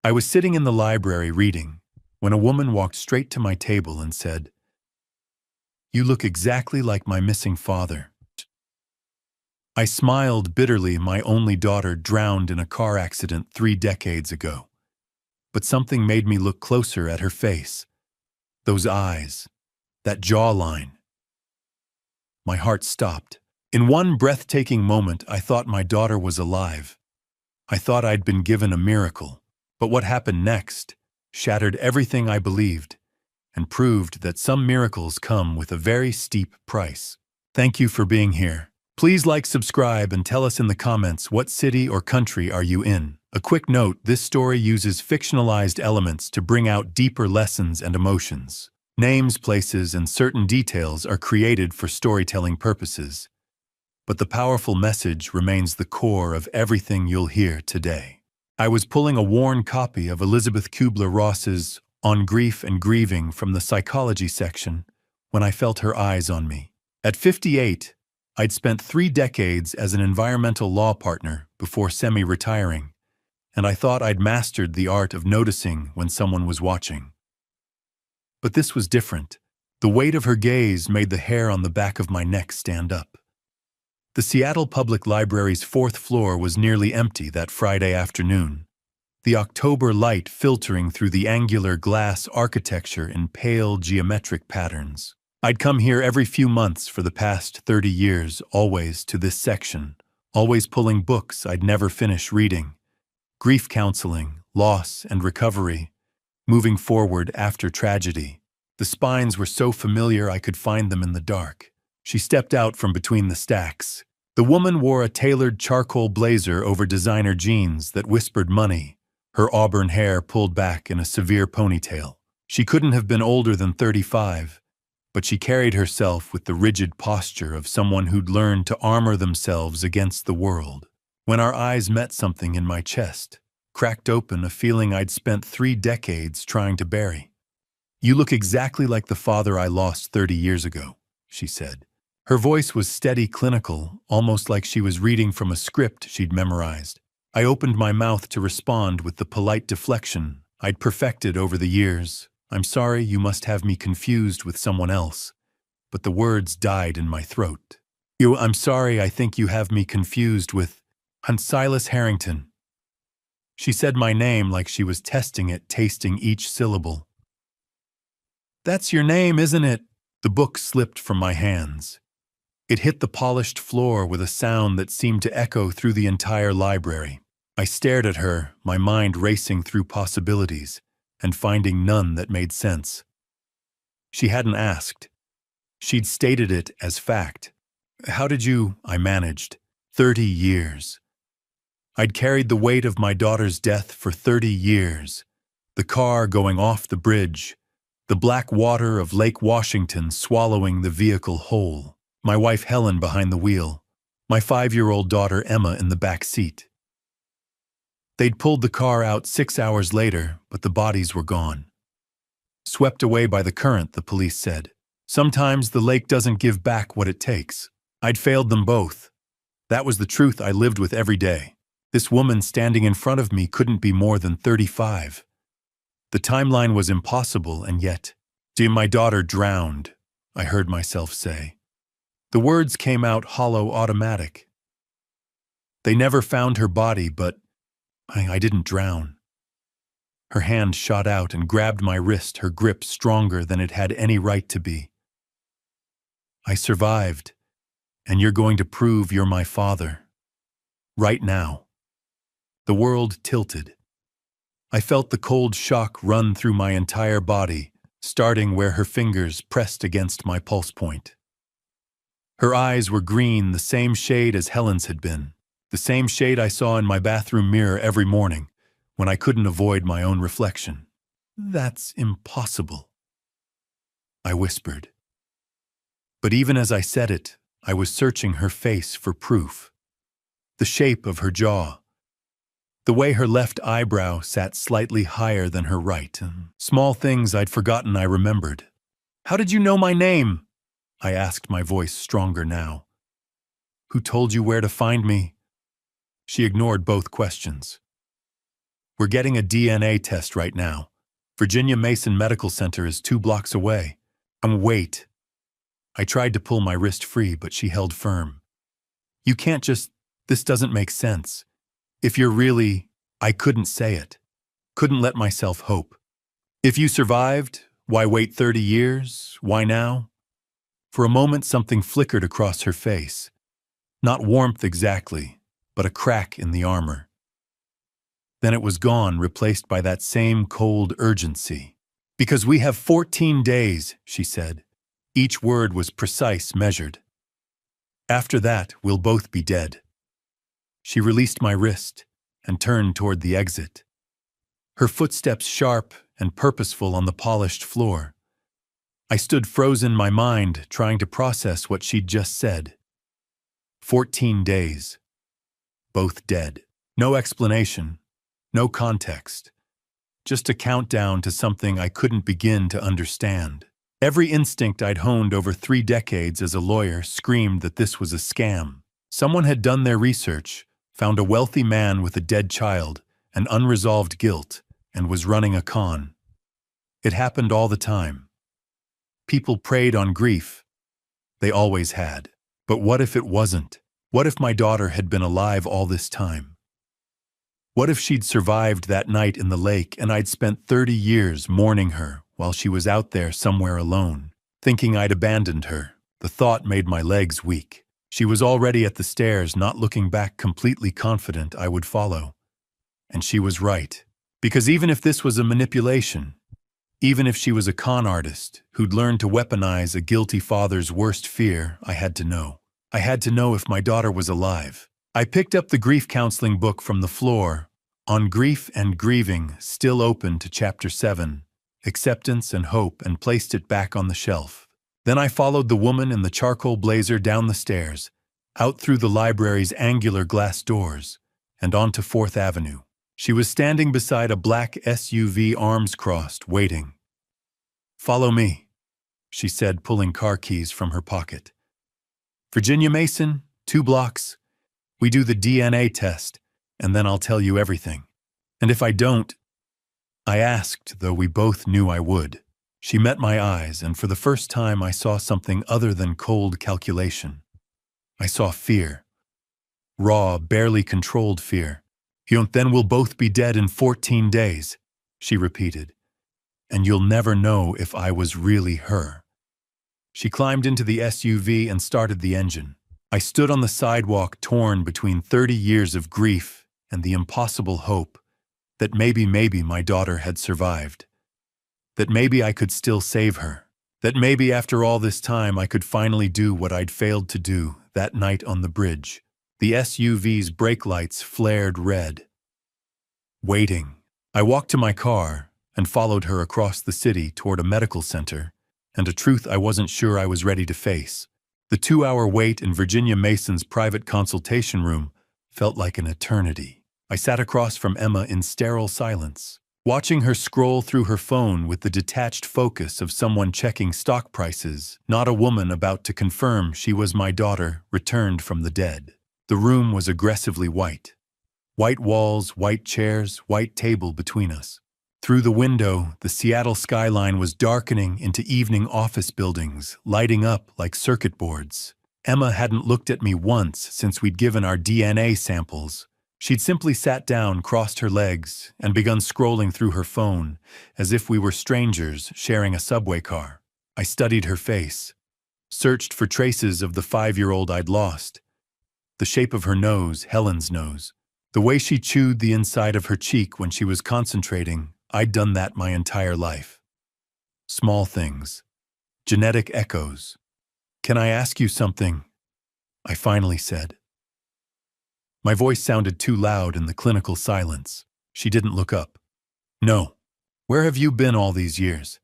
I was sitting in the library reading when a woman walked straight to my table and said, "You look exactly like my missing father." I smiled bitterly. My only daughter drowned in a car accident 3 decades ago. But something made me look closer at her face. Those eyes, that jawline. My heart stopped. In one breathtaking moment, I thought my daughter was alive. I thought I'd been given a miracle. But what happened next shattered everything I believed and proved that some miracles come with a very steep price. Thank you for being here. Please like, subscribe, and tell us in the comments what city or country are you in. A quick note, this story uses fictionalized elements to bring out deeper lessons and emotions. Names, places, and certain details are created for storytelling purposes. But the powerful message remains the core of everything you'll hear today. I was pulling a worn copy of Elizabeth Kubler-Ross's On Grief and Grieving from the psychology section when I felt her eyes on me. At 58, I'd spent 3 decades as an environmental law partner before semi-retiring, and I thought I'd mastered the art of noticing when someone was watching. But this was different. The weight of her gaze made the hair on the back of my neck stand up. The Seattle Public Library's 4th floor was nearly empty that Friday afternoon, the October light filtering through the angular glass architecture in pale geometric patterns. I'd come here every few months for the past 30 years, always to this section, always pulling books I'd never finish reading. Grief counseling, loss and recovery, moving forward after tragedy. The spines were so familiar I could find them in the dark. She stepped out from between the stacks. The woman wore a tailored charcoal blazer over designer jeans that whispered money, her auburn hair pulled back in a severe ponytail. She couldn't have been older than 35, but she carried herself with the rigid posture of someone who'd learned to armor themselves against the world. When our eyes met, something in my chest cracked open, a feeling I'd spent 3 decades trying to bury. "You look exactly like the father I lost 30 years ago," she said. Her voice was steady, clinical, almost like she was reading from a script she'd memorized. I opened my mouth to respond with the polite deflection I'd perfected over the years. "I'm sorry, you must have me confused with someone else." But the words died in my throat. I'm sorry, I think you have me confused with Silas Harrington." She said my name like she was testing it, tasting each syllable. "That's your name, isn't it?" The book slipped from my hands. It hit the polished floor with a sound that seemed to echo through the entire library. I stared at her, my mind racing through possibilities and finding none that made sense. She hadn't asked. She'd stated it as fact. "How did you?" I managed. 30 years. I'd carried the weight of my daughter's death for 30 years. The car going off the bridge, the black water of Lake Washington swallowing the vehicle whole. My wife Helen behind the wheel, my 5-year-old daughter Emma in the back seat. They'd pulled the car out 6 hours later, but the bodies were gone. Swept away by the current, the police said. Sometimes the lake doesn't give back what it takes. I'd failed them both. That was the truth I lived with every day. This woman standing in front of me couldn't be more than 35. The timeline was impossible, and yet, my daughter drowned, I heard myself say. The words came out hollow, automatic. They never found her body, but I didn't drown. Her hand shot out and grabbed my wrist, her grip stronger than it had any right to be. "I survived, and you're going to prove you're my father. Right now." The world tilted. I felt the cold shock run through my entire body, starting where her fingers pressed against my pulse point. Her eyes were green, the same shade as Helen's had been, the same shade I saw in my bathroom mirror every morning when I couldn't avoid my own reflection. "That's impossible," I whispered. But even as I said it, I was searching her face for proof. The shape of her jaw, the way her left eyebrow sat slightly higher than her right. Small things I'd forgotten I remembered. "How did you know my name?" I asked, my voice stronger now. "Who told you where to find me?" She ignored both questions. We're getting a DNA test right now. Virginia Mason Medical Center is 2 blocks away. Wait. I tried to pull my wrist free, but she held firm. You can't just, this doesn't make sense. If you're really, I couldn't say it. Couldn't let myself hope. If you survived, why wait 30 years? Why now? For a moment, something flickered across her face. Not warmth exactly, but a crack in the armor. Then it was gone, replaced by that same cold urgency. Because we have 14 days, she said. Each word was precise, measured. After that, we'll both be dead. She released my wrist and turned toward the exit. Her footsteps sharp and purposeful on the polished floor. I stood frozen, my mind trying to process what she'd just said. 14 days. Both dead. No explanation. No context. Just a countdown to something I couldn't begin to understand. Every instinct I'd honed over 3 decades as a lawyer screamed that this was a scam. Someone had done their research, found a wealthy man with a dead child, and unresolved guilt, and was running a con. It happened all the time. People preyed on grief. They always had. But what if it wasn't? What if my daughter had been alive all this time? What if she'd survived that night in the lake and I'd spent 30 years mourning her while she was out there somewhere alone, thinking I'd abandoned her? The thought made my legs weak. She was already at the stairs, not looking back, completely confident I would follow. And she was right. Because even if this was a manipulation, even if she was a con artist who'd learned to weaponize a guilty father's worst fear, I had to know. I had to know if my daughter was alive. I picked up the grief counseling book from the floor, On Grief and Grieving, still open to Chapter 7, Acceptance and Hope, and placed it back on the shelf. Then I followed the woman in the charcoal blazer down the stairs, out through the library's angular glass doors, and onto 4th Avenue. She was standing beside a black SUV, arms crossed, waiting. "Follow me," she said, pulling car keys from her pocket. "Virginia Mason, 2 blocks. We do the DNA test, and then I'll tell you everything. And if I don't," I asked, though we both knew I would. She met my eyes, and for the first time I saw something other than cold calculation. I saw fear. Raw, barely controlled fear. "Then we'll both be dead in 14 days, she repeated. "And you'll never know if I was really her." She climbed into the SUV and started the engine. I stood on the sidewalk, torn between 30 years of grief and the impossible hope that maybe my daughter had survived. That maybe I could still save her. That maybe after all this time I could finally do what I'd failed to do that night on the bridge. The SUV's brake lights flared red. Waiting. I walked to my car and followed her across the city toward a medical center, and a truth I wasn't sure I was ready to face. The 2-hour wait in Virginia Mason's private consultation room felt like an eternity. I sat across from Emma in sterile silence, watching her scroll through her phone with the detached focus of someone checking stock prices, not a woman about to confirm she was my daughter returned from the dead. The room was aggressively white. White walls, white chairs, white table between us. Through the window, the Seattle skyline was darkening into evening office buildings, lighting up like circuit boards. Emma hadn't looked at me once since we'd given our DNA samples. She'd simply sat down, crossed her legs, and begun scrolling through her phone, as if we were strangers sharing a subway car. I studied her face, searched for traces of the 5-year-old I'd lost. The shape of her nose, Helen's nose. The way she chewed the inside of her cheek when she was concentrating, I'd done that my entire life. Small things. Genetic echoes. "Can I ask you something?" I finally said. My voice sounded too loud in the clinical silence. She didn't look up. "No. Where have you been all these years?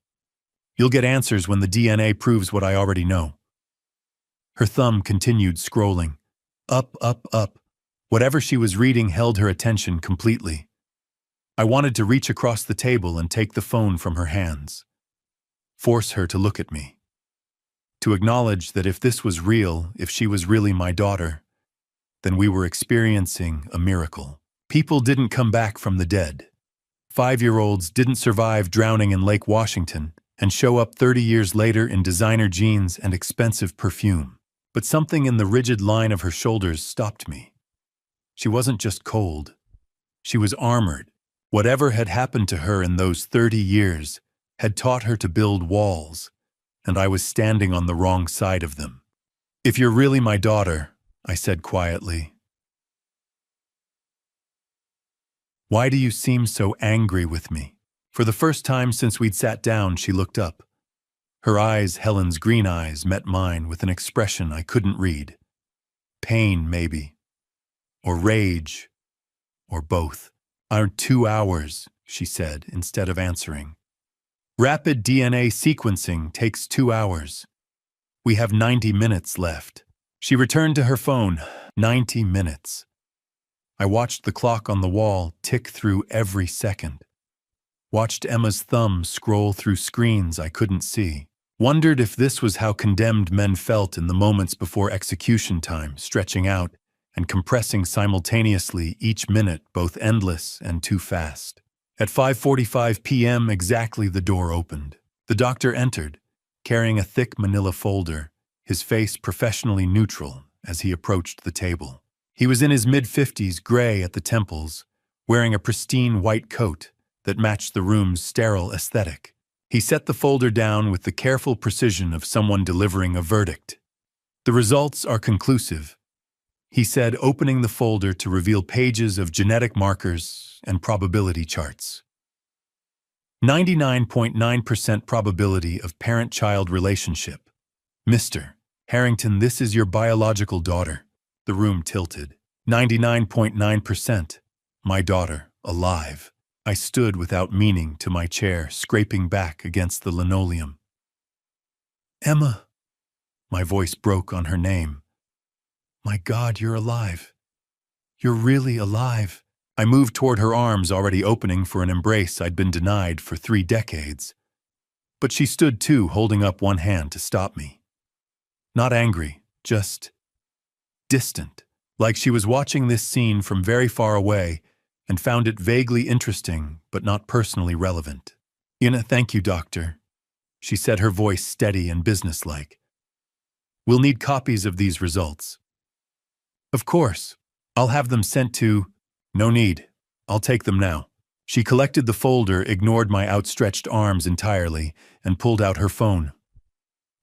You'll get answers when the DNA proves what I already know." Her thumb continued scrolling. Up, up, up. Whatever she was reading held her attention completely. I wanted to reach across the table and take the phone from her hands. Force her to look at me. To acknowledge that if this was real, if she was really my daughter, then we were experiencing a miracle. People didn't come back from the dead. 5-year-olds didn't survive drowning in Lake Washington and show up 30 years later in designer jeans and expensive perfume. But something in the rigid line of her shoulders stopped me. She wasn't just cold. She was armored. Whatever had happened to her in those 30 years had taught her to build walls, and I was standing on the wrong side of them. "If you're really my daughter," I said quietly, "why do you seem so angry with me?" For the first time since we'd sat down, she looked up. Her eyes, Helen's green eyes, met mine with an expression I couldn't read. Pain, maybe. Or rage. Or both. "Our 2 hours," she said, instead of answering. "Rapid DNA sequencing takes 2 hours. We have 90 minutes left." She returned to her phone. 90 minutes. I watched the clock on the wall tick through every second. Watched Emma's thumb scroll through screens I couldn't see. Wondered if this was how condemned men felt in the moments before execution time, stretching out and compressing simultaneously, each minute both endless and too fast. At 5:45 p.m. exactly, the door opened. The doctor entered, carrying a thick manila folder, his face professionally neutral as he approached the table. He was in his mid-50s, gray at the temples, wearing a pristine white coat that matched the room's sterile aesthetic. He set the folder down with the careful precision of someone delivering a verdict. "The results are conclusive," he said, opening the folder to reveal pages of genetic markers and probability charts. 99.9% probability of parent-child relationship. "Mr. Harrington, this is your biological daughter." The room tilted. 99.9%. My daughter, alive. I stood without meaning to my chair, scraping back against the linoleum. "Emma." My voice broke on her name. "My God, you're alive. You're really alive." I moved toward her arms, already opening for an embrace I'd been denied for 3 decades. But she stood too, holding up one hand to stop me. Not angry, just distant, like she was watching this scene from very far away and found it vaguely interesting but not personally relevant. Thank you, doctor," she said, her voice steady and businesslike. "We'll need copies of these results." "Of course. I'll have them sent to—" "No need. I'll take them now." She collected the folder, ignored my outstretched arms entirely, and pulled out her phone.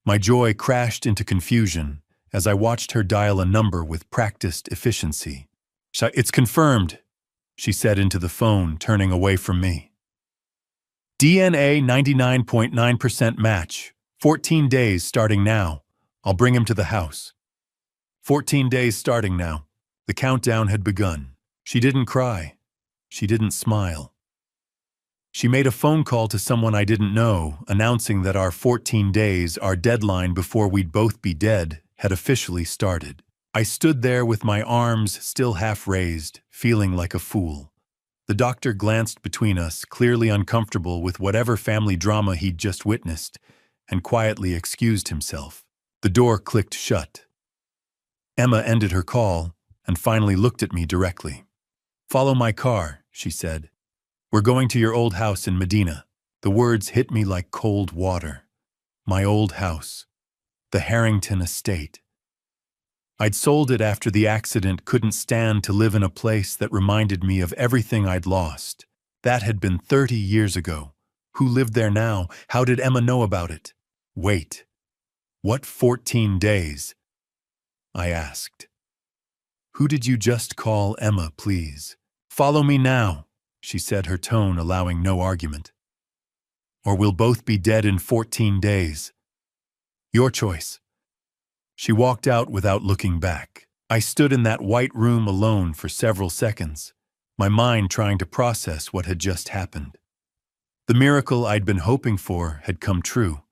My joy crashed into confusion as I watched her dial a number with practiced efficiency. "It's confirmed," she said into the phone, turning away from me. "DNA 99.9% match. 14 days starting now. I'll bring him to the house." 14 days starting now. The countdown had begun. She didn't cry. She didn't smile. She made a phone call to someone I didn't know, announcing that our 14 days, our deadline before we'd both be dead, had officially started. I stood there with my arms still half raised, feeling like a fool. The doctor glanced between us, clearly uncomfortable with whatever family drama he'd just witnessed, and quietly excused himself. The door clicked shut. Emma ended her call and finally looked at me directly. "Follow my car," she said. "We're going to your old house in Medina." The words hit me like cold water. My old house. The Harrington estate. I'd sold it after the accident, couldn't stand to live in a place that reminded me of everything I'd lost. That had been 30 years ago. Who lived there now? How did Emma know about it? Wait. What 14 days? I asked. "Who did you just call Emma, please?" "Follow me now," she said, her tone allowing no argument. "Or we'll both be dead in 14 days. Your choice." She walked out without looking back. I stood in that white room alone for several seconds, my mind trying to process what had just happened. The miracle I'd been hoping for had come true.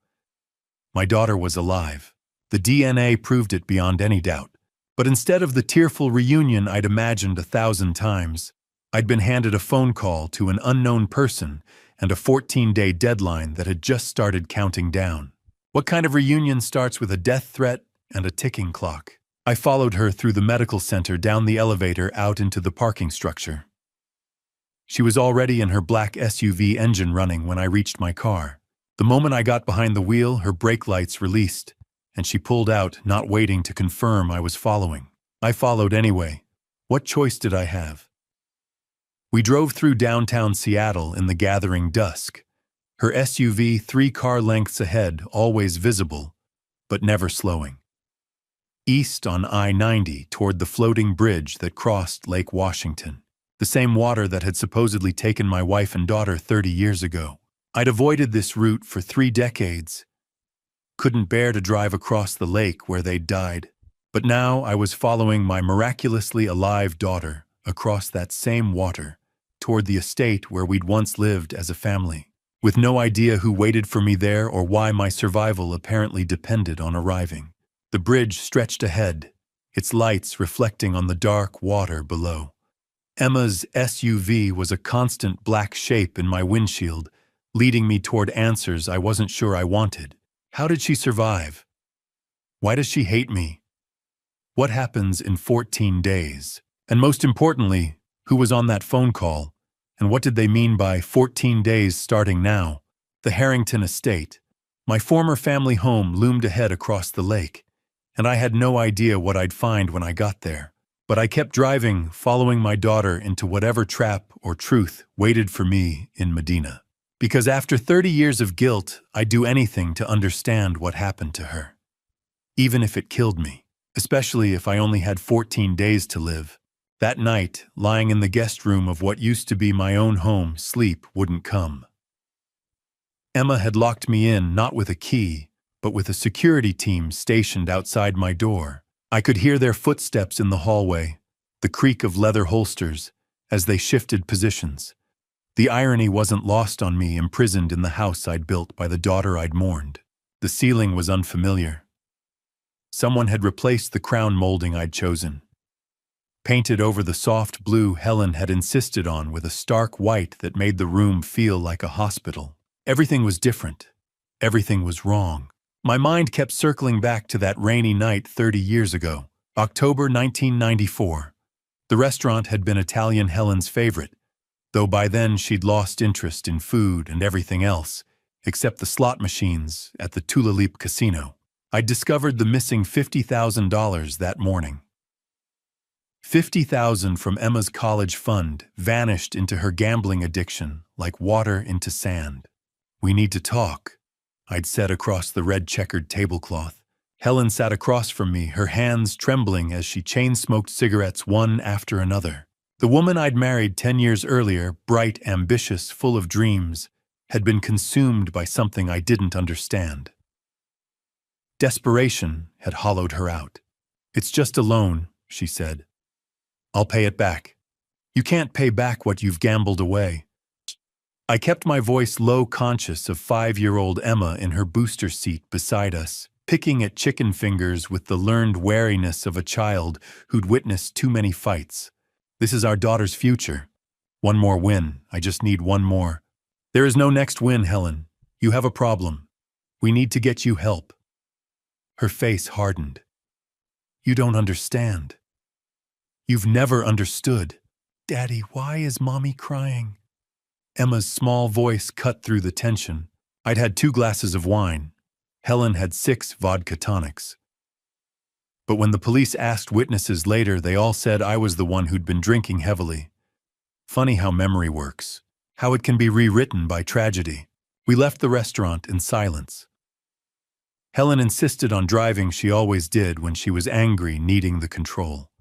My daughter was alive. The DNA proved it beyond any doubt. But instead of the tearful reunion I'd imagined 1,000 times, I'd been handed a phone call to an unknown person and a 14-day deadline that had just started counting down. What kind of reunion starts with a death threat and a ticking clock? I followed her through the medical center, down the elevator, out into the parking structure. She was already in her black SUV engine running when I reached my car. The moment I got behind the wheel, her brake lights released, and she pulled out, not waiting to confirm I was following. I followed anyway. What choice did I have? We drove through downtown Seattle in the gathering dusk. Her SUV 3 car lengths ahead, always visible, but never slowing. East on I-90 toward the floating bridge that crossed Lake Washington. The same water that had supposedly taken my wife and daughter 30 years ago. I'd avoided this route for 3 decades. Couldn't bear to drive across the lake where they'd died. But now I was following my miraculously alive daughter across that same water toward the estate where we'd once lived as a family, with no idea who waited for me there or why my survival apparently depended on arriving. The bridge stretched ahead, its lights reflecting on the dark water below. Emma's SUV was a constant black shape in my windshield, leading me toward answers I wasn't sure I wanted. How did she survive? Why does she hate me? What happens in 14 days? And most importantly, who was on that phone call? And what did they mean by 14 days starting now? The Harrington estate, my former family home, loomed ahead across the lake, and I had no idea what I'd find when I got there. But I kept driving, following my daughter into whatever trap or truth waited for me in Medina. Because after 30 years of guilt, I'd do anything to understand what happened to her. Even if it killed me, especially if I only had 14 days to live. That night, lying in the guest room of what used to be my own home, sleep wouldn't come. Emma had locked me in, not with a key, but with a security team stationed outside my door. I could hear their footsteps in the hallway, the creak of leather holsters, as they shifted positions. The irony wasn't lost on me, imprisoned in the house I'd built by the daughter I'd mourned. The ceiling was unfamiliar. Someone had replaced the crown molding I'd chosen. Painted over the soft blue Helen had insisted on with a stark white that made the room feel like a hospital. Everything was different. Everything was wrong. My mind kept circling back to that rainy night 30 years ago, October 1994. The restaurant had been Italian Helen's favorite, though by then she'd lost interest in food and everything else, except the slot machines at the Tulalip Casino. I'd discovered the missing $50,000 that morning. $50,000 from Emma's college fund vanished into her gambling addiction like water into sand. "We need to talk," I'd said across the red-checkered tablecloth. Helen sat across from me, her hands trembling as she chain-smoked cigarettes one after another. The woman I'd married 10 years earlier, bright, ambitious, full of dreams, had been consumed by something I didn't understand. Desperation had hollowed her out. "It's just a loan," she said. "I'll pay it back." "You can't pay back what you've gambled away." I kept my voice low, conscious of 5-year-old Emma in her booster seat beside us, picking at chicken fingers with the learned wariness of a child who'd witnessed too many fights. "This is our daughter's future. One more win. I just need one more." "There is no next win, Helen. You have a problem. We need to get you help." Her face hardened. "You don't understand. You've never understood." "Daddy, why is Mommy crying?" Emma's small voice cut through the tension. I'd had 2 glasses of wine. Helen had 6 vodka tonics. But when the police asked witnesses later, they all said I was the one who'd been drinking heavily. Funny how memory works. How it can be rewritten by tragedy. We left the restaurant in silence. Helen insisted on driving. She always did when she was angry, needing the control.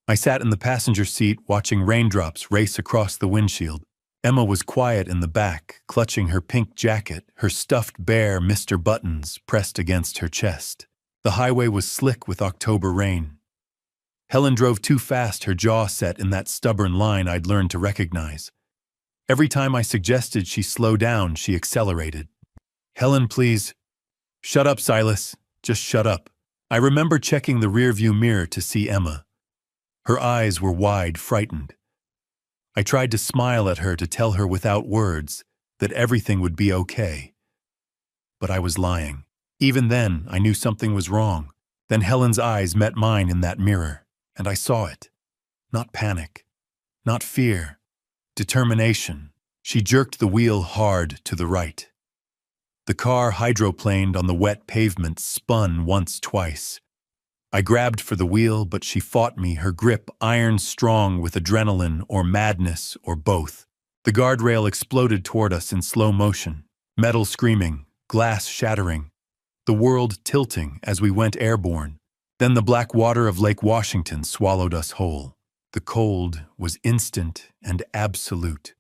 I sat in the passenger seat, watching raindrops race across the windshield. Emma was quiet in the back, clutching her pink jacket, her stuffed bear Mr. Buttons pressed against her chest. The highway was slick with October rain. Helen drove too fast, her jaw set in that stubborn line I'd learned to recognize. Every time I suggested she slow down, she accelerated. "Helen, please." "Shut up, Silas. Just shut up." I remember checking the rearview mirror to see Emma. Her eyes were wide, frightened. I tried to smile at her, to tell her without words that everything would be okay. But I was lying. Even then, I knew something was wrong. Then Helen's eyes met mine in that mirror, and I saw it. Not panic, not fear, determination. She jerked the wheel hard to the right. The car hydroplaned on the wet pavement, spun once, twice. I grabbed for the wheel, but she fought me, her grip iron strong with adrenaline or madness or both. The guardrail exploded toward us in slow motion, metal screaming, glass shattering, the world tilting as we went airborne. Then the black water of Lake Washington swallowed us whole. The cold was instant and absolute.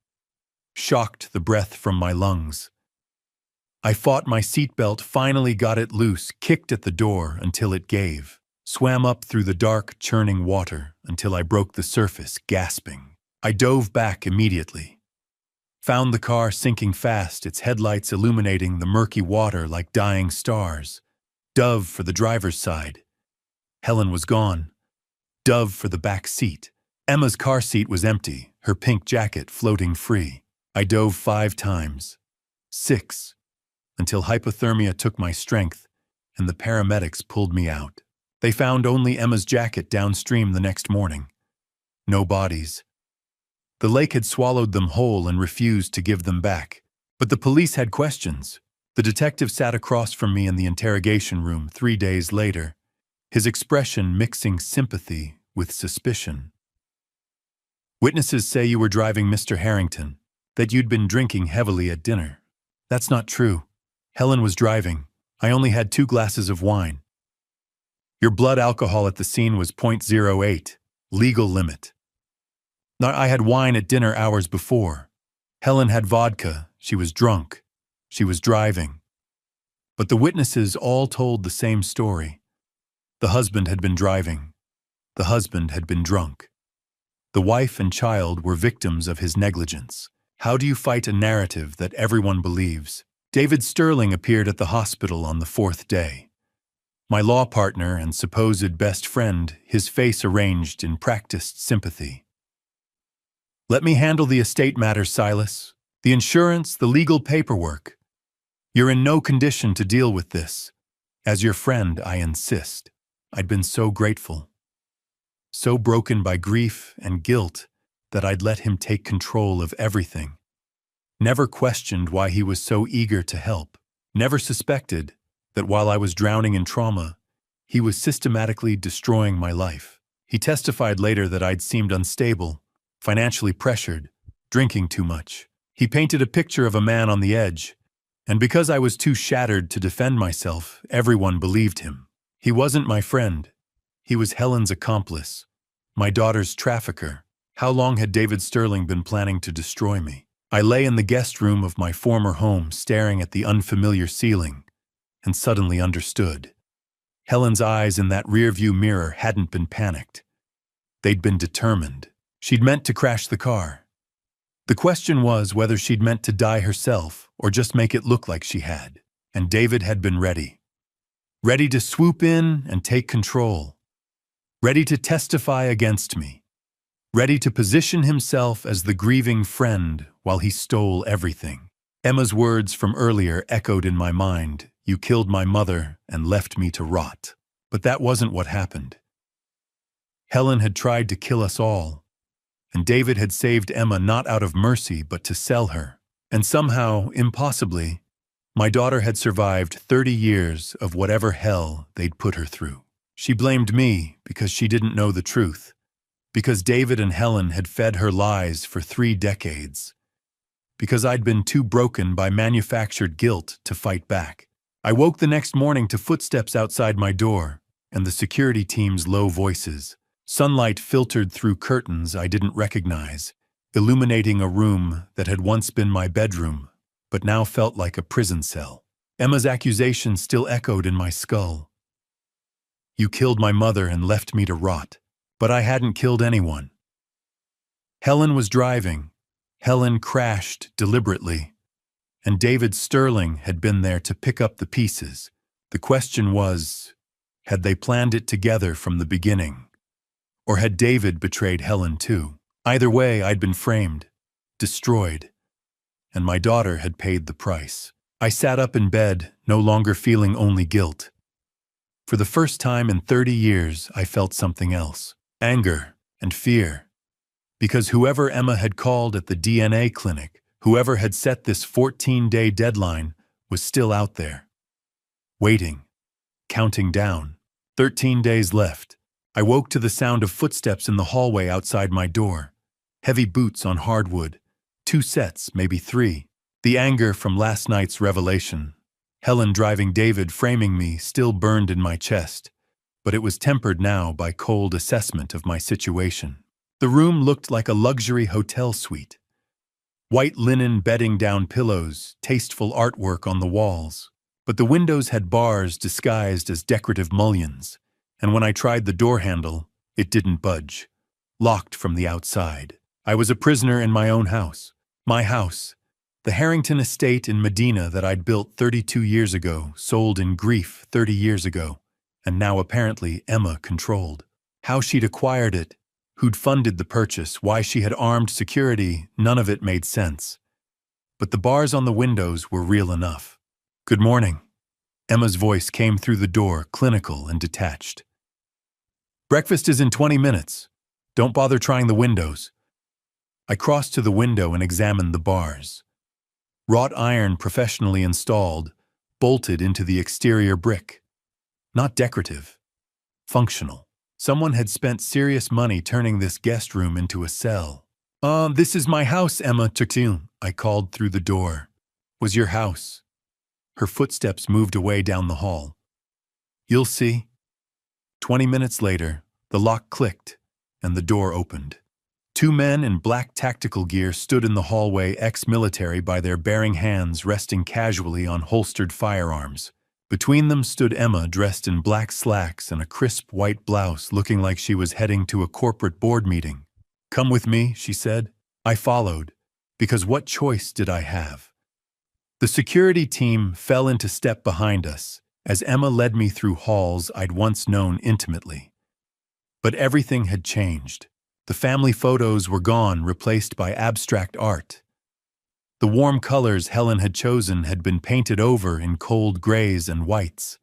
Shocked the breath from my lungs. I fought my seatbelt, finally got it loose, kicked at the door until it gave, swam up through the dark, churning water until I broke the surface, gasping. I dove back immediately. Found the car sinking fast, its headlights illuminating the murky water like dying stars. Dove for the driver's side. Helen was gone. Dove for the back seat. Emma's car seat was empty, her pink jacket floating free. I dove 5 times. 6. Until hypothermia took my strength and the paramedics pulled me out. They found only Emma's jacket downstream the next morning. No bodies. The lake had swallowed them whole and refused to give them back. But the police had questions. The detective sat across from me in the interrogation room 3 days later, his expression mixing sympathy with suspicion. Witnesses say you were driving, Mr. Harrington, that you'd been drinking heavily at dinner. That's not true. Helen was driving. I only had 2 glasses of wine. Your blood alcohol at the scene was 0.08, legal limit. Now, I had wine at dinner hours before. Helen had vodka. She was drunk. She was driving. But the witnesses all told the same story. The husband had been driving. The husband had been drunk. The wife and child were victims of his negligence. How do you fight a narrative that everyone believes? David Sterling appeared at the hospital on the 4th day. My law partner and supposed best friend, his face arranged in practiced sympathy. Let me handle the estate matters, Silas. The insurance, the legal paperwork. You're in no condition to deal with this. As your friend, I insist. I'd been so grateful. So broken by grief and guilt that I'd let him take control of everything. Never questioned why he was so eager to help. Never suspected that while I was drowning in trauma, he was systematically destroying my life. He testified later that I'd seemed unstable, financially pressured, drinking too much. He painted a picture of a man on the edge, and because I was too shattered to defend myself, everyone believed him. He wasn't my friend. He was Helen's accomplice, my daughter's trafficker. How long had David Sterling been planning to destroy me? I lay in the guest room of my former home, staring at the unfamiliar ceiling, and suddenly understood. Helen's eyes in that rearview mirror hadn't been panicked. They'd been determined. She'd meant to crash the car. The question was whether she'd meant to die herself or just make it look like she had. And David had been ready. Ready to swoop in and take control. Ready to testify against me. Ready to position himself as the grieving friend while he stole everything. Emma's words from earlier echoed in my mind. You killed my mother and left me to rot. But that wasn't what happened. Helen had tried to kill us all, and David had saved Emma not out of mercy but to sell her. And somehow, impossibly, my daughter had survived 30 years of whatever hell they'd put her through. She blamed me because she didn't know the truth, because David and Helen had fed her lies for 3 decades, because I'd been too broken by manufactured guilt to fight back. I woke the next morning to footsteps outside my door and the security team's low voices. Sunlight filtered through curtains I didn't recognize, illuminating a room that had once been my bedroom, but now felt like a prison cell. Emma's accusation still echoed in my skull. You killed my mother and left me to rot, but I hadn't killed anyone. Helen was driving. Helen crashed deliberately, and David Sterling had been there to pick up the pieces. The question was, had they planned it together from the beginning? Or had David betrayed Helen too? Either way, I'd been framed, destroyed, and my daughter had paid the price. I sat up in bed, no longer feeling only guilt. For the first time in 30 years, I felt something else. Anger and fear. Because whoever Emma had called at the DNA clinic, whoever had set this 14-day deadline, was still out there. Waiting. Counting down. 13 days left. I woke to the sound of footsteps in the hallway outside my door. Heavy boots on hardwood. 2 sets, maybe 3. The anger from last night's revelation. Helen driving David framing me still burned in my chest, but it was tempered now by cold assessment of my situation. The room looked like a luxury hotel suite. White linen bedding down pillows, tasteful artwork on the walls. But the windows had bars disguised as decorative mullions, and when I tried the door handle, it didn't budge. Locked from the outside. I was a prisoner in my own house. My house. The Harrington estate in Medina that I'd built 32 years ago, sold in grief 30 years ago, and now apparently Emma controlled. How she'd acquired it, who'd funded the purchase, why she had armed security, none of it made sense. But the bars on the windows were real enough. "Good morning." Emma's voice came through the door, clinical and detached. "Breakfast is in 20 minutes. Don't bother trying the windows." I crossed to the window and examined the bars. Wrought iron professionally installed, bolted into the exterior brick. Not decorative. Functional. Someone had spent serious money turning this guest room into a cell. This is my house, Emma Turtune," I called through the door. "Was your house." Her footsteps moved away down the hall. "You'll see." 20 minutes later, the lock clicked, and the door opened. 2 men in black tactical gear stood in the hallway, ex-military, by their bearing hands resting casually on holstered firearms. Between them stood Emma, dressed in black slacks and a crisp white blouse, looking like she was heading to a corporate board meeting. "Come with me," she said. I followed, because what choice did I have? The security team fell into step behind us, as Emma led me through halls I'd once known intimately. But everything had changed. The family photos were gone, replaced by abstract art. The warm colors Helen had chosen had been painted over in cold grays and whites.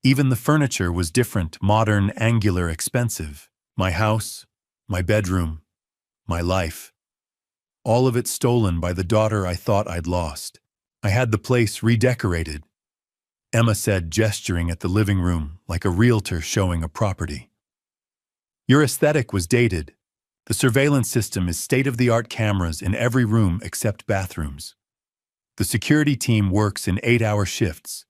Even the furniture was different, modern, angular, expensive. My house, my bedroom, my life. All of it stolen by the daughter I thought I'd lost. I had the place redecorated, Emma said, gesturing at the living room like a realtor showing a property. "Your aesthetic was dated. The surveillance system is state-of-the-art cameras in every room except bathrooms. The security team works in 8-hour shifts.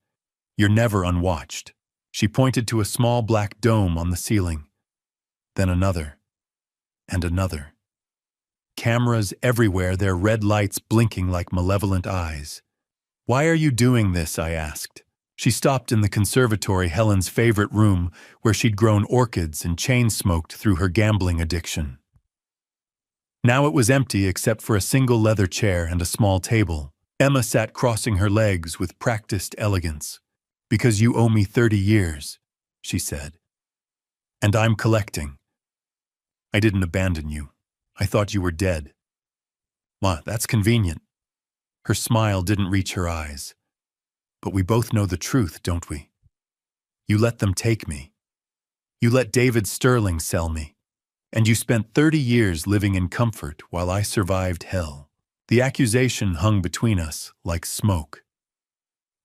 You're never unwatched." She pointed to a small black dome on the ceiling. Then another. And another. Cameras everywhere, their red lights blinking like malevolent eyes. "Why are you doing this?" I asked. She stopped in the conservatory, Helen's favorite room, where she'd grown orchids and chain-smoked through her gambling addiction. Now it was empty except for a single leather chair and a small table. Emma sat crossing her legs with practiced elegance. "Because you owe me 30 years, she said. "And I'm collecting. I didn't abandon you. I thought you were dead." "Ma, that's convenient." Her smile didn't reach her eyes. "But we both know the truth, don't we? You let them take me. You let David Sterling sell me. And you spent 30 years living in comfort while I survived hell." The accusation hung between us like smoke.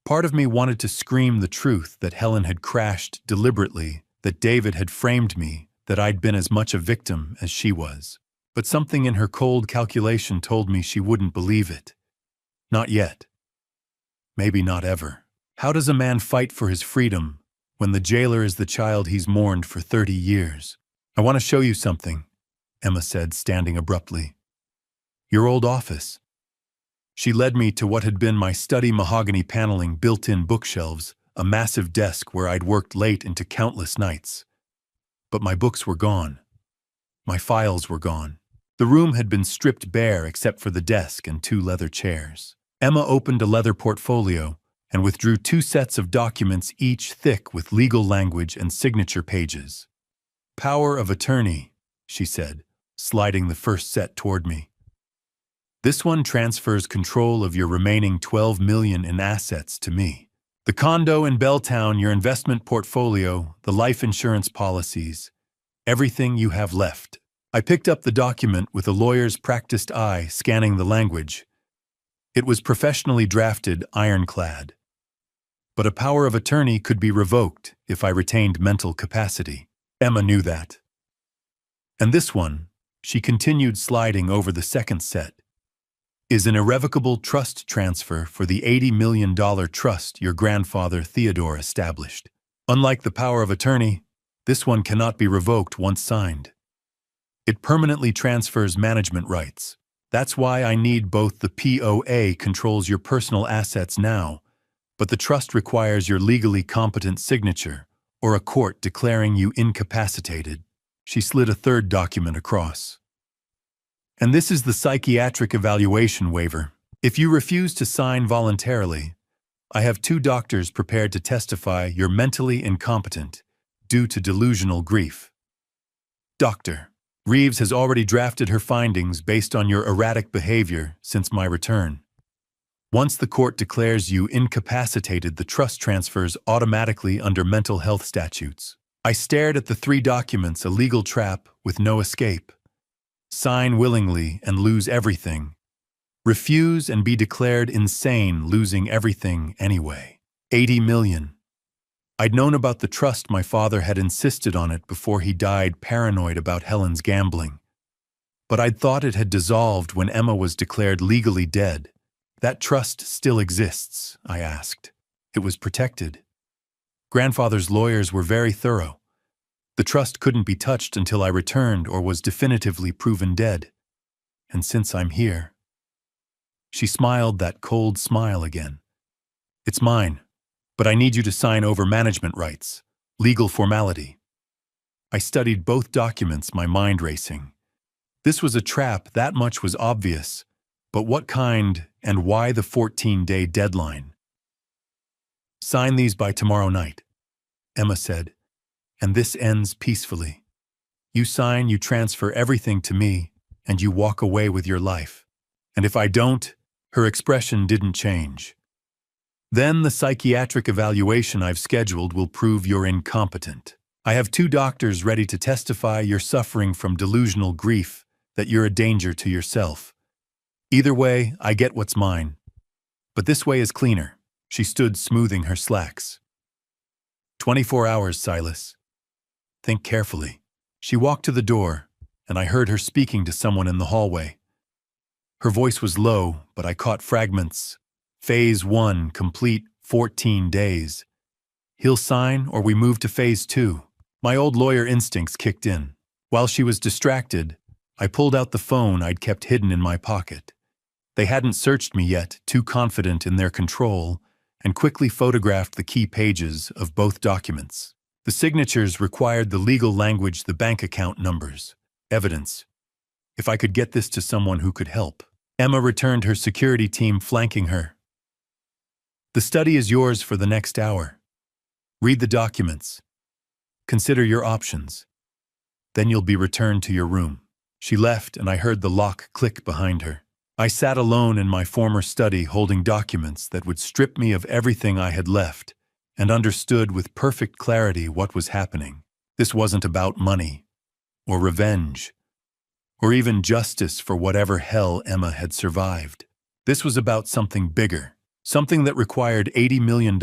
Part of me wanted to scream the truth, that Helen had crashed deliberately, that David had framed me, that I'd been as much a victim as she was. But something in her cold calculation told me she wouldn't believe it. Not yet. Maybe not ever. How does a man fight for his freedom when the jailer is the child he's mourned for 30 years? "I want to show you something," Emma said, standing abruptly. "Your old office." She led me to what had been my study, mahogany paneling, built-in bookshelves, a massive desk where I'd worked late into countless nights. But my books were gone. My files were gone. The room had been stripped bare except for the desk and 2 leather chairs. Emma opened a leather portfolio and withdrew 2 sets of documents, each thick with legal language and signature pages. "Power of attorney," she said, sliding the first set toward me. "This one transfers control of your remaining $12 million in assets to me. The condo in Belltown, your investment portfolio, the life insurance policies, everything you have left." I picked up the document with a lawyer's practiced eye scanning the language. It was professionally drafted, ironclad. But a power of attorney could be revoked if I retained mental capacity. Emma knew that. And this one, she continued sliding over the second set, is an irrevocable trust transfer for the $80 million trust your grandfather Theodore established. Unlike the power of attorney, this one cannot be revoked once signed. It permanently transfers management rights. That's why I need both. The POA controls your personal assets now, but the trust requires your legally competent signature or a court declaring you incapacitated. She slid a third document across. And this is the psychiatric evaluation waiver. If you refuse to sign voluntarily, I have 2 doctors prepared to testify you're mentally incompetent due to delusional grief. Dr. Reeves has already drafted her findings based on your erratic behavior since my return. Once the court declares you incapacitated, the trust transfers automatically under mental health statutes. I stared at the 3 documents, a legal trap with no escape. Sign willingly and lose everything. Refuse and be declared insane, losing everything anyway. 80 million. I'd known about the trust. My father had insisted on it before he died, paranoid about Helen's gambling. But I'd thought it had dissolved when Emma was declared legally dead. That trust still exists, I asked. It was protected. Grandfather's lawyers were very thorough. The trust couldn't be touched until I returned or was definitively proven dead. And since I'm here... She smiled that cold smile again. It's mine, but I need you to sign over management rights, legal formality. I studied both documents, my mind racing. This was a trap, that much was obvious. But what kind and why the 14-day deadline? Sign these by tomorrow night, Emma said, and this ends peacefully. You sign, you transfer everything to me, and you walk away with your life. And if I don't, her expression didn't change. Then the psychiatric evaluation I've scheduled will prove you're incompetent. I have 2 doctors ready to testify you're suffering from delusional grief, that you're a danger to yourself. Either way, I get what's mine. But this way is cleaner. She stood smoothing her slacks. 24 hours, Silas. Think carefully. She walked to the door, and I heard her speaking to someone in the hallway. Her voice was low, but I caught fragments. Phase 1, complete, 14 days. He'll sign, or we move to Phase 2. My old lawyer instincts kicked in. While she was distracted, I pulled out the phone I'd kept hidden in my pocket. They hadn't searched me yet, too confident in their control, and quickly photographed the key pages of both documents. The signatures required the legal language, the bank account numbers, evidence. If I could get this to someone who could help. Emma returned, her security team flanking her. The study is yours for the next hour. Read the documents. Consider your options. Then you'll be returned to your room. She left, and I heard the lock click behind her. I sat alone in my former study holding documents that would strip me of everything I had left, and understood with perfect clarity what was happening. This wasn't about money, or revenge, or even justice for whatever hell Emma had survived. This was about something bigger, something that required $80 million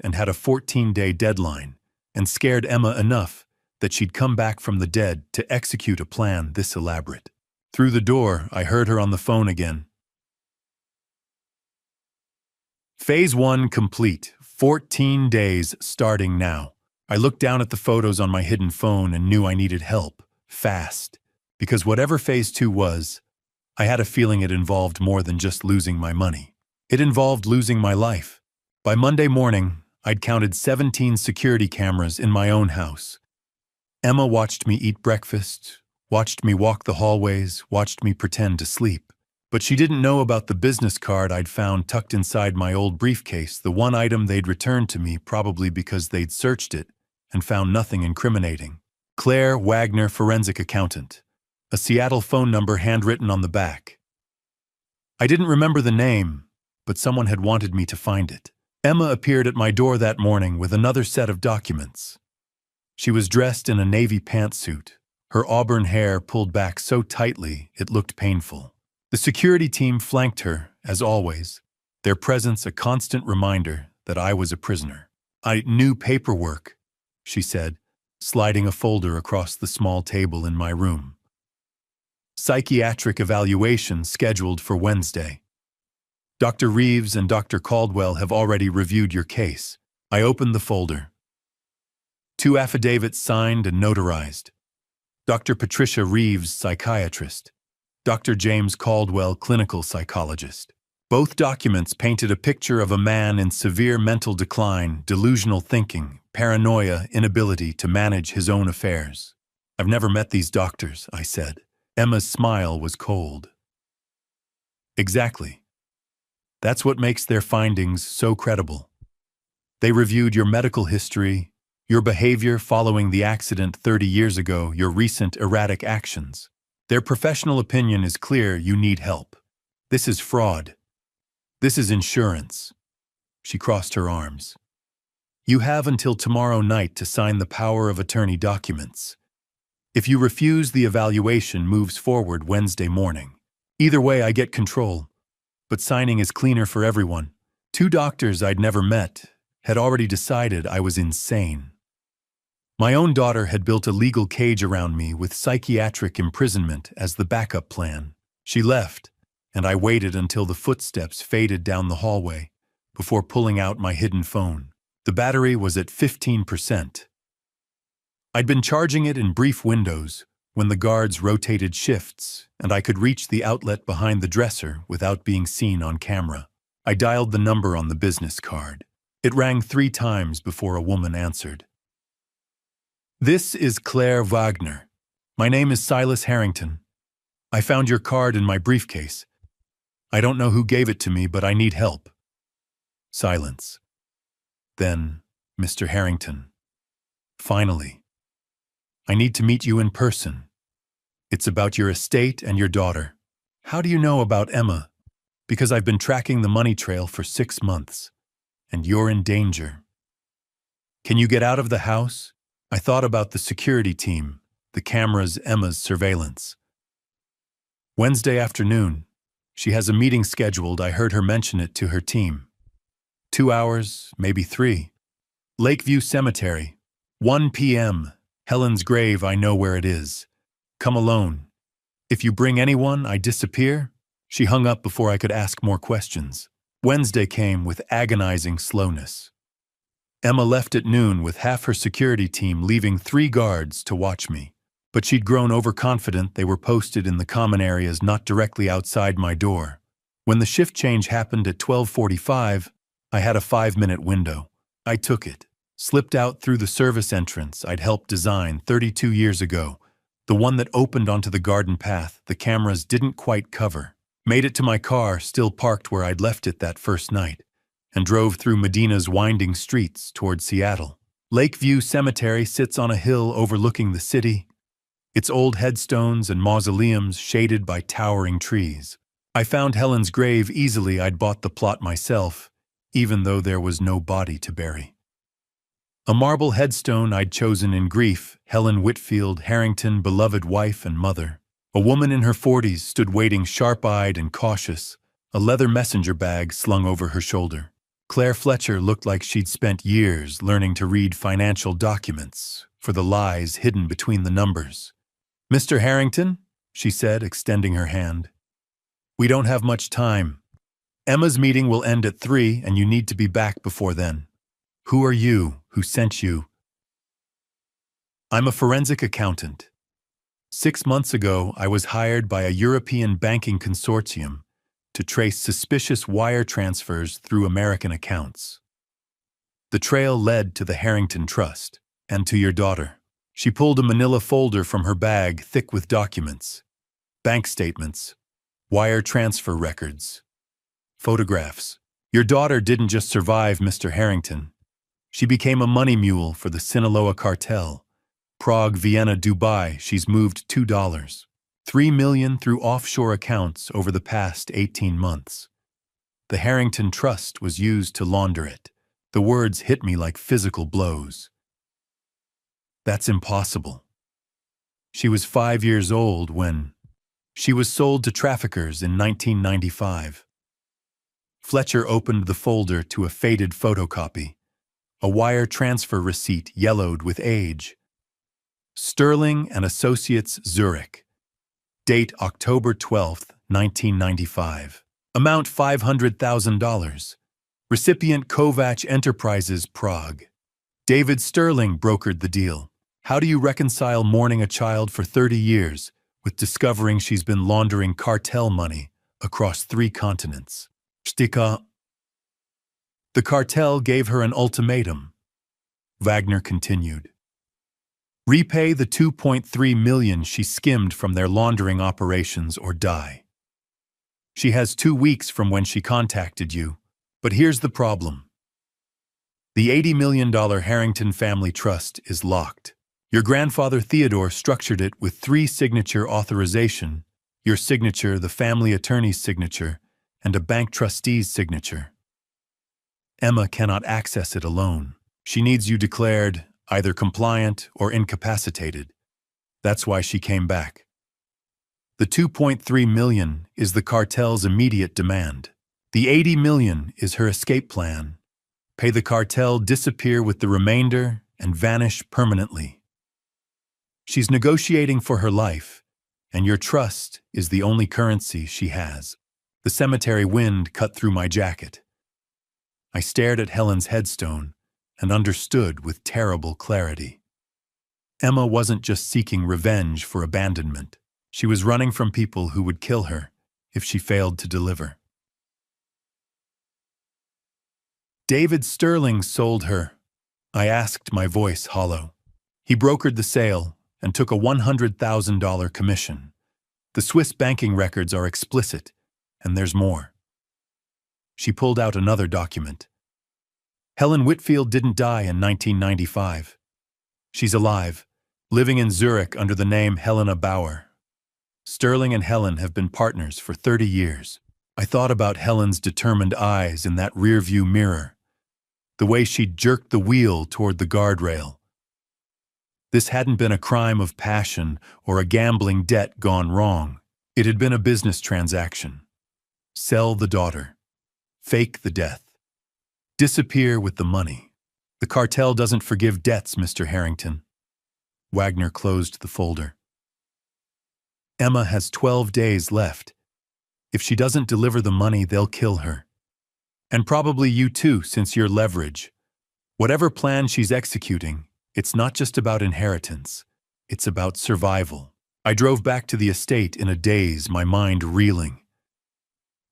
and had a 14-day deadline, and scared Emma enough that she'd come back from the dead to execute a plan this elaborate. Through the door, I heard her on the phone again. Phase 1 complete, 14 days starting now. I looked down at the photos on my hidden phone and knew I needed help, fast. Because whatever Phase 2 was, I had a feeling it involved more than just losing my money. It involved losing my life. By Monday morning, I'd counted 17 security cameras in my own house. Emma watched me eat breakfast, watched me walk the hallways, watched me pretend to sleep. But she didn't know about the business card I'd found tucked inside my old briefcase, the one item they'd returned to me probably because they'd searched it and found nothing incriminating. Claire Wagner, forensic accountant. A Seattle phone number handwritten on the back. I didn't remember the name, but someone had wanted me to find it. Emma appeared at my door that morning with another set of documents. She was dressed in a navy pantsuit, her auburn hair pulled back so tightly it looked painful. The security team flanked her, as always, their presence a constant reminder that I was a prisoner. "I knew paperwork," she said, sliding a folder across the small table in my room. "Psychiatric evaluation scheduled for Wednesday. Dr. Reeves and Dr. Caldwell have already reviewed your case." I opened the folder. 2 affidavits signed and notarized. Dr. Patricia Reeves, psychiatrist. Dr. James Caldwell, clinical psychologist. Both documents painted a picture of a man in severe mental decline, delusional thinking, paranoia, inability to manage his own affairs. "I've never met these doctors," I said. Emma's smile was cold. "Exactly. That's what makes their findings so credible. They reviewed your medical history, your behavior following the accident 30 years ago, your recent erratic actions. Their professional opinion is clear: you need help. This is fraud. This is insurance." She crossed her arms. "You have until tomorrow night to sign the power of attorney documents. If you refuse, the evaluation moves forward Wednesday morning. Either way, I get control. But signing is cleaner for everyone." 2 doctors I'd never met had already decided I was insane. My own daughter had built a legal cage around me with psychiatric imprisonment as the backup plan. She left, and I waited until the footsteps faded down the hallway before pulling out my hidden phone. The battery was at 15%. I'd been charging it in brief windows when the guards rotated shifts, and I could reach the outlet behind the dresser without being seen on camera. I dialed the number on the business card. It rang 3 times before a woman answered. "This is Claire Wagner. My name is Silas Harrington. I found your card in my briefcase. I don't know who gave it to me, but I need help." Silence. Then, "Mr. Harrington. Finally. I need to meet you in person. It's about your estate and your daughter." "How do you know about Emma?" "Because I've been tracking the money trail for 6 months. And you're in danger. Can you get out of the house?" I thought about the security team, the cameras, Emma's surveillance. "Wednesday afternoon. She has a meeting scheduled. I heard her mention it to her team. 2 hours, maybe 3. Lakeview Cemetery. 1 p.m. Helen's grave, I know where it is. Come alone. If you bring anyone, I disappear." She hung up before I could ask more questions. Wednesday came with agonizing slowness. Emma left at noon with half her security team, leaving 3 guards to watch me. But she'd grown overconfident. They were posted in the common areas not directly outside my door. When the shift change happened at 12:45, I had a 5-minute window. I took it, slipped out through the service entrance I'd helped design 32 years ago, the one that opened onto the garden path the cameras didn't quite cover. Made it to my car, still parked where I'd left it that first night, and drove through Medina's winding streets toward Seattle. Lakeview Cemetery sits on a hill overlooking the city, its old headstones and mausoleums shaded by towering trees. I found Helen's grave easily. I'd bought the plot myself, even though there was no body to bury. A marble headstone I'd chosen in grief: Helen Whitfield Harrington, beloved wife and mother. A woman in her 40s stood waiting, sharp-eyed and cautious, a leather messenger bag slung over her shoulder. Claire Fletcher looked like she'd spent years learning to read financial documents for the lies hidden between the numbers. "Mr. Harrington," she said, extending her hand. "We don't have much time. Emma's meeting will end at 3, and you need to be back before then." "Who are you? Who sent you?" "I'm a forensic accountant. 6 months ago, I was hired by a European banking consortium to trace suspicious wire transfers through American accounts. The trail led to the Harrington Trust and to your daughter." She pulled a manila folder from her bag, thick with documents, bank statements, wire transfer records, photographs. "Your daughter didn't just survive, Mr. Harrington. She became a money mule for the Sinaloa cartel. Prague, Vienna, Dubai, she's moved $2, $3 million through offshore accounts over the past 18 months. The Harrington Trust was used to launder it." The words hit me like physical blows. "That's impossible." She was 5 years old when she was sold to traffickers in 1995. Fletcher opened the folder to a faded photocopy, a wire transfer receipt yellowed with age. Sterling and Associates, Zurich. Date October 12, 1995. Amount $500,000. Recipient Kovac Enterprises, Prague. David Sterling brokered the deal. How do you reconcile mourning a child for 30 years with discovering she's been laundering cartel money across 3 continents? Stika. The cartel gave her an ultimatum. Wagner continued. Repay the $2.3 million she skimmed from their laundering operations or die. She has 2 weeks from when she contacted you, but here's the problem. The $80 million Harrington Family Trust is locked. Your grandfather Theodore structured it with 3 signature authorization, your signature, the family attorney's signature, and a bank trustee's signature. Emma cannot access it alone. She needs you declared either compliant or incapacitated. That's why she came back. The $2.3 million is the cartel's immediate demand. The $80 million is her escape plan. Pay the cartel, disappear with the remainder, and vanish permanently. She's negotiating for her life, and your trust is the only currency she has. The cemetery wind cut through my jacket. I stared at Helen's headstone and understood with terrible clarity. Emma wasn't just seeking revenge for abandonment. She was running from people who would kill her if she failed to deliver. David Sterling sold her. I asked, my voice hollow. He brokered the sale and took a $100,000 commission. The Swiss banking records are explicit, and there's more. She pulled out another document. Helen Whitfield didn't die in 1995. She's alive, living in Zurich under the name Helena Bauer. Sterling and Helen have been partners for 30 years. I thought about Helen's determined eyes in that rearview mirror, the way she jerked the wheel toward the guardrail. This hadn't been a crime of passion or a gambling debt gone wrong. It had been a business transaction. Sell the daughter. Fake the death. Disappear with the money. The cartel doesn't forgive debts, Mr. Harrington. Wagner closed the folder. Emma has 12 days left. If she doesn't deliver the money, they'll kill her. And probably you too, since you're leverage. Whatever plan she's executing, it's not just about inheritance. It's about survival. I drove back to the estate in a daze, my mind reeling.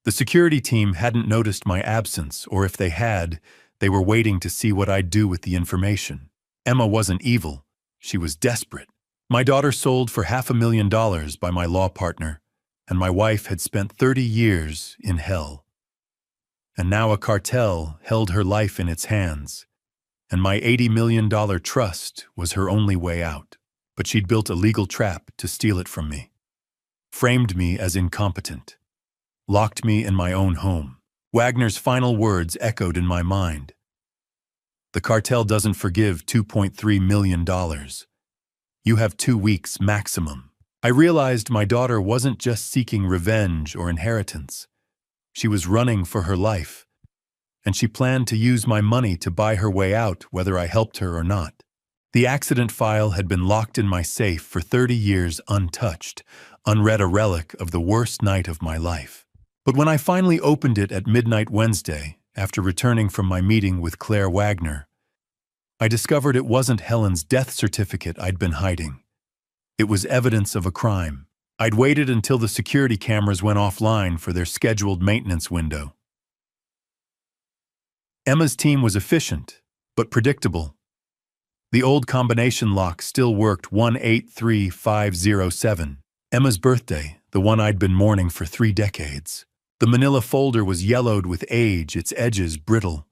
The security team hadn't noticed my absence, or if they had, they were waiting to see what I'd do with the information. Emma wasn't evil. She was desperate. My daughter sold for $500,000 by my law partner, and my wife had spent 30 years in hell. And now a cartel held her life in its hands, and my $80 million trust was her only way out. But she'd built a legal trap to steal it from me. Framed me as incompetent. Locked me in my own home. Wagner's final words echoed in my mind. The cartel doesn't forgive $2.3 million. You have 2 weeks maximum. I realized my daughter wasn't just seeking revenge or inheritance. She was running for her life, and she planned to use my money to buy her way out, whether I helped her or not. The accident file had been locked in my safe for 30 years untouched, unread, a relic of the worst night of my life. But when I finally opened it at midnight Wednesday, after returning from my meeting with Claire Wagner, I discovered it wasn't Helen's death certificate I'd been hiding. It was evidence of a crime. I'd waited until the security cameras went offline for their scheduled maintenance window. Emma's team was efficient, but predictable. The old combination lock still worked 183507. Emma's birthday, the one I'd been mourning for 3 decades. The manila folder was yellowed with age, its edges brittle.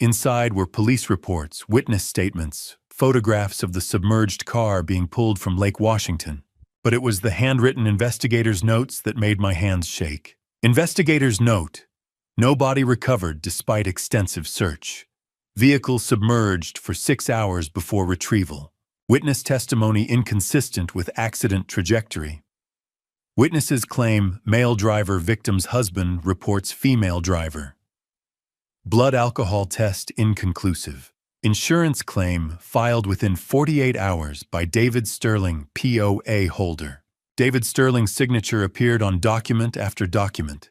Inside were police reports, witness statements, photographs of the submerged car being pulled from Lake Washington. But it was the handwritten investigator's notes that made my hands shake. Investigator's note: no body recovered despite extensive search. Vehicle submerged for 6 hours before retrieval. Witness testimony inconsistent with accident trajectory. Witnesses claim male driver victim's husband reports female driver. Blood alcohol test inconclusive. Insurance claim filed within 48 hours by David Sterling, POA holder. David Sterling's signature appeared on document after document.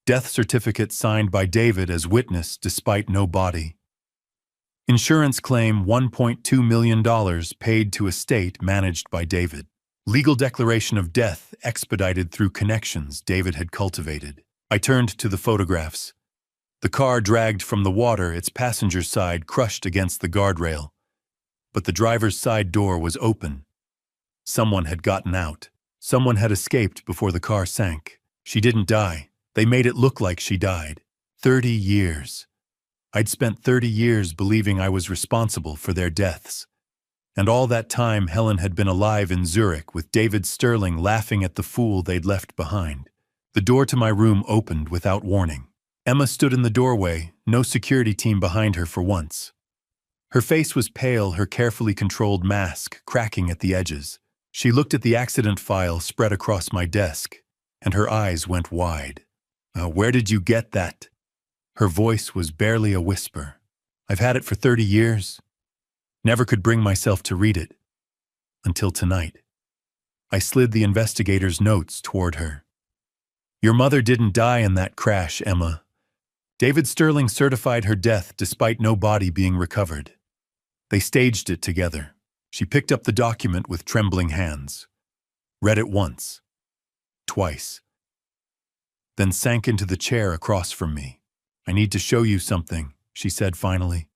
Death certificate signed by David as witness despite no body. Insurance claim $1.2 million paid to estate managed by David. Legal declaration of death expedited through connections David had cultivated. I turned to the photographs. The car dragged from the water, its passenger side crushed against the guardrail. But the driver's side door was open. Someone had gotten out. Someone had escaped before the car sank. She didn't die. They made it look like she died. 30 years. I'd spent 30 years believing I was responsible for their deaths. And all that time Helen had been alive in Zurich with David Sterling laughing at the fool they'd left behind. The door to my room opened without warning. Emma stood in the doorway, no security team behind her for once. Her face was pale, her carefully controlled mask cracking at the edges. She looked at the accident file spread across my desk, and her eyes went wide. Where did you get that?" Her voice was barely a whisper. "I've had it for 30 years. Never could bring myself to read it. Until tonight." I slid the investigator's notes toward her. "Your mother didn't die in that crash, Emma. David Sterling certified her death despite no body being recovered. They staged it together." She picked up the document with trembling hands, read it once, twice, then sank into the chair across from me. "I need to show you something," she said finally.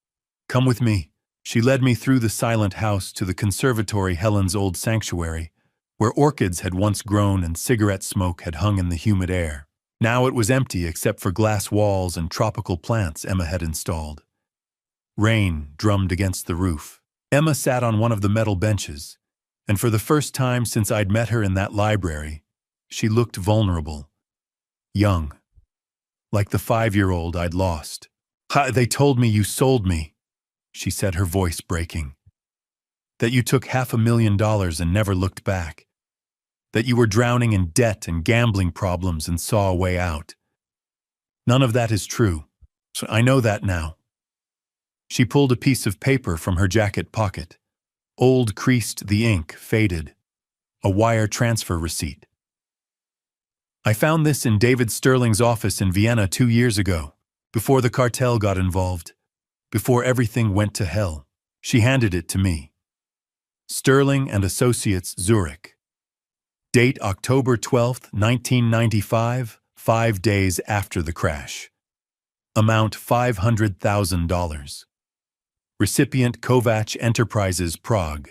"Come with me." She led me through the silent house to the conservatory, Helen's old sanctuary, where orchids had once grown and cigarette smoke had hung in the humid air. Now it was empty except for glass walls and tropical plants Emma had installed. Rain drummed against the roof. Emma sat on one of the metal benches, and for the first time since I'd met her in that library, she looked vulnerable, young, like the 5-year-old I'd lost. They told me you sold me," she said, her voice breaking. "That you took $500,000 and never looked back. That you were drowning in debt and gambling problems and saw a way out. None of that is true. So I know that now." She pulled a piece of paper from her jacket pocket. Old creased, the ink faded. A wire transfer receipt. "I found this in David Sterling's office in Vienna 2 years ago, before the cartel got involved, before everything went to hell." She handed it to me. "Sterling and Associates, Zurich. Date October 12, 1995, 5 days after the crash. Amount $500,000. Recipient Kovac Enterprises, Prague.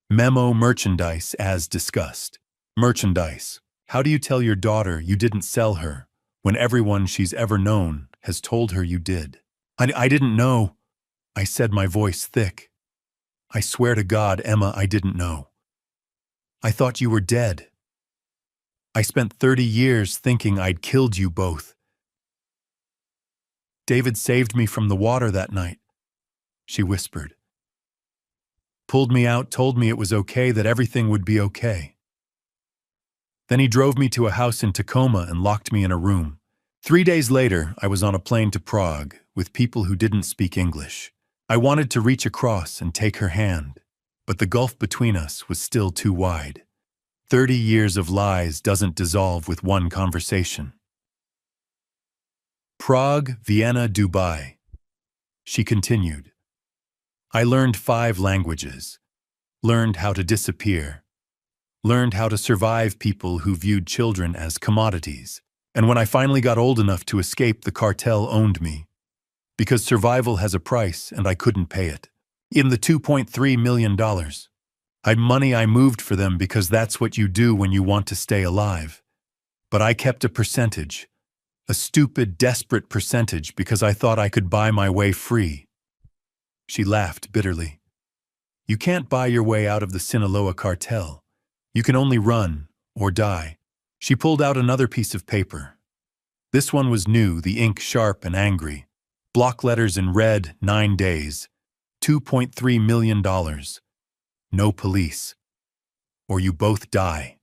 Memo merchandise as discussed." Merchandise. How do you tell your daughter you didn't sell her when everyone she's ever known has told her you did? I didn't know," I said, my voice thick. "I swear to God, Emma, I didn't know. I thought you were dead. I spent 30 years thinking I'd killed you both. David saved me from the water that night," she whispered. "Pulled me out, told me it was okay, that everything would be okay. Then he drove me to a house in Tacoma and locked me in a room. 3 days later, I was on a plane to Prague with people who didn't speak English. I wanted to reach across and take her hand, but the gulf between us was still too wide. 30 years of lies doesn't dissolve with one conversation." Prague, Vienna, Dubai. She continued. "I learned 5 languages, learned how to disappear, learned how to survive people who viewed children as commodities. And when I finally got old enough to escape, the cartel owned me. Because survival has a price and I couldn't pay it. In the $2.3 million. I'd money, I moved for them because that's what you do when you want to stay alive. But I kept a percentage. A stupid, desperate percentage because I thought I could buy my way free." She laughed bitterly. "You can't buy your way out of the Sinaloa cartel. You can only run or die." She pulled out another piece of paper. This one was new, the ink sharp and angry. Block letters in red, 9 days. $2.3 million. no police. Or you both die.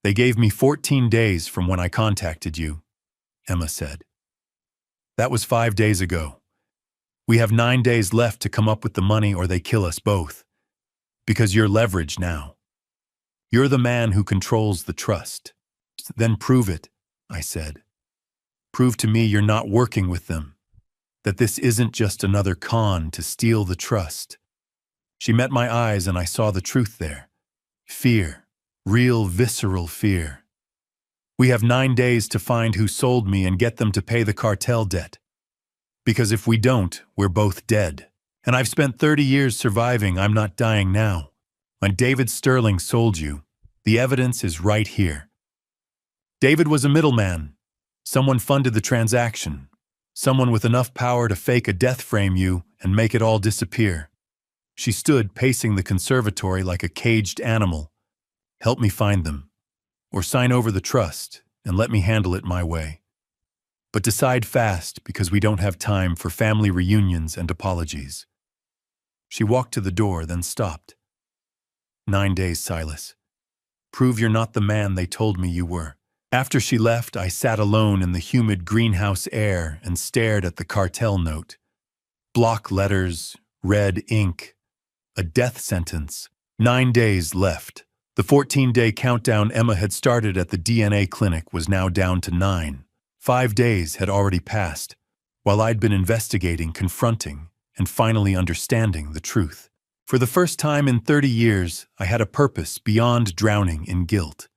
They gave me 14 days from when I contacted you, Emma said. That was 5 days ago. We have 9 days left to come up with the money or they kill us both. Because you're leveraged now. You're the man who controls the trust. Then prove it, I said. Prove to me you're not working with them. That this isn't just another con to steal the trust. She met my eyes and I saw the truth there. Fear. Real visceral fear. We have 9 days to find who sold me and get them to pay the cartel debt. Because if we don't, we're both dead. And I've spent 30 years surviving, I'm not dying now. When David Sterling sold you, the evidence is right here. David was a middleman. Someone funded the transaction. Someone with enough power to fake a death frame you and make it all disappear. She stood pacing the conservatory like a caged animal. Help me find them. Or sign over the trust and let me handle it my way. But decide fast because we don't have time for family reunions and apologies. She walked to the door, then stopped. 9 days, Silas. Prove you're not the man they told me you were. After she left, I sat alone in the humid greenhouse air and stared at the cartel note. Block letters, red ink, a death sentence. 9 days left. The 14-day countdown Emma had started at the DNA clinic was now down to 9. 5 days had already passed, while I'd been investigating, confronting, and finally understanding the truth. For the first time in 30 years, I had a purpose beyond drowning in guilt.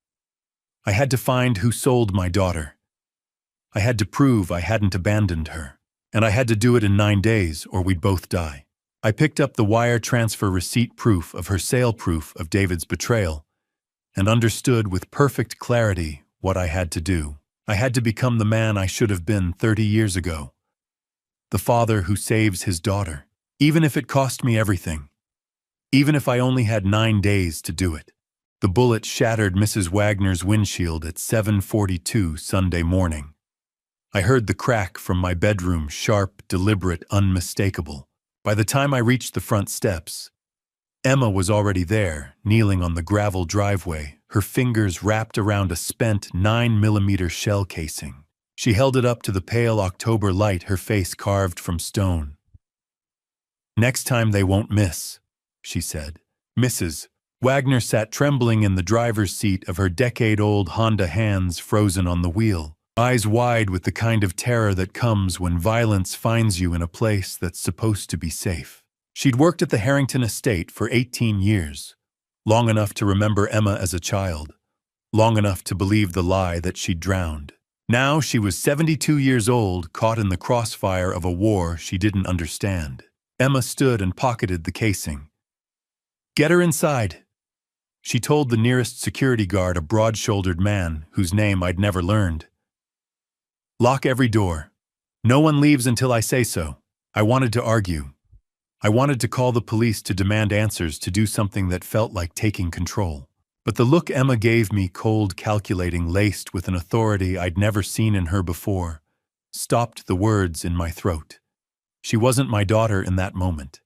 I had to find who sold my daughter. I had to prove I hadn't abandoned her. And I had to do it in 9 days or we'd both die. I picked up the wire transfer receipt proof of her sale proof of David's betrayal and understood with perfect clarity what I had to do. I had to become the man I should have been 30 years ago. The father who saves his daughter, even if it cost me everything. Even if I only had 9 days to do it. The bullet shattered Mrs. Wagner's windshield at 7:42 Sunday morning. I heard the crack from my bedroom, sharp, deliberate, unmistakable. By the time I reached the front steps, Emma was already there, kneeling on the gravel driveway, her fingers wrapped around a spent 9mm shell casing. She held it up to the pale October light, her face carved from stone. "Next time they won't miss," she said. Mrs. Wagner sat trembling in the driver's seat of her decade-old Honda, hands frozen on the wheel, eyes wide with the kind of terror that comes when violence finds you in a place that's supposed to be safe. She'd worked at the Harrington estate for 18 years, long enough to remember Emma as a child, long enough to believe the lie that she'd drowned. Now she was 72 years old, caught in the crossfire of a war she didn't understand. Emma stood and pocketed the casing. "Get her inside," she told the nearest security guard, a broad-shouldered man whose name I'd never learned. "Lock every door. No one leaves until I say so." I wanted to argue. I wanted to call the police to demand answers, to do something that felt like taking control. But the look Emma gave me, cold, calculating, laced with an authority I'd never seen in her before, stopped the words in my throat. She wasn't my daughter in that moment.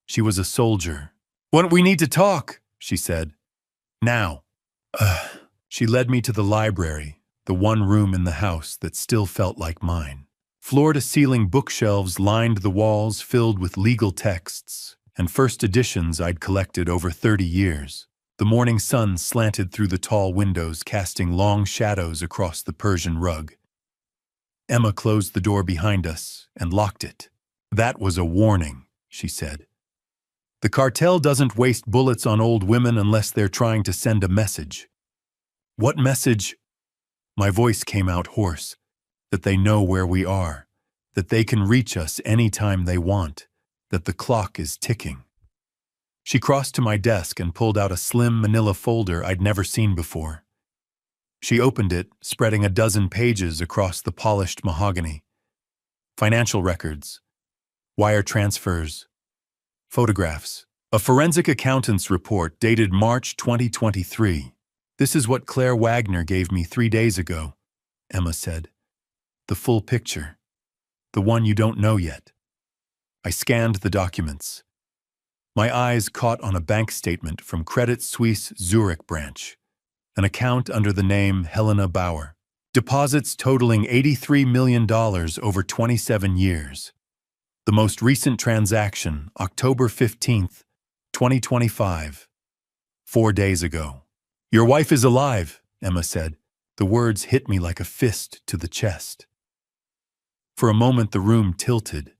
She was a soldier. "We need to talk," she said. "Now." She led me to the library, the one room in the house that still felt like mine. Floor-to-ceiling bookshelves lined the walls, filled with legal texts and first editions I'd collected over 30 years. The morning sun slanted through the tall windows, casting long shadows across the Persian rug. Emma closed the door behind us and locked it. "That was a warning," she said. "The cartel doesn't waste bullets on old women unless they're trying to send a message." "What message?" My voice came out hoarse. "That they know where we are, that they can reach us any time they want, that the clock is ticking." She crossed to my desk and pulled out a slim manila folder I'd never seen before. She opened it, spreading a dozen pages across the polished mahogany. Financial records, wire transfers, photographs. A forensic accountant's report dated March 2023. "This is what Claire Wagner gave me 3 days ago," Emma said. "The full picture. The one you don't know yet." I scanned the documents. My eyes caught on a bank statement from Credit Suisse Zurich branch, an account under the name Helena Bauer. Deposits totaling $83 million over 27 years. The most recent transaction, October 15th, 2025. 4 days ago. "Your wife is alive," Emma said. The words hit me like a fist to the chest. For a moment the room tilted.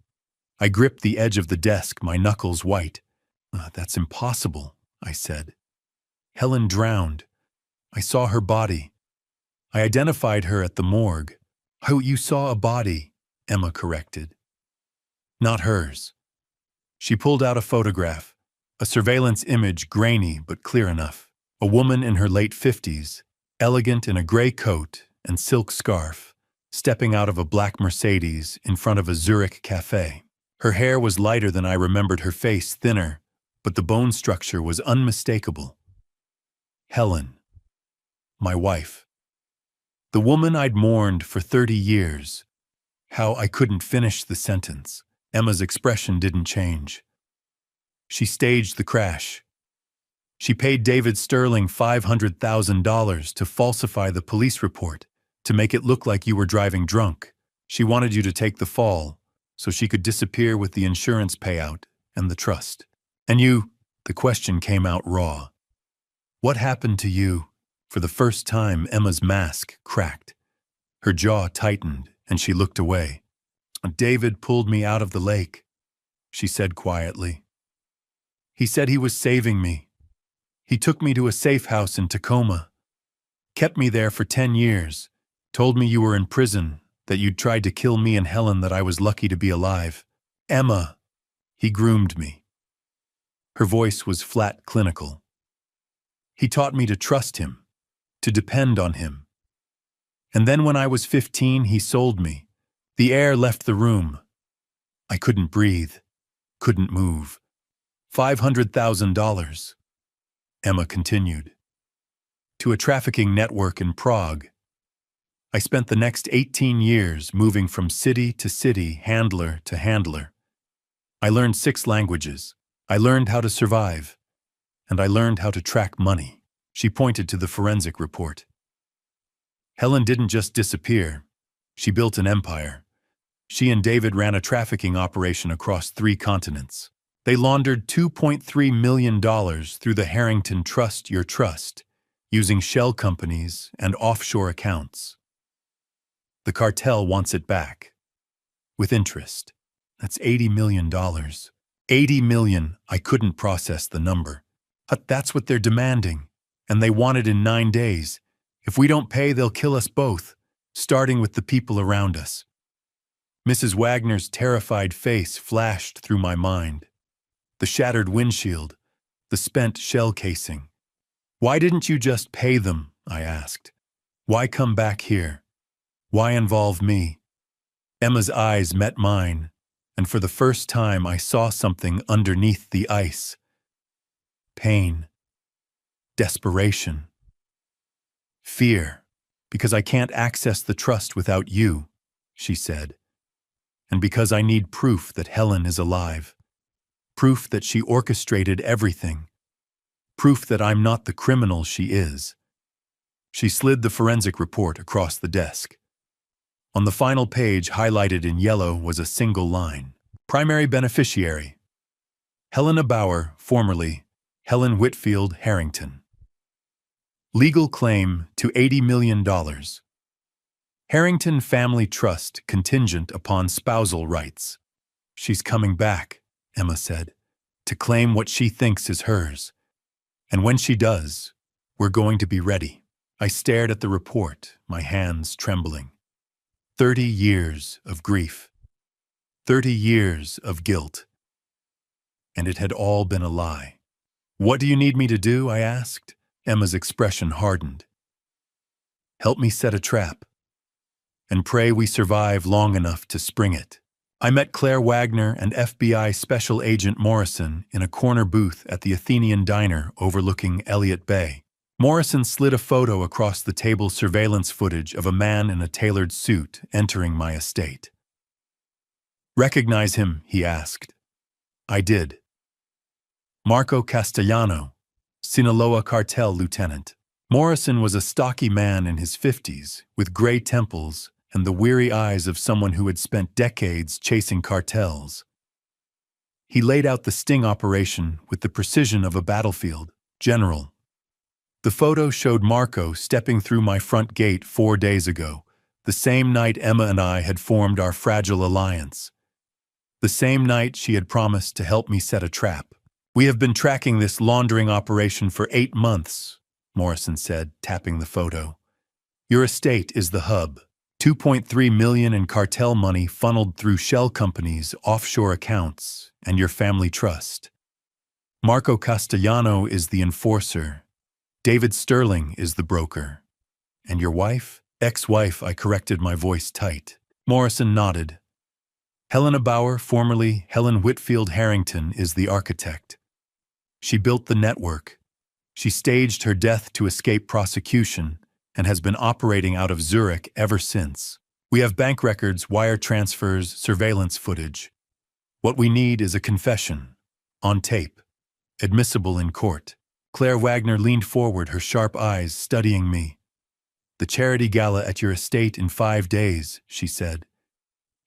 I gripped the edge of the desk, my knuckles white. That's impossible," I said. "Helen drowned. I saw her body. I identified her at the morgue." "Oh, you saw a body," Emma corrected. "Not hers." She pulled out a photograph, a surveillance image grainy but clear enough. A woman in her late 50s, elegant in a gray coat and silk scarf, stepping out of a black Mercedes in front of a Zurich cafe. Her hair was lighter than I remembered, her face thinner, but the bone structure was unmistakable. Helen. My wife. The woman I'd mourned for 30 years. How I couldn't finish the sentence. Emma's expression didn't change. "She staged the crash. She paid David Sterling $500,000 to falsify the police report, to make it look like you were driving drunk. She wanted you to take the fall, so she could disappear with the insurance payout and the trust. And you," the question came out raw. "What happened to you?" For the first time, Emma's mask cracked. Her jaw tightened, and she looked away. "David pulled me out of the lake," she said quietly. "He said he was saving me. He took me to a safe house in Tacoma. Kept me there for 10 years. Told me you were in prison, that you'd tried to kill me and Helen, that I was lucky to be alive. Emma, he groomed me." Her voice was flat, clinical. "He taught me to trust him, to depend on him. And then when I was 15, he sold me. The air left the room. I couldn't breathe, couldn't move. $500,000. Emma continued. "To a trafficking network in Prague. I spent the next 18 years moving from city to city, handler to handler. I learned 6 languages. I learned how to survive. And I learned how to track money." She pointed to the forensic report. "Helen didn't just disappear. She built an empire. She and David ran a trafficking operation across 3 continents. They laundered $2.3 million through the Harrington Trust Your Trust, using shell companies and offshore accounts. The cartel wants it back. With interest. That's $80 million. $80 million, I couldn't process the number. But that's what they're demanding. And they want it in 9 days. If we don't pay, they'll kill us both, starting with the people around us." Mrs. Wagner's terrified face flashed through my mind. The shattered windshield, the spent shell casing. "Why didn't you just pay them?" I asked. "Why come back here? Why involve me?" Emma's eyes met mine, and for the first time I saw something underneath the ice. Pain. Desperation. Fear. "Because I can't access the trust without you," she said. "And because I need proof that Helen is alive. Proof that she orchestrated everything. Proof that I'm not the criminal she is." She slid the forensic report across the desk. On the final page, highlighted in yellow, was a single line. Primary beneficiary. Helena Bauer, formerly Helen Whitfield Harrington. Legal claim to $80 million. Harrington Family Trust contingent upon spousal rights. "She's coming back," Emma said, "to claim what she thinks is hers. And when she does, we're going to be ready." I stared at the report, my hands trembling. 30 years of grief. 30 years of guilt. And it had all been a lie. "What do you need me to do?" I asked. Emma's expression hardened. "Help me set a trap. And pray we survive long enough to spring it." I met Claire Wagner and FBI Special Agent Morrison in a corner booth at the Athenian Diner overlooking Elliott Bay. Morrison slid a photo across the table, surveillance footage of a man in a tailored suit entering my estate. "Recognize him?" he asked. I did. Marco Castellano, Sinaloa cartel lieutenant. Morrison was a stocky man in his 50s, with gray temples and the weary eyes of someone who had spent decades chasing cartels. He laid out the sting operation with the precision of a battlefield general. The photo showed Marco stepping through my front gate 4 days ago, the same night Emma and I had formed our fragile alliance. The same night she had promised to help me set a trap. "We have been tracking this laundering operation for 8 months, Morrison said, tapping the photo. Your estate is the hub. 2.3 million in cartel money funneled through shell companies, offshore accounts, and your family trust. Marco Castellano is the enforcer. David Sterling is the broker. And your wife? Ex-wife, I corrected, my voice tight. Morrison nodded. Helena Bauer, formerly Helen Whitfield Harrington, is the architect. She built the network. She staged her death to escape prosecution and has been operating out of Zurich ever since. We have bank records, wire transfers, surveillance footage. What we need is a confession, on tape, admissible in court. Claire Wagner leaned forward, her sharp eyes studying me. The charity gala at your estate in 5 days, she said.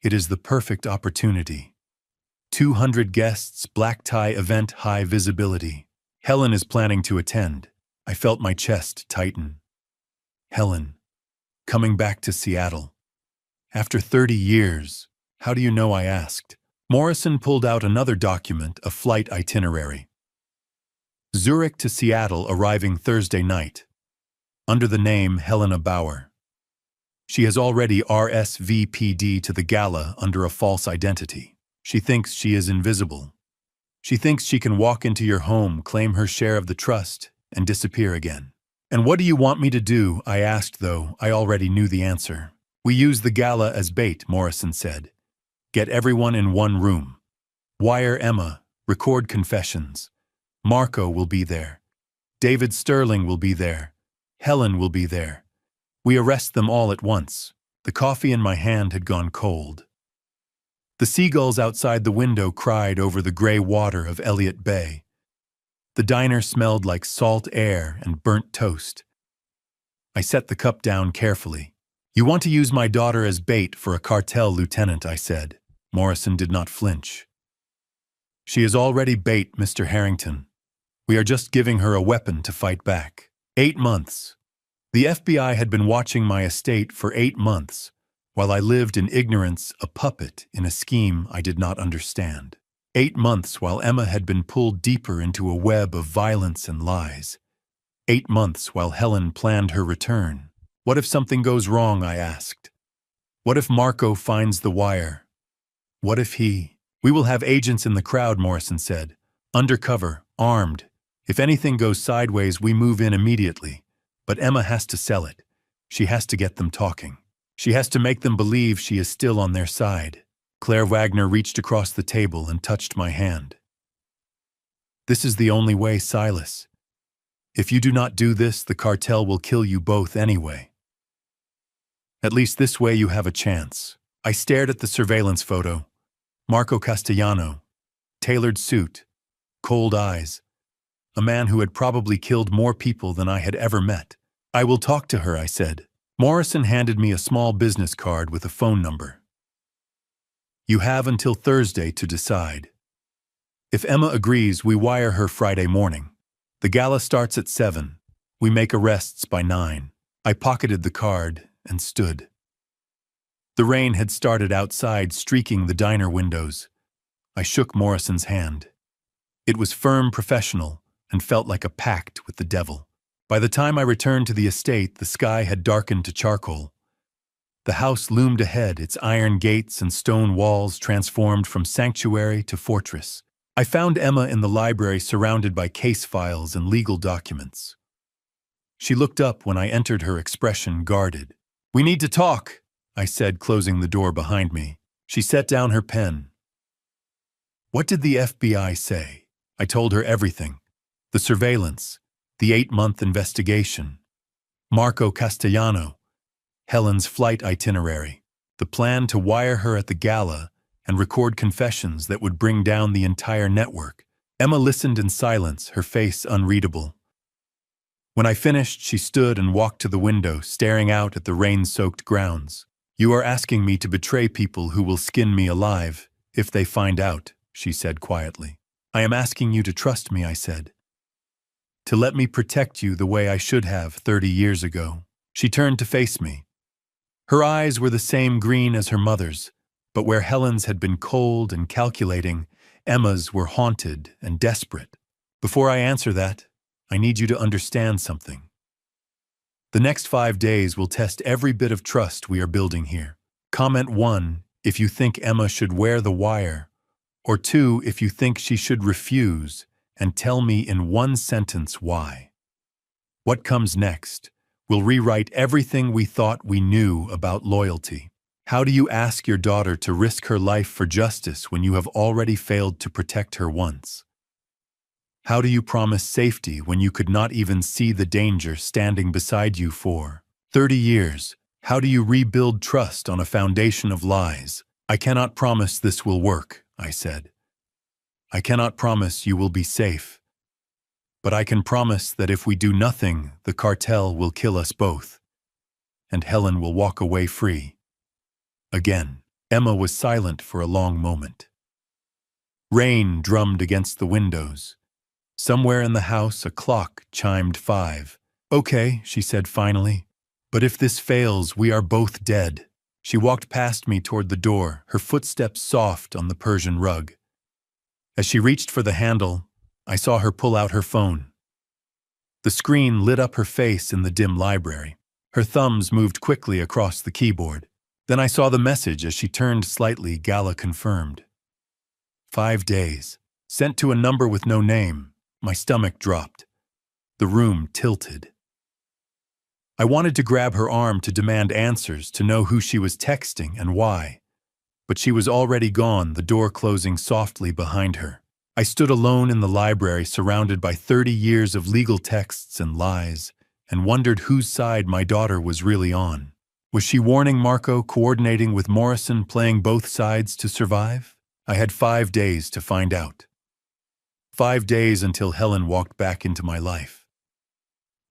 It is the perfect opportunity. 200 guests, black tie event, high visibility. Helen is planning to attend. I felt my chest tighten. Helen, coming back to Seattle. After 30 years, how do you know, I asked. Morrison pulled out another document, a flight itinerary. Zurich to Seattle, arriving Thursday night. Under the name Helena Bauer. She has already RSVP'd to the gala under a false identity. She thinks she is invisible. She thinks she can walk into your home, claim her share of the trust, and disappear again. And what do you want me to do? I asked, though I already knew the answer. We use the gala as bait, Morrison said. Get everyone in one room. Wire Emma, record confessions. Marco will be there. David Sterling will be there. Helen will be there. We arrest them all at once. The coffee in my hand had gone cold. The seagulls outside the window cried over the gray water of Elliott Bay. The diner smelled like salt air and burnt toast. I set the cup down carefully. You want to use my daughter as bait for a cartel lieutenant, I said. Morrison did not flinch. She is already bait, Mr. Harrington. We are just giving her a weapon to fight back. 8 months. The FBI had been watching my estate for 8 months, while I lived in ignorance, a puppet in a scheme I did not understand. 8 months while Emma had been pulled deeper into a web of violence and lies. 8 months while Helen planned her return. What if something goes wrong, I asked. What if Marco finds the wire? What if he... We will have agents in the crowd, Morrison said. Undercover, armed. If anything goes sideways, we move in immediately. But Emma has to sell it. She has to get them talking. She has to make them believe she is still on their side. Claire Wagner reached across the table and touched my hand. This is the only way, Silas. If you do not do this, the cartel will kill you both anyway. At least this way you have a chance. I stared at the surveillance photo. Marco Castellano. Tailored suit. Cold eyes. A man who had probably killed more people than I had ever met. I will talk to her, I said. Morrison handed me a small business card with a phone number. You have until Thursday to decide. If Emma agrees, we wire her Friday morning. The gala starts at 7. We make arrests by 9. I pocketed the card and stood. The rain had started outside, streaking the diner windows. I shook Morrison's hand. It was firm, professional, and felt like a pact with the devil. By the time I returned to the estate, the sky had darkened to charcoal. The house loomed ahead, its iron gates and stone walls transformed from sanctuary to fortress. I found Emma in the library, surrounded by case files and legal documents. She looked up when I entered, her expression guarded. We need to talk, I said, closing the door behind me. She set down her pen. What did the FBI say? I told her everything. The surveillance, the 8-month investigation, Marco Castellano, Helen's flight itinerary, the plan to wire her at the gala and record confessions that would bring down the entire network. Emma listened in silence, her face unreadable. When I finished, she stood and walked to the window, staring out at the rain-soaked grounds. "You are asking me to betray people who will skin me alive, if they find out," she said quietly. "I am asking you to trust me," I said. "To let me protect you the way I should have 30 years ago." She turned to face me. Her eyes were the same green as her mother's, but where Helen's had been cold and calculating, Emma's were haunted and desperate. "Before I answer that, I need you to understand something. The next 5 days will test every bit of trust we are building here. Comment 1 if you think Emma should wear the wire, or 2 if you think she should refuse, and tell me in one sentence why. What comes next will rewrite everything we thought we knew about loyalty. How do you ask your daughter to risk her life for justice when you have already failed to protect her once? How do you promise safety when you could not even see the danger standing beside you for 30 years? How do you rebuild trust on a foundation of lies? I cannot promise this will work," I said. "I cannot promise you will be safe. But I can promise that if we do nothing, the cartel will kill us both, and Helen will walk away free." Again, Emma was silent for a long moment. Rain drummed against the windows. Somewhere in the house, a clock chimed 5. "Okay," she said finally, "but if this fails, we are both dead." She walked past me toward the door, her footsteps soft on the Persian rug. As she reached for the handle, I saw her pull out her phone. The screen lit up her face in the dim library. Her thumbs moved quickly across the keyboard. Then I saw the message as she turned slightly, Gala confirmed. 5 days. Sent to a number with no name. My stomach dropped. The room tilted. I wanted to grab her arm to demand answers, to know who she was texting and why. But she was already gone, the door closing softly behind her. I stood alone in the library, surrounded by 30 years of legal texts and lies, and wondered whose side my daughter was really on. Was she warning Marco, coordinating with Morrison, playing both sides to survive? I had 5 days to find out. 5 days until Helen walked back into my life.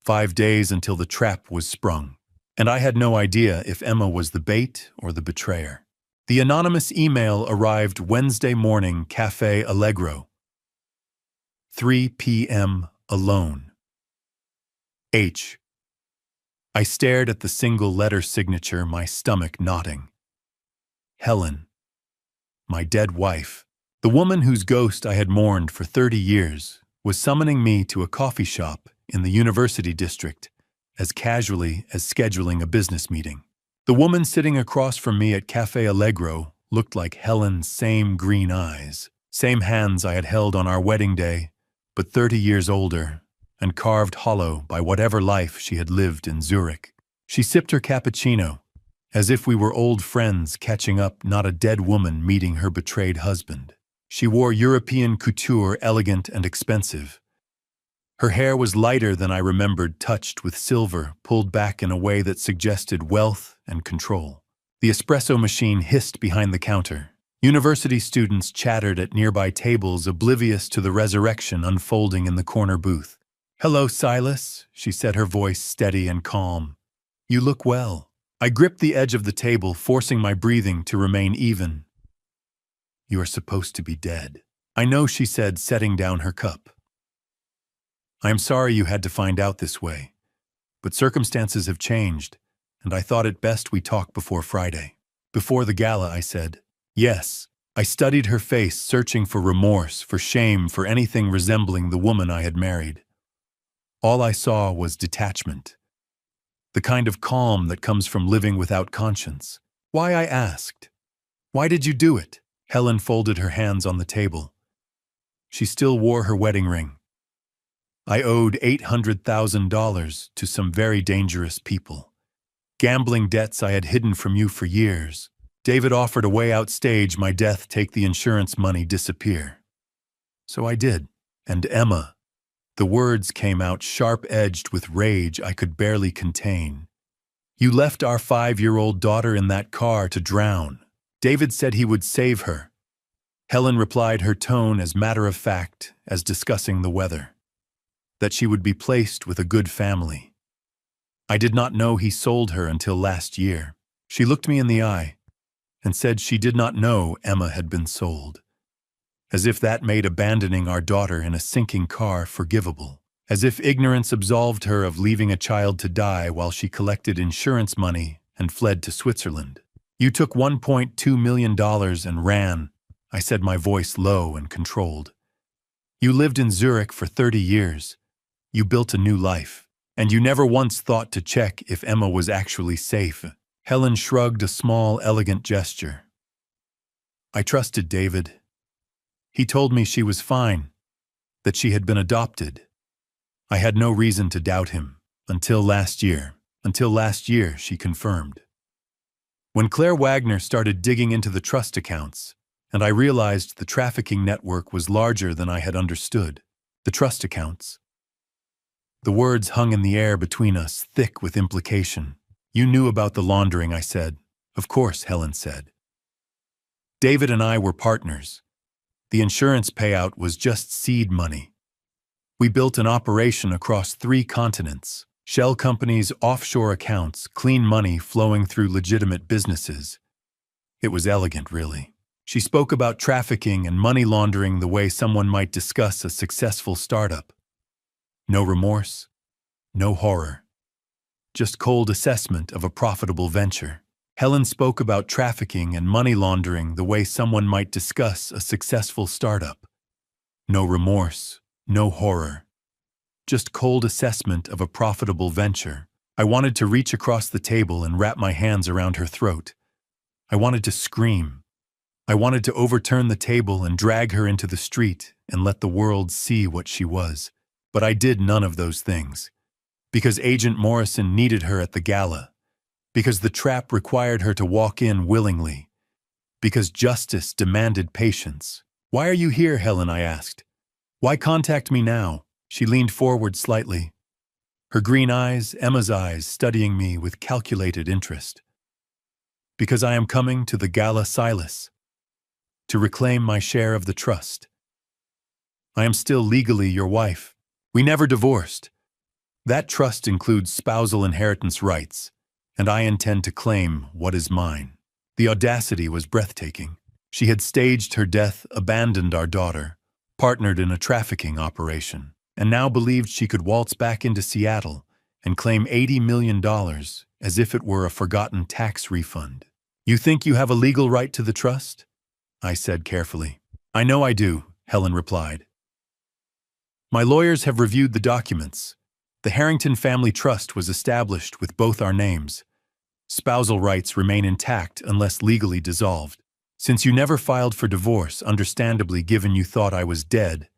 5 days until the trap was sprung. And I had no idea if Emma was the bait or the betrayer. The anonymous email arrived Wednesday morning, Cafe Allegro. 3 p.m. alone. H. I stared at the single-letter signature, my stomach knotting. Helen. My dead wife. The woman whose ghost I had mourned for 30 years was summoning me to a coffee shop in the University District as casually as scheduling a business meeting. The woman sitting across from me at Cafe Allegro looked like Helen's same green eyes, same hands I had held on our wedding day, but 30 years older and carved hollow by whatever life she had lived in Zurich. She sipped her cappuccino, as if we were old friends catching up, not a dead woman meeting her betrayed husband. She wore European couture, elegant and expensive. Her hair was lighter than I remembered, touched with silver, pulled back in a way that suggested wealth and control. The espresso machine hissed behind the counter. University students chattered at nearby tables, oblivious to the resurrection unfolding in the corner booth. "Hello, Silas," she said, her voice steady and calm. "You look well." I gripped the edge of the table, forcing my breathing to remain even. "You are supposed to be dead." "I know," she said, setting down her cup. "I am sorry you had to find out this way, but circumstances have changed, and I thought it best we talk before Friday." "Before the gala," I said. "Yes." I studied her face, searching for remorse, for shame, for anything resembling the woman I had married. All I saw was detachment. The kind of calm that comes from living without conscience. "Why?" I asked. "Why did you do it?" Helen folded her hands on the table. She still wore her wedding ring. "I owed $800,000 to some very dangerous people. Gambling debts I had hidden from you for years. David offered a way out, stage my death, take the insurance money, disappear. So I did. And Emma." The words came out sharp-edged with rage I could barely contain. "You left our 5-year-old daughter in that car to drown. David said he would save her. Helen replied, her tone as matter-of-fact as discussing the weather. That she would be placed with a good family. I did not know he sold her until last year. She looked me in the eye and said she did not know Emma had been sold. As if that made abandoning our daughter in a sinking car forgivable. As if ignorance absolved her of leaving a child to die while she collected insurance money and fled to Switzerland. You took $1.2 million and ran, I said, my voice low and controlled. You lived in Zurich for 30 years. You built a new life. And you never once thought to check if Emma was actually safe. Helen shrugged a small, elegant gesture. I trusted David. He told me she was fine, that she had been adopted. I had no reason to doubt him, until last year. Until last year, she confirmed. When Claire Wagner started digging into the trust accounts, and I realized the trafficking network was larger than I had understood. The trust accounts. The words hung in the air between us, thick with implication. You knew about the laundering, I said. Of course, Helen said. David and I were partners. The insurance payout was just seed money. We built an operation across 3 continents. Shell companies, offshore accounts, clean money flowing through legitimate businesses. It was elegant, really. She spoke about trafficking and money laundering the way someone might discuss a successful startup. No remorse, no horror. Just cold assessment of a profitable venture. Helen spoke about trafficking and money laundering the way someone might discuss a successful startup. No remorse, no horror. Just cold assessment of a profitable venture. I wanted to reach across the table and wrap my hands around her throat. I wanted to scream. I wanted to overturn the table and drag her into the street and let the world see what she was. But I did none of those things. Because Agent Morrison needed her at the gala. Because the trap required her to walk in willingly. Because justice demanded patience. Why are you here, Helen? I asked. Why contact me now? She leaned forward slightly. Her green eyes, Emma's eyes, studying me with calculated interest. Because I am coming to the gala, Silas. To reclaim my share of the trust. I am still legally your wife. We never divorced. That trust includes spousal inheritance rights, and I intend to claim what is mine. The audacity was breathtaking. She had staged her death, abandoned our daughter, partnered in a trafficking operation, and now believed she could waltz back into Seattle and claim $80 million as if it were a forgotten tax refund. You think you have a legal right to the trust? I said carefully. I know I do, Helen replied. My lawyers have reviewed the documents. The Harrington Family Trust was established with both our names. Spousal rights remain intact unless legally dissolved. Since you never filed for divorce, understandably given you thought I was dead,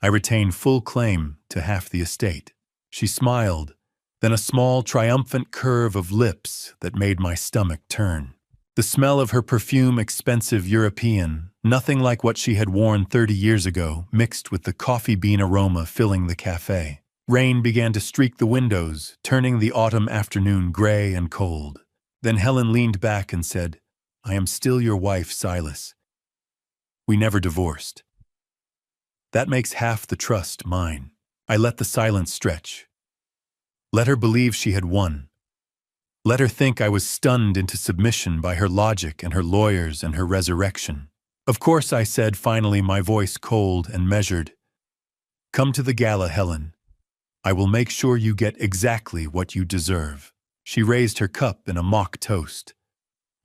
I retain full claim to half the estate. She smiled, then a small, triumphant curve of lips that made my stomach turn. The smell of her perfume, expensive European, nothing like what she had worn 30 years ago, mixed with the coffee bean aroma filling the cafe. Rain began to streak the windows, turning the autumn afternoon gray and cold. Then Helen leaned back and said, I am still your wife, Silas. We never divorced. That makes half the trust mine. I let the silence stretch. Let her believe she had won. Let her think I was stunned into submission by her logic and her lawyers and her resurrection. Of course, I said, finally, my voice cold and measured. Come to the gala, Helen. I will make sure you get exactly what you deserve. She raised her cup in a mock toast.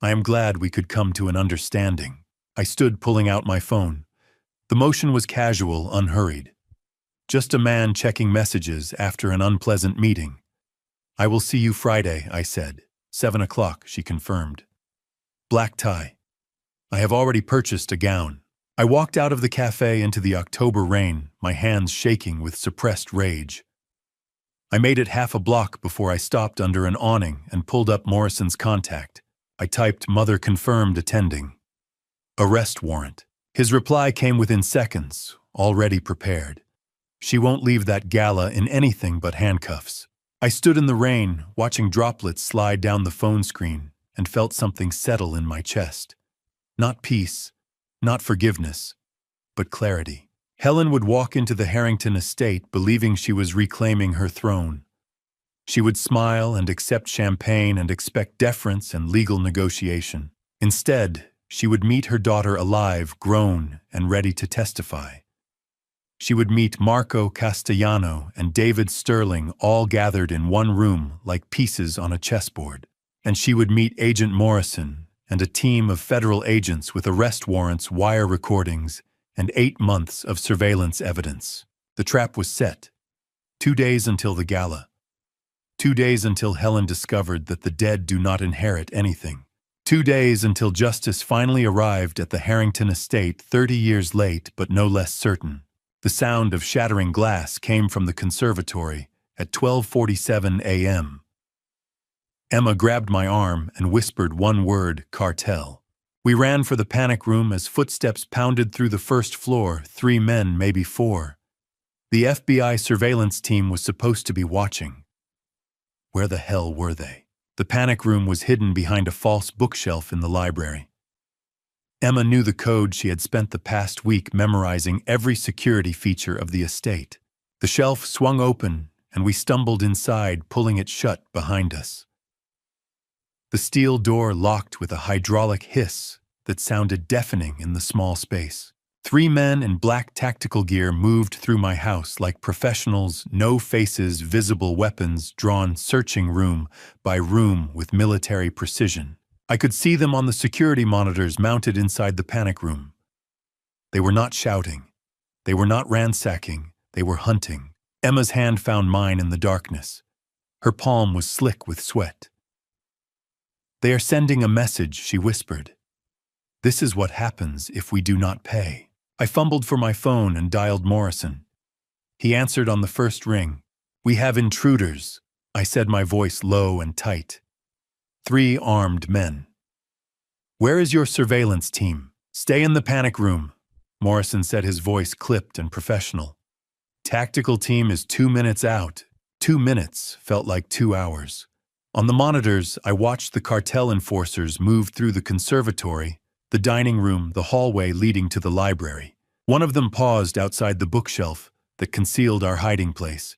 I am glad we could come to an understanding. I stood, pulling out my phone. The motion was casual, unhurried. Just a man checking messages after an unpleasant meeting. I will see you Friday, I said. 7 o'clock, she confirmed. Black tie. I have already purchased a gown. I walked out of the cafe into the October rain, my hands shaking with suppressed rage. I made it half a block before I stopped under an awning and pulled up Morrison's contact. I typed, Mother confirmed attending. Arrest warrant. His reply came within seconds, already prepared. She won't leave that gala in anything but handcuffs. I stood in the rain, watching droplets slide down the phone screen, and felt something settle in my chest. Not peace, Not forgiveness, but clarity. Helen would walk into the Harrington estate believing she was reclaiming her throne. She would smile and accept champagne and expect deference and legal negotiation. Instead, she would meet her daughter alive, grown, and ready to testify. She would meet Marco Castellano and David Sterling all gathered in one room like pieces on a chessboard. And she would meet Agent Morrison and a team of federal agents with arrest warrants, wire recordings, and 8 months of surveillance evidence. The trap was set. 2 days until the gala. 2 days until Helen discovered that the dead do not inherit anything. 2 days until justice finally arrived at the Harrington estate 30 years late but no less certain. The sound of shattering glass came from the conservatory at 12:47 a.m. Emma grabbed my arm and whispered one word, cartel. We ran for the panic room as footsteps pounded through the first floor, 3 men, maybe 4. The FBI surveillance team was supposed to be watching. Where the hell were they? The panic room was hidden behind a false bookshelf in the library. Emma knew the code. She had spent the past week memorizing every security feature of the estate. The shelf swung open, and we stumbled inside, pulling it shut behind us. The steel door locked with a hydraulic hiss that sounded deafening in the small space. 3 men in black tactical gear moved through my house like professionals, no faces, visible weapons drawn searching room by room with military precision. I could see them on the security monitors mounted inside the panic room. They were not shouting. They were not ransacking. They were hunting. Emma's hand found mine in the darkness. Her palm was slick with sweat. They are sending a message, she whispered. This is what happens if we do not pay. I fumbled for my phone and dialed Morrison. He answered on the first ring. We have intruders, I said, my voice low and tight. 3 armed men. Where is your surveillance team? Stay in the panic room, Morrison said, his voice clipped and professional. Tactical team is 2 minutes out. 2 minutes felt like 2 hours. On the monitors, I watched the cartel enforcers move through the conservatory, the dining room, the hallway leading to the library. One of them paused outside the bookshelf that concealed our hiding place.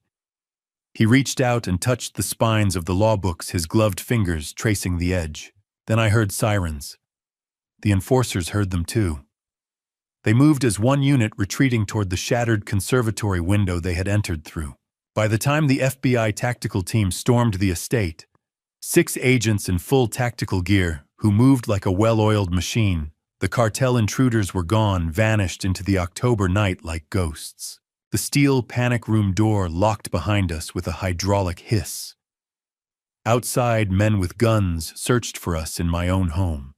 He reached out and touched the spines of the law books, his gloved fingers tracing the edge. Then I heard sirens. The enforcers heard them too. They moved as one unit, retreating toward the shattered conservatory window they had entered through. By the time the FBI tactical team stormed the estate, 6 agents in full tactical gear, who moved like a well-oiled machine, the cartel intruders were gone, vanished into the October night like ghosts. The steel panic room door locked behind us with a hydraulic hiss. Outside, men with guns searched for us in my own home.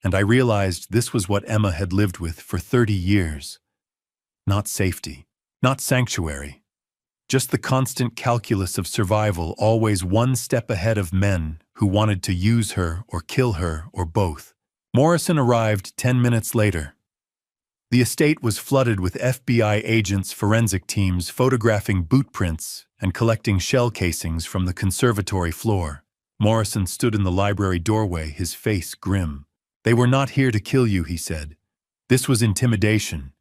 And I realized this was what Emma had lived with for 30 years. Not safety, not sanctuary. Just the constant calculus of survival, always one step ahead of men who wanted to use her or kill her or both. Morrison arrived 10 minutes later. The estate was flooded with FBI agents, forensic teams photographing boot prints and collecting shell casings from the conservatory floor. Morrison stood in the library doorway, his face grim. They were not here to kill you, he said. This was intimidation.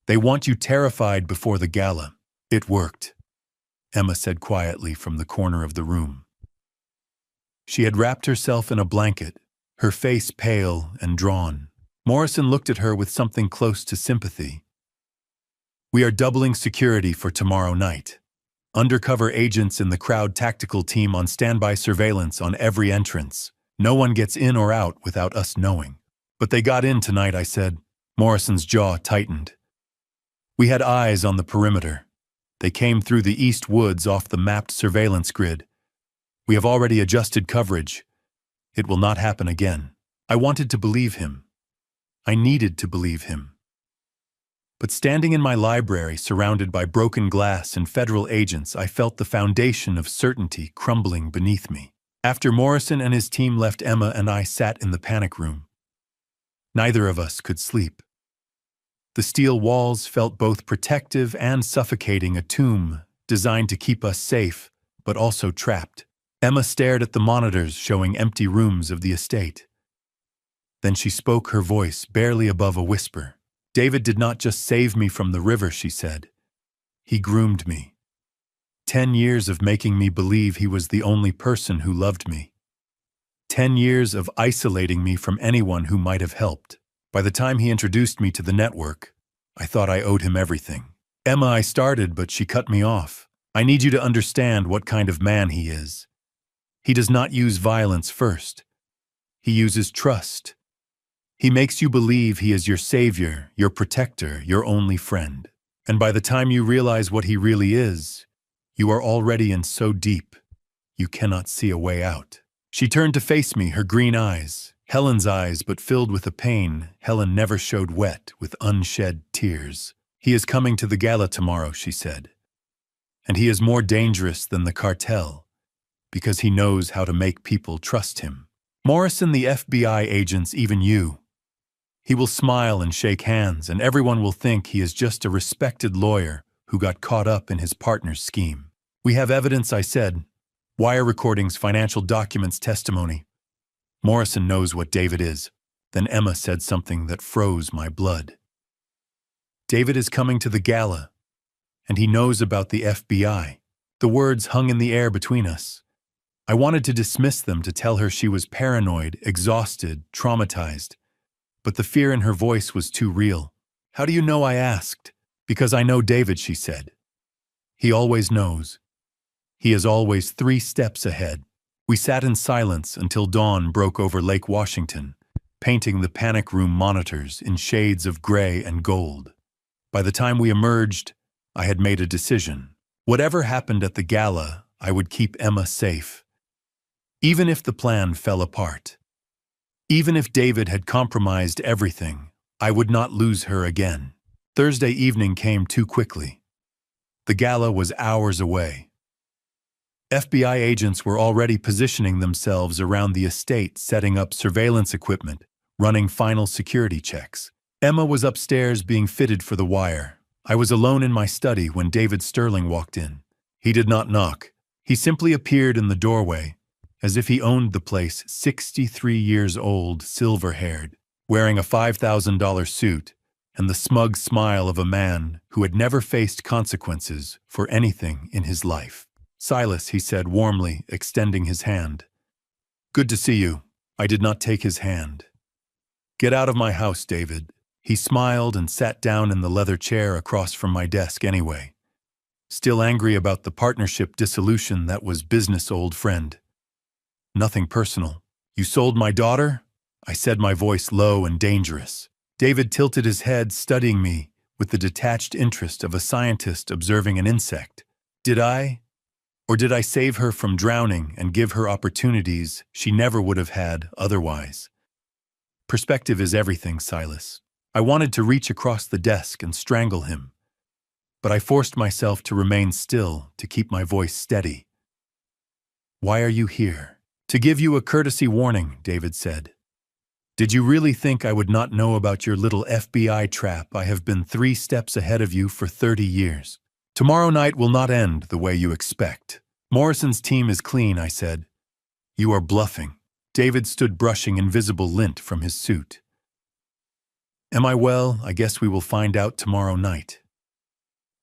They want you terrified before the gala. It worked, Emma said quietly from the corner of the room. She had wrapped herself in a blanket, her face pale and drawn. Morrison looked at her with something close to sympathy. We are doubling security for tomorrow night. Undercover agents in the crowd tactical team on standby surveillance on every entrance. No one gets in or out without us knowing. But they got in tonight, I said. Morrison's jaw tightened. We had eyes on the perimeter. They came through the east woods off the mapped surveillance grid. We have already adjusted coverage. It will not happen again. I wanted to believe him. I needed to believe him. But standing in my library, surrounded by broken glass and federal agents, I felt the foundation of certainty crumbling beneath me. After Morrison and his team left, Emma and I sat in the panic room. Neither of us could sleep. The steel walls felt both protective and suffocating, a tomb designed to keep us safe, but also trapped. Emma stared at the monitors showing empty rooms of the estate. Then she spoke, her voice barely above a whisper. David did not just save me from the river, she said. He groomed me. 10 years of making me believe he was the only person who loved me. 10 years of isolating me from anyone who might have helped. By the time he introduced me to the network, I thought I owed him everything. Emma, I started, but she cut me off. I need you to understand what kind of man he is. He does not use violence first. He uses trust. He makes you believe he is your savior, your protector, your only friend. And by the time you realize what he really is, you are already in so deep, you cannot see a way out. She turned to face me, her green eyes, Helen's eyes, but filled with a pain Helen never showed, wet with unshed tears. He is coming to the gala tomorrow, she said. And he is more dangerous than the cartel, because he knows how to make people trust him. Morrison, the FBI agents, even you. He will smile and shake hands, and everyone will think he is just a respected lawyer who got caught up in his partner's scheme. We have evidence, I said. Wire recordings, financial documents, testimony. Morrison knows what David is. Then Emma said something that froze my blood. David is coming to the gala, and he knows about the FBI. The words hung in the air between us. I wanted to dismiss them, to tell her she was paranoid, exhausted, traumatized. But the fear in her voice was too real. How do you know? I asked. Because I know David, she said. He always knows. He is always 3 steps ahead. We sat in silence until dawn broke over Lake Washington, painting the panic room monitors in shades of gray and gold. By the time we emerged, I had made a decision. Whatever happened at the gala, I would keep Emma safe. Even if the plan fell apart. Even if David had compromised everything, I would not lose her again. Thursday evening came too quickly. The gala was hours away. FBI agents were already positioning themselves around the estate, setting up surveillance equipment, running final security checks. Emma was upstairs being fitted for the wire. I was alone in my study when David Sterling walked in. He did not knock. He simply appeared in the doorway, as if he owned the place, 63 years old, silver-haired, wearing a $5,000 suit, and the smug smile of a man who had never faced consequences for anything in his life. Silas, he said warmly, extending his hand. Good to see you. I did not take his hand. Get out of my house, David. He smiled and sat down in the leather chair across from my desk anyway. Still angry about the partnership dissolution that was business, old friend. Nothing personal. You sold my daughter? I said, my voice low and dangerous. David tilted his head, studying me with the detached interest of a scientist observing an insect. Did I? Or did I save her from drowning and give her opportunities she never would have had otherwise? Perspective is everything, Silas. I wanted to reach across the desk and strangle him, but I forced myself to remain still, to keep my voice steady. Why are you here? To give you a courtesy warning, David said. Did you really think I would not know about your little FBI trap? I have been 3 steps ahead of you for 30 years. Tomorrow night will not end the way you expect. Morrison's team is clean, I said. You are bluffing. David stood brushing invisible lint from his suit. Am I? Well, I guess we will find out tomorrow night.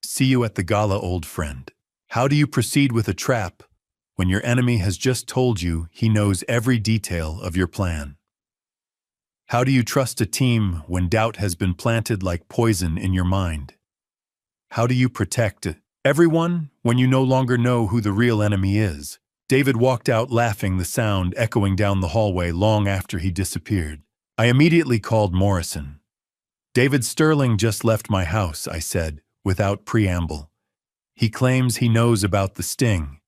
See you at the gala, old friend. How do you proceed with a trap when your enemy has just told you he knows every detail of your plan? How do you trust a team when doubt has been planted like poison in your mind? How do you protect everyone when you no longer know who the real enemy is? David walked out laughing, the sound echoing down the hallway long after he disappeared. I immediately called Morrison. David Sterling just left my house, I said, without preamble. He claims he knows about the sting.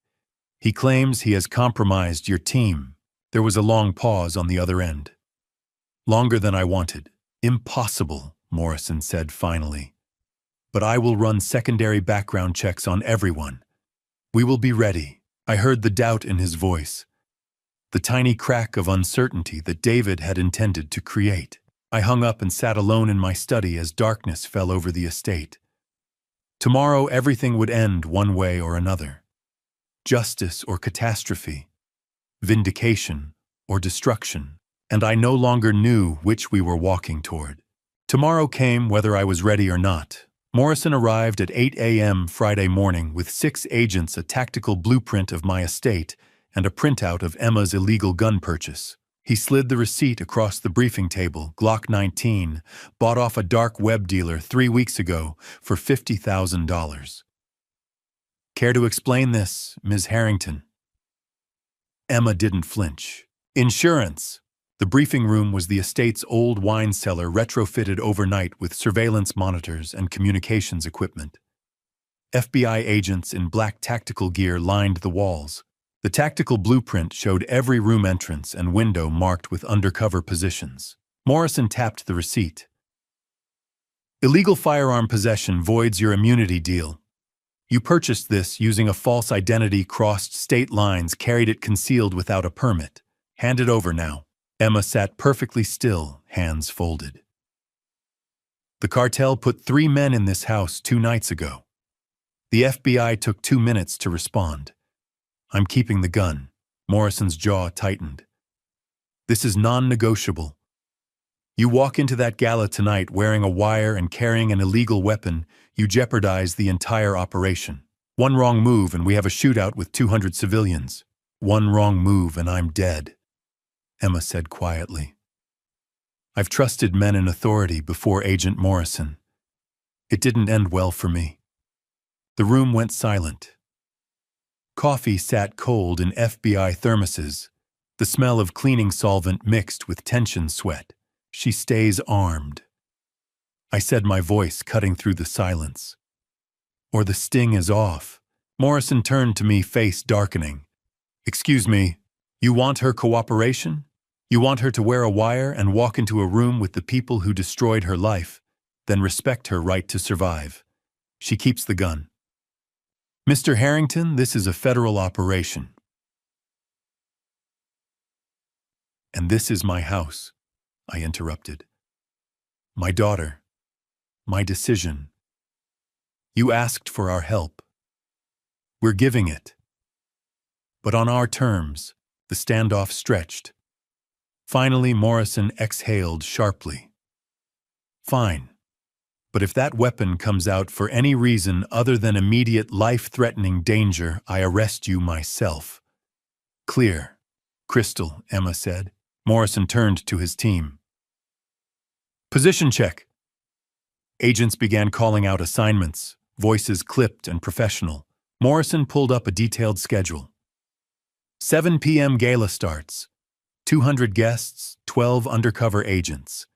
He claims he has compromised your team. There was a long pause on the other end. Longer than I wanted. Impossible, Morrison said finally. But I will run secondary background checks on everyone. We will be ready. I heard the doubt in his voice, the tiny crack of uncertainty that David had intended to create. I hung up and sat alone in my study as darkness fell over the estate. Tomorrow everything would end one way or another. Justice or catastrophe. Vindication or destruction. and I no longer knew which we were walking toward. Tomorrow came whether I was ready or not. Morrison arrived at 8 a.m. Friday morning with 6 agents, a tactical blueprint of my estate, and a printout of Emma's illegal gun purchase. He slid the receipt across the briefing table. Glock 19, bought off a dark web dealer 3 weeks ago for $50,000. Care to explain this, Ms. Harrington? Emma didn't flinch. Insurance. The briefing room was the estate's old wine cellar retrofitted overnight with surveillance monitors and communications equipment. FBI agents in black tactical gear lined the walls. The tactical blueprint showed every room entrance and window marked with undercover positions. Morrison tapped the receipt. Illegal firearm possession voids your immunity deal. You purchased this using a false identity, crossed state lines, carried it concealed without a permit. Hand it over now. Emma sat perfectly still, hands folded. The cartel put 3 men in this house 2 nights ago. The FBI took 2 minutes to respond. I'm keeping the gun. Morrison's jaw tightened. This is non-negotiable. You walk into that gala tonight wearing a wire and carrying an illegal weapon, you jeopardize the entire operation. One wrong move and we have a shootout with 200 civilians. One wrong move and I'm dead, Emma said quietly. I've trusted men in authority before Agent Morrison. It didn't end well for me. The room went silent. Coffee sat cold in FBI thermoses, the smell of cleaning solvent mixed with tension sweat. She stays armed. I said, my voice cutting through the silence. Or the sting is off. Morrison turned to me, face darkening. Excuse me, you want her cooperation? You want her to wear a wire and walk into a room with the people who destroyed her life, then respect her right to survive. She keeps the gun. Mr. Harrington, this is a federal operation. And this is my house, I interrupted. My daughter. My decision. You asked for our help. We're giving it. But on our terms, the standoff stretched. Finally, Morrison exhaled sharply. Fine. But if that weapon comes out for any reason other than immediate life-threatening danger, I arrest you myself. Clear. Crystal, Emma said. Morrison turned to his team. Position check. Agents began calling out assignments, voices clipped and professional. Morrison pulled up a detailed schedule. 7 p.m. gala starts. 200 guests, 12 undercover agents.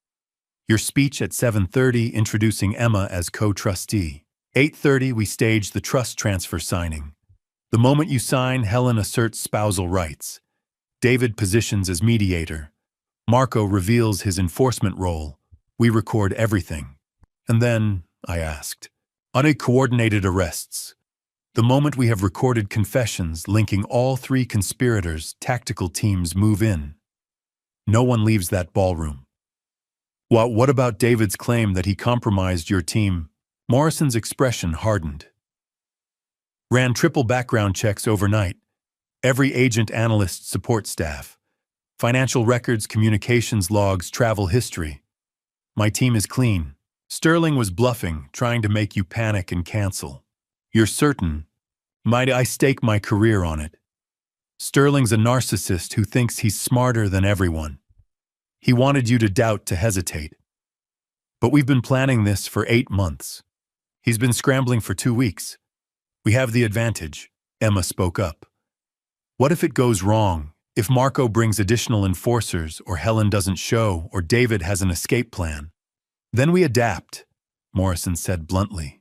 Your speech at 7:30 introducing Emma as co-trustee. 8:30 we stage the trust transfer signing. The moment you sign, Helen asserts spousal rights. David positions as mediator. Marco reveals his enforcement role. We record everything. And then, I asked, uncoordinated arrests. The moment we have recorded confessions linking all 3 conspirators, tactical teams move in. No one leaves that ballroom. What about David's claim that he compromised your team? Morrison's expression hardened. Ran triple background checks overnight. Every agent, analyst, support staff. Financial records, communications logs, travel history. My team is clean. Sterling was bluffing, trying to make you panic and cancel. You're certain? Might I stake my career on it? Sterling's a narcissist who thinks he's smarter than everyone. He wanted you to doubt, to hesitate. But we've been planning this for 8 months. He's been scrambling for 2 weeks. We have the advantage, Emma spoke up. What if it goes wrong? If Marco brings additional enforcers, or Helen doesn't show, or David has an escape plan? Then we adapt, Morrison said bluntly.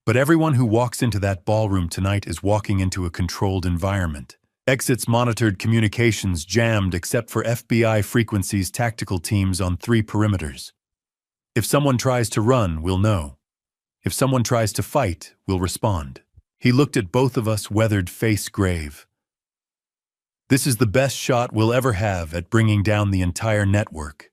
But everyone who walks into that ballroom tonight is walking into a controlled environment. Exits monitored, communications jammed except for FBI frequencies, tactical teams on 3 perimeters. If someone tries to run, we'll know. If someone tries to fight, we'll respond. He looked at both of us, weathered face grave. This is the best shot we'll ever have at bringing down the entire network.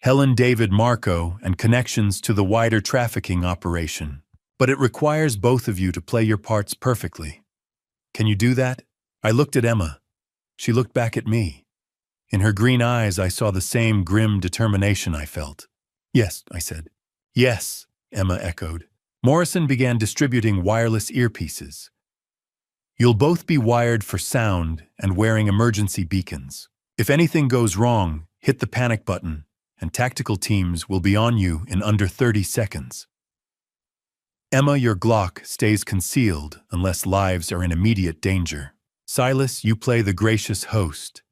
Helen, David, Marco, and connections to the wider trafficking operation. But it requires both of you to play your parts perfectly. Can you do that? I looked at Emma. She looked back at me. In her green eyes, I saw the same grim determination I felt. "Yes," I said. "Yes," Emma echoed. Morrison began distributing wireless earpieces. "You'll both be wired for sound and wearing emergency beacons. If anything goes wrong, hit the panic button, and tactical teams will be on you in under 30 seconds. Emma, your Glock stays concealed unless lives are in immediate danger. Silas, you play the gracious host.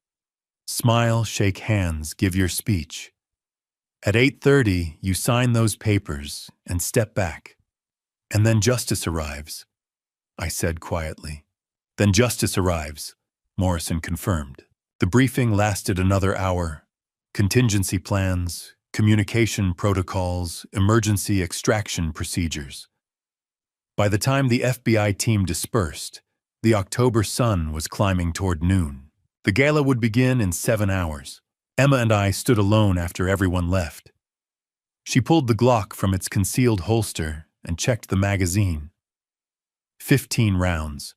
Smile, shake hands, give your speech. At 8:30, you sign those papers and step back. And then justice arrives," I said quietly. "Then justice arrives," Morrison confirmed. The briefing lasted another hour. Contingency plans, communication protocols, emergency extraction procedures. By the time the FBI team dispersed, the October sun was climbing toward noon. The gala would begin in 7 hours. Emma and I stood alone after everyone left. She pulled the Glock from its concealed holster and checked the magazine. 15 rounds.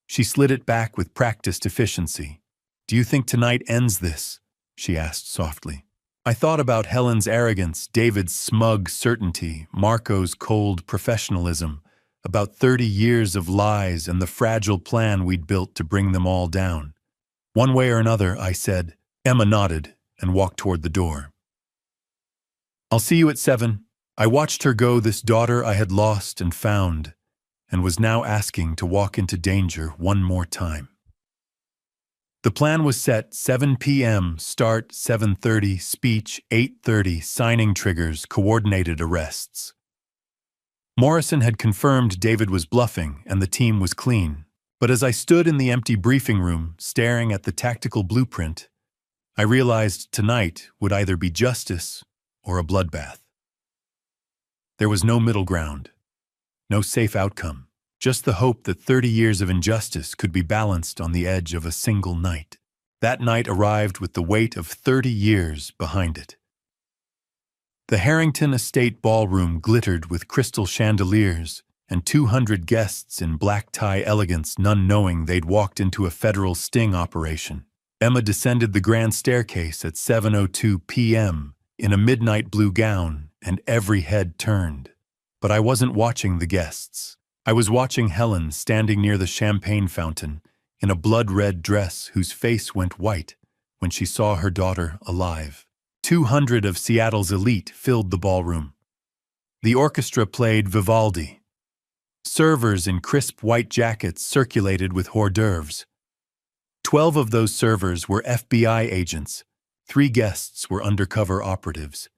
She slid it back with practiced efficiency. "Do you think tonight ends this?" she asked softly. I thought about Helen's arrogance, David's smug certainty, Marco's cold professionalism, about 30 years of lies and the fragile plan we'd built to bring them all down. "One way or another," I said. Emma nodded and walked toward the door. "I'll see you at 7. I watched her go, this daughter I had lost and found, and was now asking to walk into danger one more time. The plan was set: 7 p.m., start 7:30, speech 8:30, signing triggers, coordinated arrests. Morrison had confirmed David was bluffing and the team was clean, but as I stood in the empty briefing room, staring at the tactical blueprint, I realized tonight would either be justice or a bloodbath. There was no middle ground, no safe outcome, just the hope that 30 years of injustice could be balanced on the edge of a single night. That night arrived with the weight of 30 years behind it. The Harrington Estate ballroom glittered with crystal chandeliers and 200 guests in black tie elegance, none knowing they'd walked into a federal sting operation. Emma descended the grand staircase at 7:02 p.m. in a midnight blue gown, and every head turned. But I wasn't watching the guests. I was watching Helen standing near the champagne fountain in a blood-red dress whose face went white when she saw her daughter alive. 200 of Seattle's elite filled the ballroom. The orchestra played Vivaldi. Servers in crisp white jackets circulated with hors d'oeuvres. 12 of those servers were FBI agents. 3 guests were undercover operatives.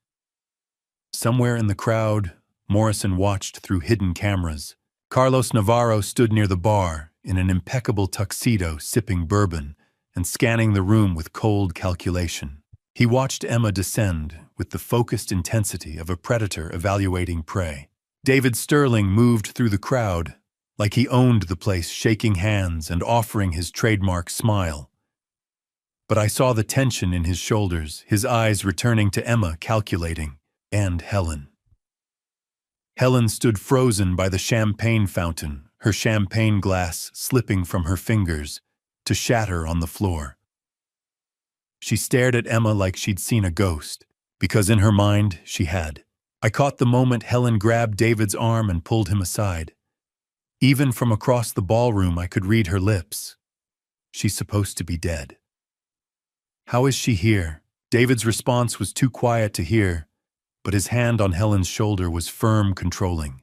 Somewhere in the crowd, Morrison watched through hidden cameras. Carlos Navarro stood near the bar in an impeccable tuxedo, sipping bourbon and scanning the room with cold calculation. He watched Emma descend with the focused intensity of a predator evaluating prey. David Sterling moved through the crowd like he owned the place, shaking hands and offering his trademark smile. But I saw the tension in his shoulders, his eyes returning to Emma, calculating, and Helen. Helen stood frozen by the champagne fountain, her champagne glass slipping from her fingers to shatter on the floor. She stared at Emma like she'd seen a ghost, because in her mind she had. I caught the moment Helen grabbed David's arm and pulled him aside. Even from across the ballroom, I could read her lips. "She's supposed to be dead." "How is she here?" David's response was too quiet to hear, but his hand on Helen's shoulder was firm, controlling.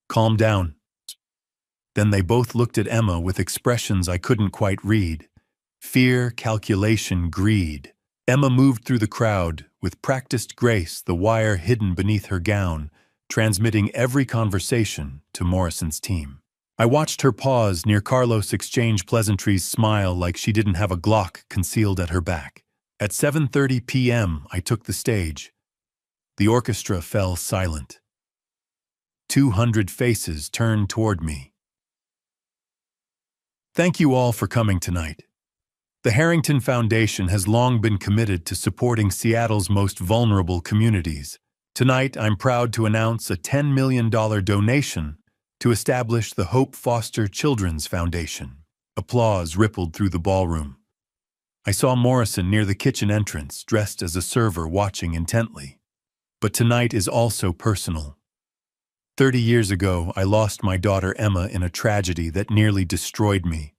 "Calm down." Then they both looked at Emma with expressions I couldn't quite read. Fear, calculation, greed. Emma moved through the crowd, with practiced grace, the wire hidden beneath her gown, transmitting every conversation to Morrison's team. I watched her pause near Carlos, exchange pleasantries, smile like she didn't have a Glock concealed at her back. At 7:30 p.m., I took the stage. The orchestra fell silent. 200 faces turned toward me. Thank you all for coming tonight. The Harrington Foundation has long been committed to supporting Seattle's most vulnerable communities. Tonight, I'm proud to announce a $10 million donation to establish the Hope Foster Children's Foundation. Applause rippled through the ballroom. I saw Morrison near the kitchen entrance, dressed as a server, watching intently. But tonight is also personal. 30 years ago, I lost my daughter Emma in a tragedy that nearly destroyed me.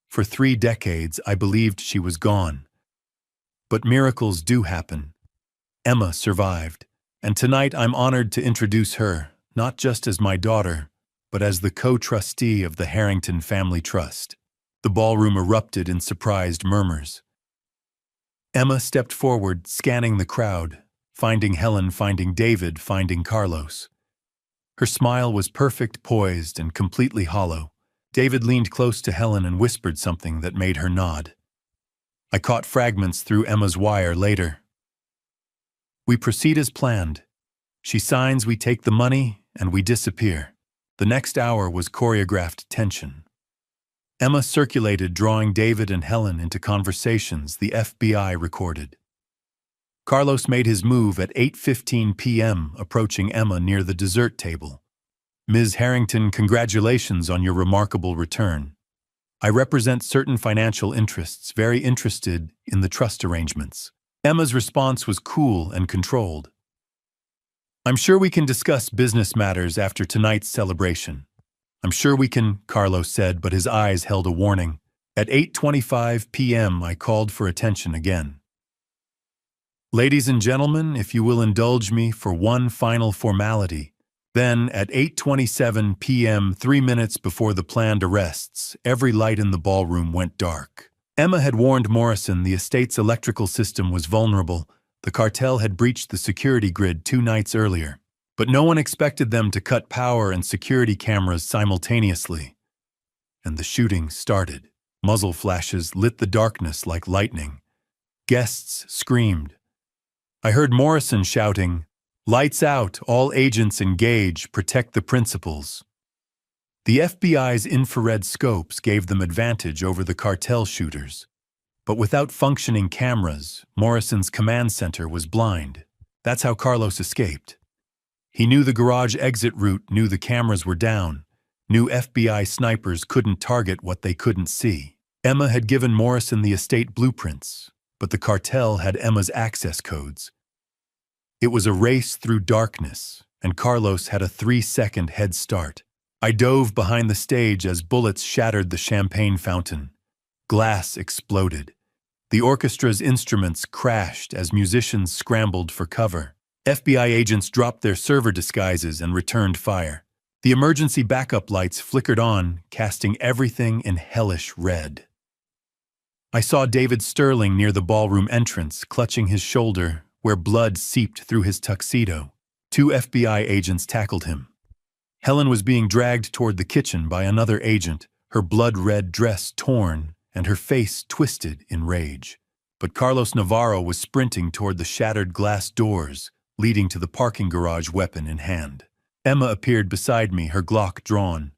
For 3 decades, I believed she was gone. But miracles do happen. Emma survived, and tonight I'm honored to introduce her, not just as my daughter, but as the co-trustee of the Harrington Family Trust. The ballroom erupted in surprised murmurs. Emma stepped forward, scanning the crowd, finding Helen, finding David, finding Carlos. Her smile was perfect, poised, and completely hollow. David leaned close to Helen and whispered something that made her nod. I caught fragments through Emma's wire later. We proceed as planned. She signs, we take the money, and we disappear. The next hour was choreographed tension. Emma circulated, drawing David and Helen into conversations the FBI recorded. Carlos made his move at 8:15 p.m., approaching Emma near the dessert table. Ms. Harrington, congratulations on your remarkable return. I represent certain financial interests, very interested in the trust arrangements. Emma's response was cool and controlled. I'm sure we can discuss business matters after tonight's celebration. I'm sure we can, Carlos said, but his eyes held a warning. At 8:25 p.m., I called for attention again. Ladies and gentlemen, if you will indulge me for one final formality. Then, at 8:27 p.m., 3 minutes before the planned arrests, every light in the ballroom went dark. Emma had warned Morrison the estate's electrical system was vulnerable. The cartel had breached the security grid 2 nights earlier. But no one expected them to cut power and security cameras simultaneously. And the shooting started. Muzzle flashes lit the darkness like lightning. Guests screamed. I heard Morrison shouting, "Lights out, all agents engage, protect the principals." The FBI's infrared scopes gave them advantage over the cartel shooters. But without functioning cameras, Morrison's command center was blind. That's how Carlos escaped. He knew the garage exit route, knew the cameras were down, knew FBI snipers couldn't target what they couldn't see. Emma had given Morrison the estate blueprints, but the cartel had Emma's access codes. It was a race through darkness, and Carlos had a 3-second head start. I dove behind the stage as bullets shattered the champagne fountain. Glass exploded. The orchestra's instruments crashed as musicians scrambled for cover. FBI agents dropped their server disguises and returned fire. The emergency backup lights flickered on, casting everything in hellish red. I saw David Sterling near the ballroom entrance, clutching his shoulder, where blood seeped through his tuxedo. 2 FBI agents tackled him. Helen was being dragged toward the kitchen by another agent, her blood-red dress torn and her face twisted in rage. But Carlos Navarro was sprinting toward the shattered glass doors, leading to the parking garage, weapon in hand. Emma appeared beside me, her Glock drawn.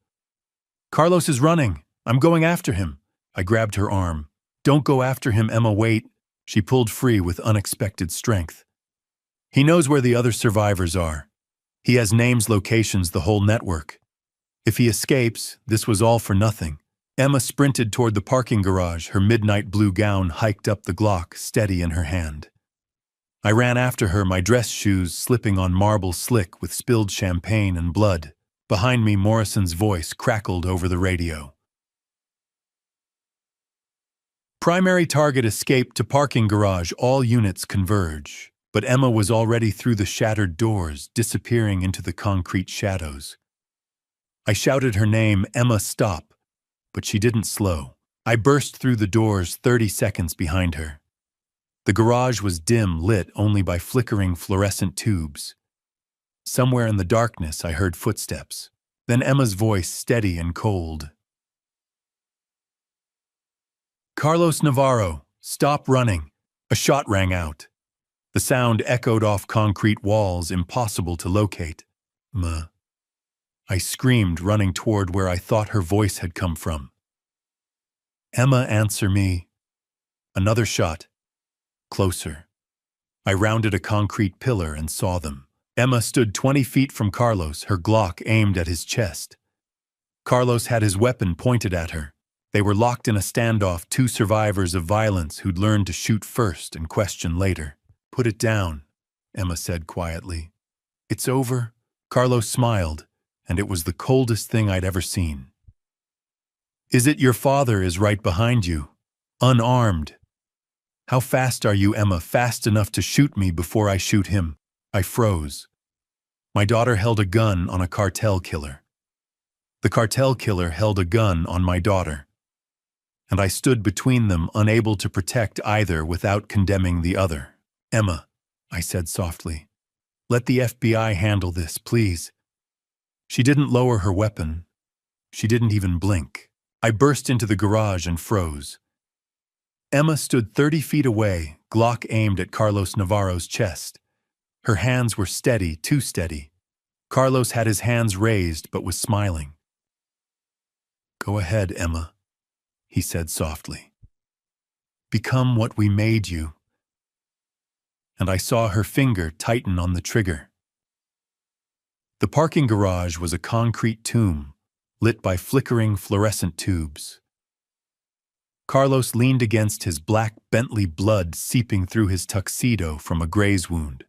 "Carlos is running. I'm going after him." I grabbed her arm. "Don't go after him, Emma, wait." She pulled free with unexpected strength. "He knows where the other survivors are. He has names, locations, the whole network. If he escapes, this was all for nothing." Emma sprinted toward the parking garage, her midnight blue gown hiked up, the Glock steady in her hand. I ran after her, my dress shoes slipping on marble slick with spilled champagne and blood. Behind me, Morrison's voice crackled over the radio. "Primary target escaped to parking garage, all units converge." But Emma was already through the shattered doors, disappearing into the concrete shadows. I shouted her name, "Emma, stop," but she didn't slow. I burst through the doors 30 seconds behind her. The garage was dim, lit only by flickering fluorescent tubes. Somewhere in the darkness, I heard footsteps. Then Emma's voice, steady and cold. "Carlos Navarro, stop running." A shot rang out. The sound echoed off concrete walls, impossible to locate. "Ma." I screamed, running toward where I thought her voice had come from. "Emma, answer me." Another shot. Closer. I rounded a concrete pillar and saw them. Emma stood 20 feet from Carlos, her Glock aimed at his chest. Carlos had his weapon pointed at her. They were locked in a standoff, two survivors of violence who'd learned to shoot first and question later. "Put it down," Emma said quietly. "It's over." Carlos smiled, and it was the coldest thing I'd ever seen. "Is it your father is right behind you, unarmed?" "How fast are you, Emma? Fast enough to shoot me before I shoot him." I froze. My daughter held a gun on a cartel killer. The cartel killer held a gun on my daughter. And I stood between them, unable to protect either without condemning the other. "Emma," I said softly, "let the FBI handle this, please." She didn't lower her weapon. She didn't even blink. I burst into the garage and froze. Emma stood 30 feet away, Glock aimed at Carlos Navarro's chest. Her hands were steady, too steady. Carlos had his hands raised but was smiling. "Go ahead, Emma," he said softly. "Become what we made you." And I saw her finger tighten on the trigger. The parking garage was a concrete tomb, lit by flickering fluorescent tubes. Carlos leaned against his black Bentley, blood seeping through his tuxedo from a graze wound.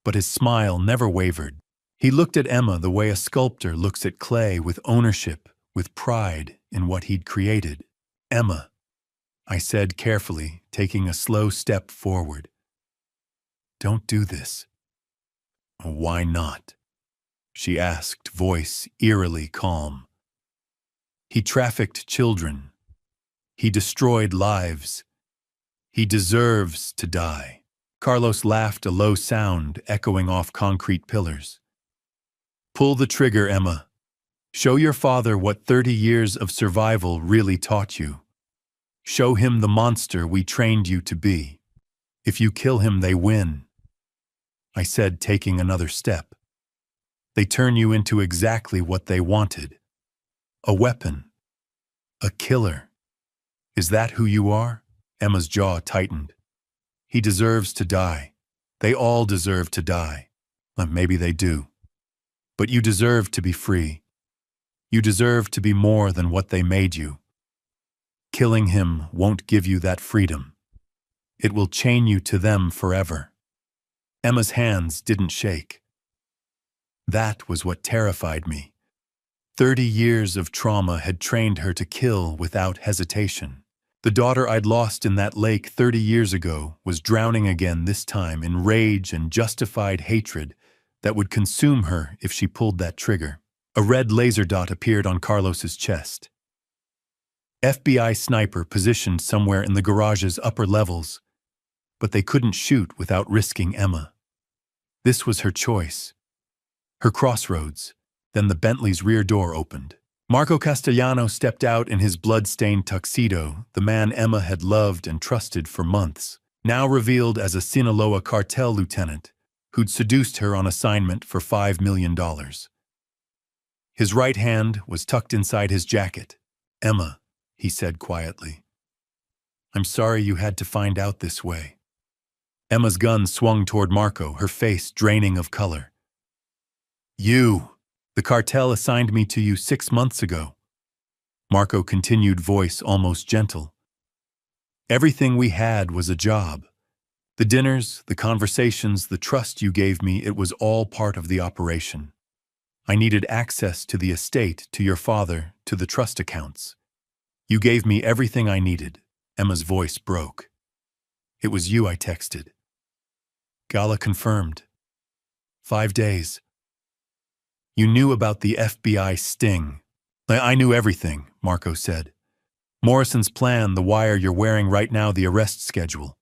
But his smile never wavered. He looked at Emma the way a sculptor looks at clay, with ownership, with pride in what he'd created. "Emma," I said carefully, taking a slow step forward. "Don't do this." "Why not?" she asked, voice eerily calm. "He trafficked children. He destroyed lives. He deserves to die." Carlos laughed, a low sound echoing off concrete pillars. "Pull the trigger, Emma. Show your father what 30 years of survival really taught you. Show him the monster we trained you to be. If you kill him, they win," I said, taking another step. "They turn you into exactly what they wanted. A weapon. A killer. Is that who you are?" Emma's jaw tightened. "He deserves to die. They all deserve to die. Maybe they do. But you deserve to be free. You deserve to be more than what they made you. Killing him won't give you that freedom. It will chain you to them forever." Emma's hands didn't shake. That was what terrified me. 30 years of trauma had trained her to kill without hesitation. The daughter I'd lost in that lake 30 years ago was drowning again, this time in rage and justified hatred that would consume her if she pulled that trigger. A red laser dot appeared on Carlos's chest. FBI sniper positioned somewhere in the garage's upper levels, but they couldn't shoot without risking Emma. This was her choice. Her crossroads. Then the Bentley's rear door opened. Marco Castellano stepped out in his blood-stained tuxedo, the man Emma had loved and trusted for months, now revealed as a Sinaloa cartel lieutenant who'd seduced her on assignment for $5 million. His right hand was tucked inside his jacket. "Emma," he said quietly, "I'm sorry you had to find out this way." Emma's gun swung toward Marco, her face draining of color. The cartel assigned me to you 6 months ago." Marco continued, voice almost gentle. "Everything we had was a job. The dinners, the conversations, the trust you gave me, it was all part of the operation. I needed access to the estate, to your father, to the trust accounts. You gave me everything I needed." Emma's voice broke. "It was you I texted." Gala confirmed. 5 days. "You knew about the FBI sting." "I knew everything," Marco said. "Morrison's plan, the wire you're wearing right now, the arrest schedule.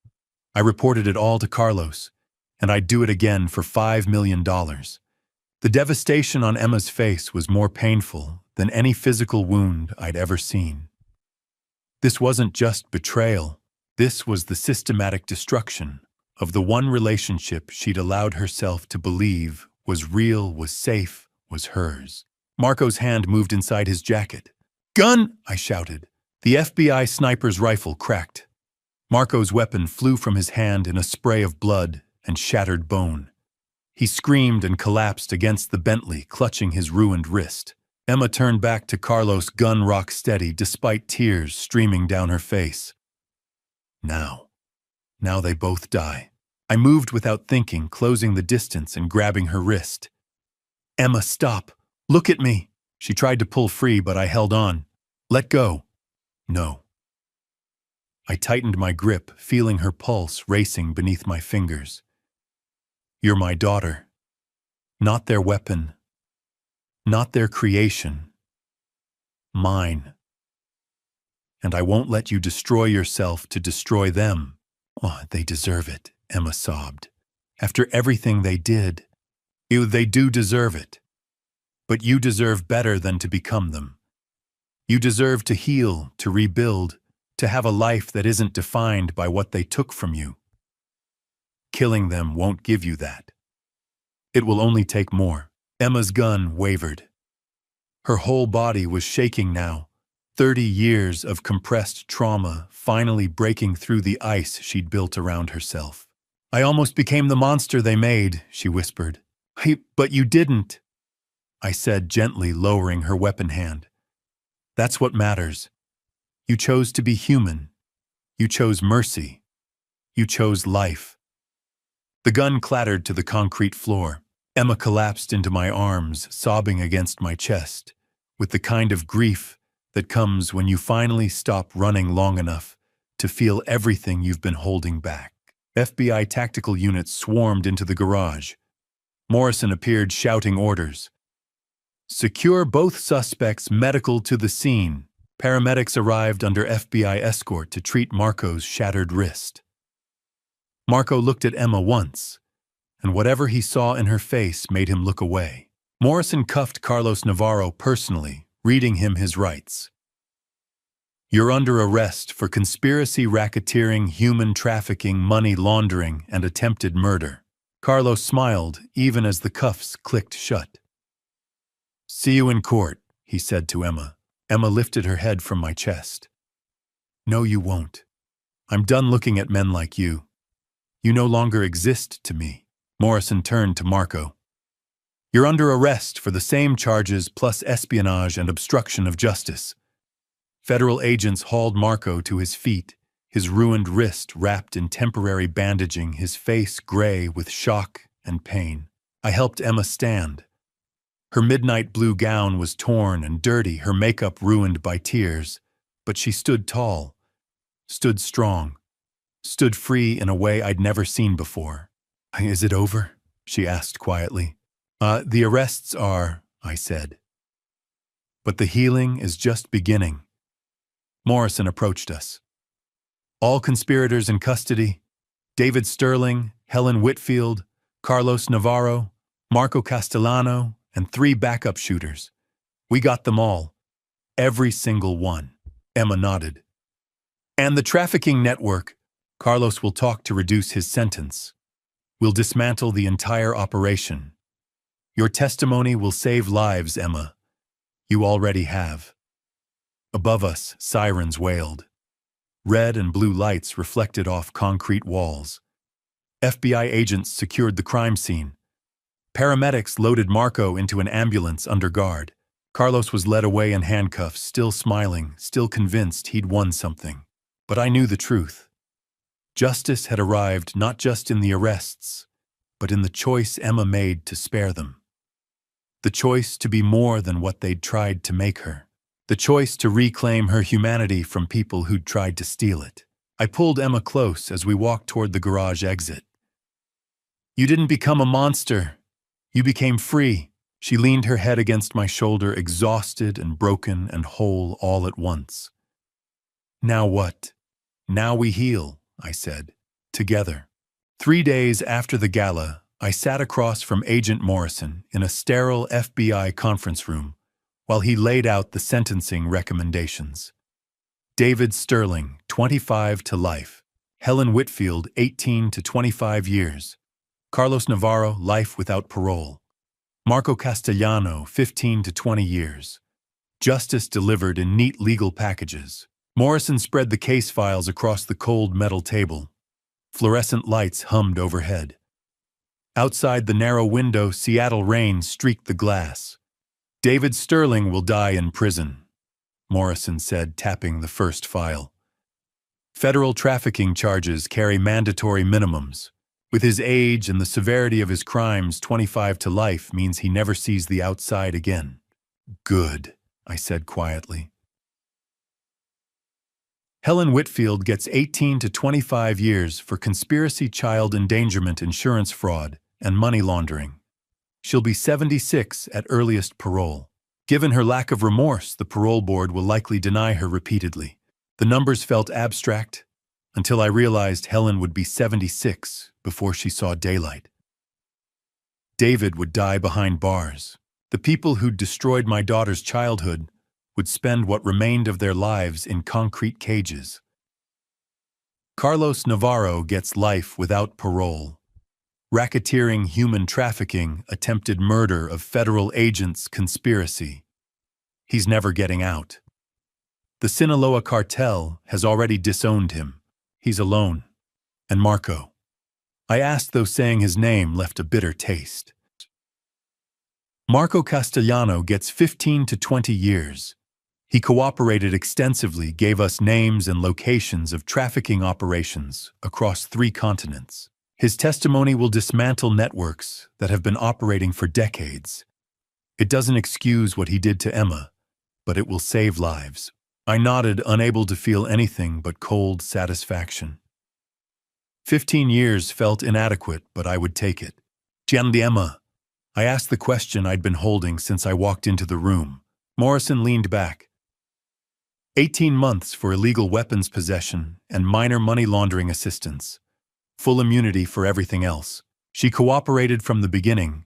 I reported it all to Carlos, and I'd do it again for $5 million. The devastation on Emma's face was more painful than any physical wound I'd ever seen. This wasn't just betrayal. This was the systematic destruction of the one relationship she'd allowed herself to believe was real, was safe, was hers." Marco's hand moved inside his jacket. "Gun!" I shouted. The FBI sniper's rifle cracked. Marco's weapon flew from his hand in a spray of blood and shattered bone. He screamed and collapsed against the Bentley, clutching his ruined wrist. Emma turned back to Carlos, gun rock steady, despite tears streaming down her face. Now they both die. I moved without thinking, closing the distance and grabbing her wrist. Emma, stop. Look at me. She tried to pull free, but I held on. Let go. No. I tightened my grip, feeling her pulse racing beneath my fingers. You're my daughter. Not their weapon. Not their creation. Mine. And I won't let you destroy yourself to destroy them. Oh, they deserve it, Emma sobbed. After everything they did, they do deserve it. But you deserve better than to become them. You deserve to heal, to rebuild, to have a life that isn't defined by what they took from you. Killing them won't give you that. It will only take more. Emma's gun wavered. Her whole body was shaking now, 30 years of compressed trauma finally breaking through the ice she'd built around herself. I almost became the monster they made, she whispered. But you didn't, I said, gently lowering her weapon hand. That's what matters. You chose to be human. You chose mercy. You chose life. The gun clattered to the concrete floor. Emma collapsed into my arms, sobbing against my chest, with the kind of grief that comes when you finally stop running long enough to feel everything you've been holding back. FBI tactical units swarmed into the garage. Morrison appeared shouting orders. Secure both suspects, medical to the scene. Paramedics arrived under FBI escort to treat Marco's shattered wrist. Marco looked at Emma once, and whatever he saw in her face made him look away. Morrison cuffed Carlos Navarro personally, reading him his rights. You're under arrest for conspiracy, racketeering, human trafficking, money laundering, and attempted murder. Carlos smiled, even as the cuffs clicked shut. See you in court, he said to Emma. Emma lifted her head from my chest. No, you won't. I'm done looking at men like you. You no longer exist to me. Morrison turned to Marco. You're under arrest for the same charges plus espionage and obstruction of justice. Federal agents hauled Marco to his feet, his ruined wrist wrapped in temporary bandaging, his face gray with shock and pain. I helped Emma stand. Her midnight blue gown was torn and dirty, her makeup ruined by tears, but she stood tall, stood strong, stood free in a way I'd never seen before. Is it over? She asked quietly. The arrests are, I said. But the healing is just beginning. Morrison approached us. All conspirators in custody: David Sterling, Helen Whitfield, Carlos Navarro, Marco Castellano, and 3 backup shooters. We got them all. Every single one. Emma nodded. And the trafficking network. Carlos will talk to reduce his sentence. We'll dismantle the entire operation. Your testimony will save lives, Emma. You already have. Above us, sirens wailed. Red and blue lights reflected off concrete walls. FBI agents secured the crime scene. Paramedics loaded Marco into an ambulance under guard. Carlos was led away in handcuffs, still smiling, still convinced he'd won something. But I knew the truth. Justice had arrived not just in the arrests, but in the choice Emma made to spare them. The choice to be more than what they'd tried to make her. The choice to reclaim her humanity from people who'd tried to steal it. I pulled Emma close as we walked toward the garage exit. You didn't become a monster. You became free. She leaned her head against my shoulder, exhausted and broken and whole all at once. Now what? Now we heal, I said, together. 3 days after the gala, I sat across from Agent Morrison in a sterile FBI conference room while he laid out the sentencing recommendations. David Sterling, 25 to life. Helen Whitfield, 18 to 25 years. Carlos Navarro, life without parole. Marco Castellano, 15 to 20 years. Justice delivered in neat legal packages. Morrison spread the case files across the cold metal table. Fluorescent lights hummed overhead. Outside the narrow window, Seattle rain streaked the glass. David Sterling will die in prison, Morrison said, tapping the first file. Federal trafficking charges carry mandatory minimums. With his age and the severity of his crimes, 25 to life means he never sees the outside again. Good, I said quietly. Helen Whitfield gets 18 to 25 years for conspiracy, child endangerment, insurance fraud, and money laundering. She'll be 76 at earliest parole. Given her lack of remorse, the parole board will likely deny her repeatedly. The numbers felt abstract until I realized Helen would be 76 before she saw daylight. David would die behind bars. The people who'd destroyed my daughter's childhood would spend what remained of their lives in concrete cages. Carlos Navarro gets life without parole. Racketeering, human trafficking, attempted murder of federal agents, conspiracy. He's never getting out. The Sinaloa cartel has already disowned him. He's alone. And Marco. I asked, though saying his name left a bitter taste. Marco Castellano gets 15 to 20 years. He cooperated extensively, gave us names and locations of trafficking operations across 3 continents. His testimony will dismantle networks that have been operating for decades. It doesn't excuse what he did to Emma, but it will save lives. I nodded, unable to feel anything but cold satisfaction. 15 years felt inadequate, but I would take it. "Gianni Emma?" I asked the question I'd been holding since I walked into the room. Morrison leaned back. 18 months for illegal weapons possession and minor money laundering assistance. Full immunity for everything else. She cooperated from the beginning.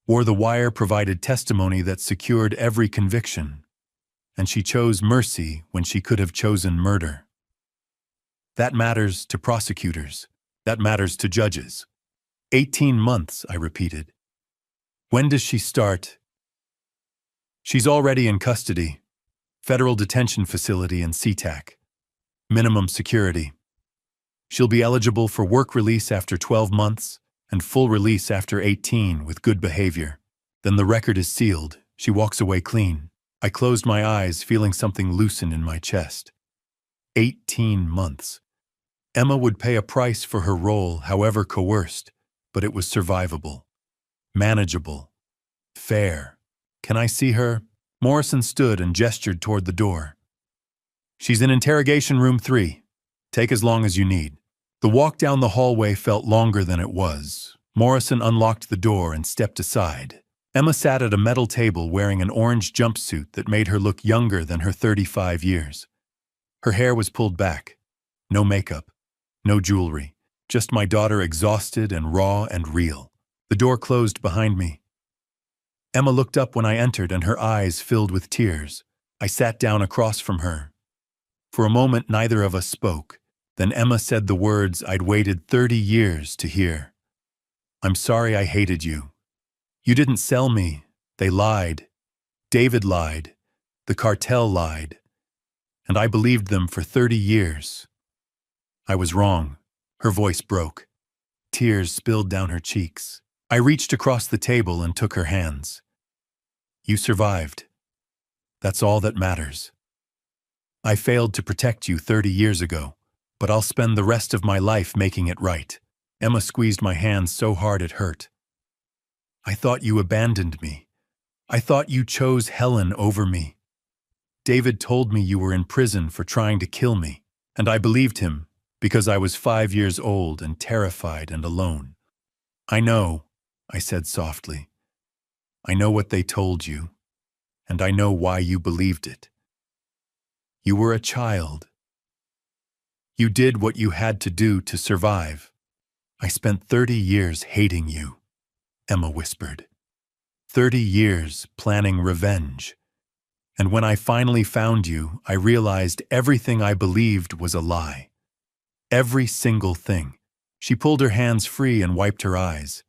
Wore the wire, provided testimony that secured every conviction. And she chose mercy when she could have chosen murder. That matters to prosecutors. That matters to judges. 18 months, I repeated. When does she start? She's already in custody. Federal detention facility in SeaTac. Minimum security. She'll be eligible for work release after 12 months and full release after 18 with good behavior. Then the record is sealed. She walks away clean. I closed my eyes, feeling something loosen in my chest. 18 months. Emma would pay a price for her role, however coerced, but it was survivable. Manageable. Fair. Can I see her? Morrison stood and gestured toward the door. She's in interrogation room 3. Take as long as you need. The walk down the hallway felt longer than it was. Morrison unlocked the door and stepped aside. Emma sat at a metal table wearing an orange jumpsuit that made her look younger than her 35 years. Her hair was pulled back. No makeup. No jewelry. Just my daughter, exhausted and raw and real. The door closed behind me. Emma looked up when I entered and her eyes filled with tears. I sat down across from her. For a moment, neither of us spoke. Then Emma said the words I'd waited 30 years to hear. "I'm sorry I hated you. You didn't sell me. They lied. David lied. The cartel lied. And I believed them for 30 years. I was wrong." Her voice broke. Tears spilled down her cheeks. I reached across the table and took her hands. "You survived. That's all that matters. I failed to protect you 30 years ago, but I'll spend the rest of my life making it right." Emma squeezed my hands so hard it hurt. "I thought you abandoned me. I thought you chose Helen over me. David told me you were in prison for trying to kill me, and I believed him because I was 5 years old and terrified and alone." "I know," I said softly. "I know what they told you, and I know why you believed it. You were a child. You did what you had to do to survive. I spent 30 years hating you," Emma whispered. 30 years planning revenge. And when I finally found you, I realized everything I believed was a lie. Every single thing. She pulled her hands free and wiped her eyes.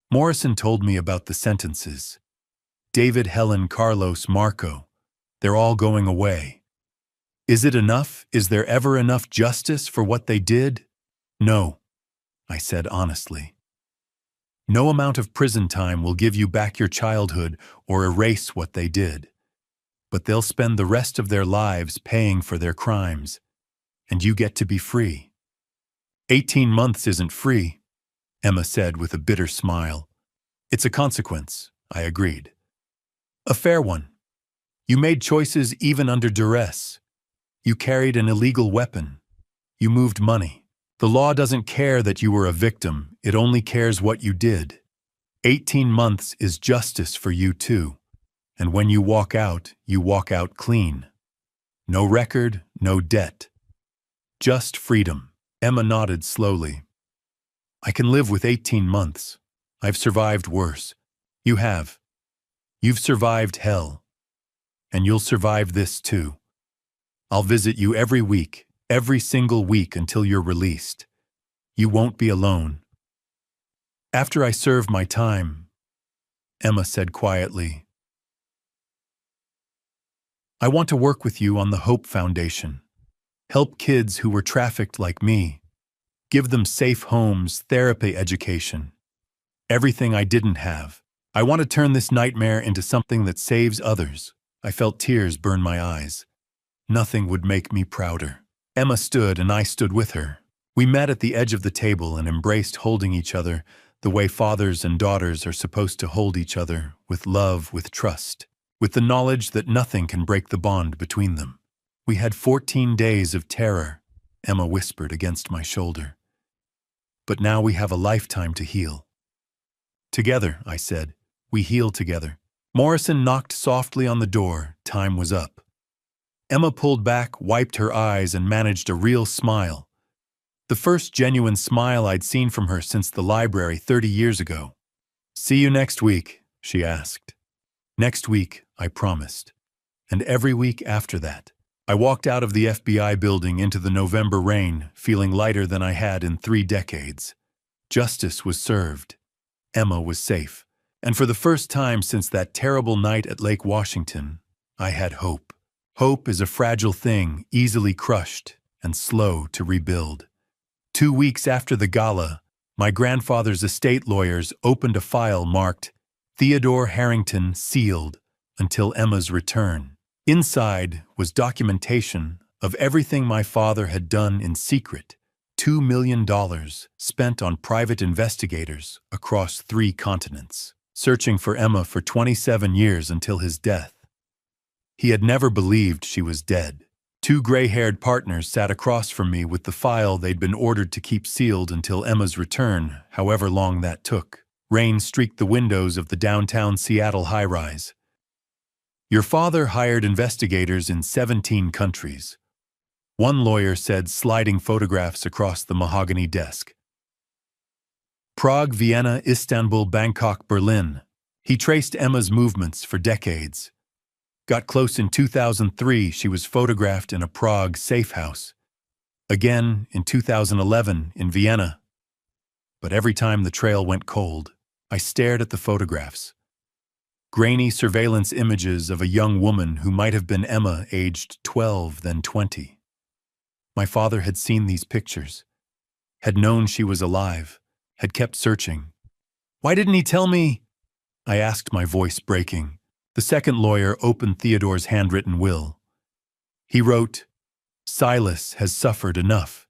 "Morrison told me about the sentences. David, Helen, Carlos, Marco. They're all going away. Is it enough? Is there ever enough justice for what they did?" "No," I said honestly. No amount of prison time will give you back your childhood or erase what they did. But they'll spend the rest of their lives paying for their crimes, and you get to be free. 18 months isn't free, Emma said with a bitter smile. It's a consequence, I agreed. A fair one. You made choices even under duress. You carried an illegal weapon. You moved money. The law doesn't care that you were a victim, it only cares what you did. 18 months is justice for you too, and when you walk out clean. No record, no debt. Just freedom. Emma nodded slowly. I can live with 18 months. I've survived worse. You have. You've survived hell. And you'll survive this too. I'll visit you every week, every single week until you're released. You won't be alone. After I serve my time, Emma said quietly, I want to work with you on the Hope Foundation. Help kids who were trafficked like me. Give them safe homes, therapy, education. Everything I didn't have. I want to turn this nightmare into something that saves others. I felt tears burn my eyes. Nothing would make me prouder. Emma stood and I stood with her. We met at the edge of the table and embraced, holding each other the way fathers and daughters are supposed to hold each other, with love, with trust, with the knowledge that nothing can break the bond between them. We had 14 days of terror, Emma whispered against my shoulder. But now we have a lifetime to heal. Together, I said, we heal together. Morrison knocked softly on the door. Time was up. Emma pulled back, wiped her eyes, and managed a real smile. The first genuine smile I'd seen from her since the library 30 years ago. See you next week, she asked. Next week, I promised. And every week after that. I walked out of the FBI building into the November rain, feeling lighter than I had in 3 decades. Justice was served. Emma was safe. And for the first time since that terrible night at Lake Washington, I had hope. Hope is a fragile thing, easily crushed and slow to rebuild. 2 weeks after the gala, my grandfather's estate lawyers opened a file marked Theodore Harrington sealed until Emma's return. Inside was documentation of everything my father had done in secret. $2 million spent on private investigators across 3 continents, searching for Emma for 27 years until his death. He had never believed she was dead. 2 gray-haired partners sat across from me with the file they'd been ordered to keep sealed until Emma's return, however long that took. Rain streaked the windows of the downtown Seattle high-rise. Your father hired investigators in 17 countries. One lawyer said, sliding photographs across the mahogany desk. Prague, Vienna, Istanbul, Bangkok, Berlin. He traced Emma's movements for decades. Got close in 2003, she was photographed in a Prague safe house. Again in 2011 in Vienna. But every time the trail went cold, I stared at the photographs. Grainy surveillance images of a young woman who might have been Emma, aged 12, then 20. My father had seen these pictures, had known she was alive, had kept searching. Why didn't he tell me? I asked, my voice breaking. The second lawyer opened Theodore's handwritten will. He wrote, Silas has suffered enough.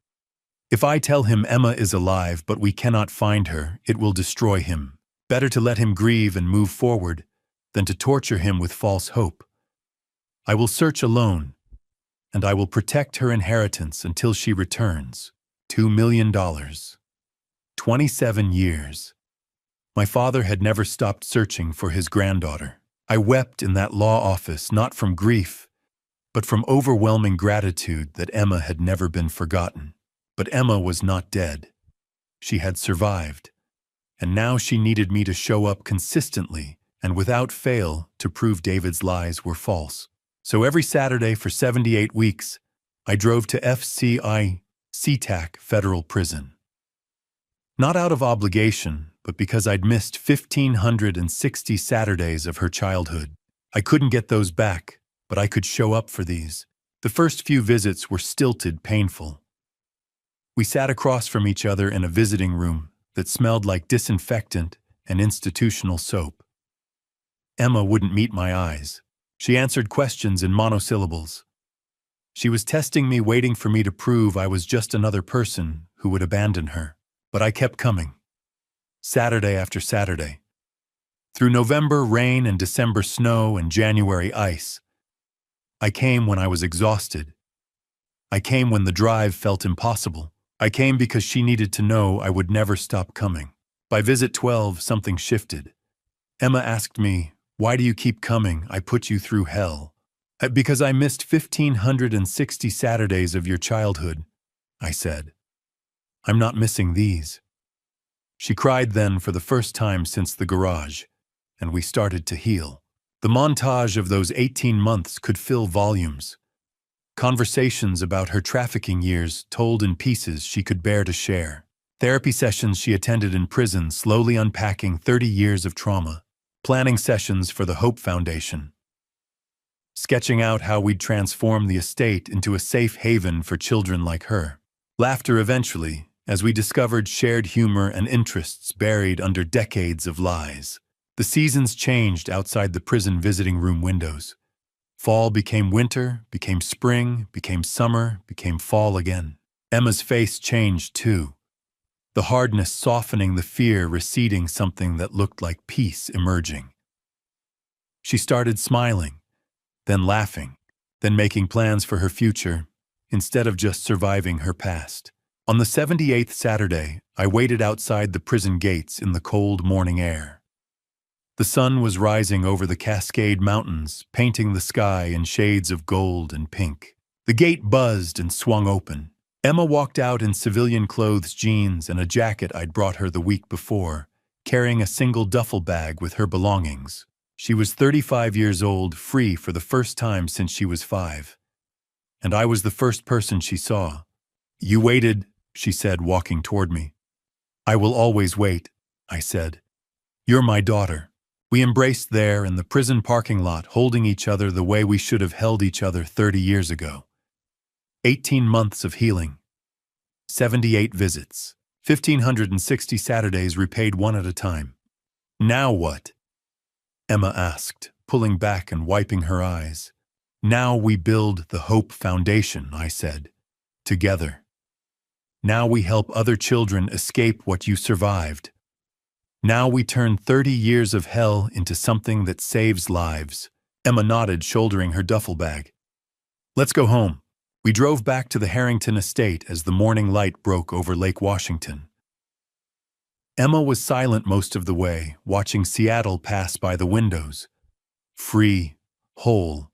If I tell him Emma is alive but we cannot find her, it will destroy him. Better to let him grieve and move forward than to torture him with false hope. I will search alone, and I will protect her inheritance until she returns. $2 million. 27 years. My father had never stopped searching for his granddaughter. I wept in that law office, not from grief, but from overwhelming gratitude that Emma had never been forgotten. But Emma was not dead. She had survived, and now she needed me to show up consistently and without fail to prove David's lies were false. So every Saturday for 78 weeks, I drove to FCI SeaTac Federal Prison. Not out of obligation, but because I'd missed 1,560 Saturdays of her childhood. I couldn't get those back, but I could show up for these. The first few visits were stilted, painful. We sat across from each other in a visiting room that smelled like disinfectant and institutional soap. Emma wouldn't meet my eyes. She answered questions in monosyllables. She was testing me, waiting for me to prove I was just another person who would abandon her. But I kept coming. Saturday after Saturday. Through November rain and December snow and January ice. I came when I was exhausted. I came when the drive felt impossible. I came because she needed to know I would never stop coming. By visit 12, something shifted. Emma asked me, "Why do you keep coming? I put you through hell." "Because I missed 1,560 Saturdays of your childhood," I said. "I'm not missing these." She cried then for the first time since the garage, and we started to heal. The montage of those 18 months could fill volumes. Conversations about her trafficking years told in pieces she could bear to share. Therapy sessions she attended in prison, slowly unpacking 30 years of trauma. Planning sessions for the Hope Foundation. Sketching out how we'd transform the estate into a safe haven for children like her. Laughter eventually, as we discovered shared humor and interests buried under decades of lies. The seasons changed outside the prison visiting room windows. Fall became winter, became spring, became summer, became fall again. Emma's face changed too. The hardness softening, the fear receding, something that looked like peace emerging. She started smiling, then laughing, then making plans for her future, instead of just surviving her past. On the 78th Saturday, I waited outside the prison gates in the cold morning air. The sun was rising over the Cascade Mountains, painting the sky in shades of gold and pink. The gate buzzed and swung open. Emma walked out in civilian clothes, jeans, and a jacket I'd brought her the week before, carrying a single duffel bag with her belongings. She was 35 years old, free for the first time since she was 5. And I was the first person she saw. "You waited," she said, walking toward me. "I will always wait," I said. "You're my daughter." We embraced there in the prison parking lot, holding each other the way we should have held each other 30 years ago. 18 months of healing. 78 visits. 1,560 Saturdays repaid one at a time. "Now what?" Emma asked, pulling back and wiping her eyes. "Now we build the Hope Foundation," I said. "Together. Now we help other children escape what you survived. Now we turn 30 years of hell into something that saves lives." Emma nodded, shouldering her duffel bag. "Let's go home." We drove back to the Harrington estate as the morning light broke over Lake Washington. Emma was silent most of the way, watching Seattle pass by the windows. Free, whole,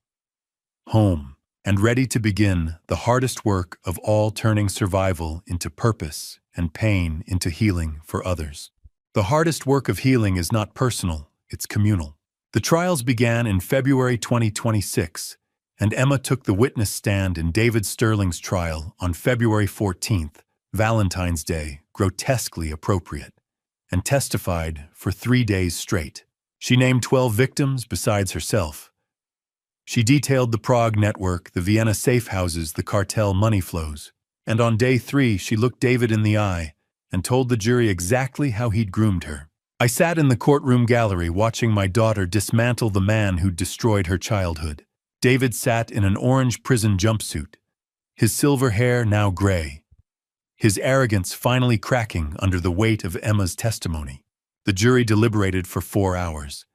home, and ready to begin the hardest work of all, turning survival into purpose and pain into healing for others. The hardest work of healing is not personal, it's communal. The trials began in February 2026, and Emma took the witness stand in David Sterling's trial on February 14th, Valentine's Day, grotesquely appropriate, and testified for 3 days straight. She named 12 victims besides herself. She detailed the Prague network, the Vienna safe houses, the cartel money flows. And on day 3, she looked David in the eye and told the jury exactly how he'd groomed her. I sat in the courtroom gallery watching my daughter dismantle the man who'd destroyed her childhood. David sat in an orange prison jumpsuit, his silver hair now gray, his arrogance finally cracking under the weight of Emma's testimony. The jury deliberated for 4 hours.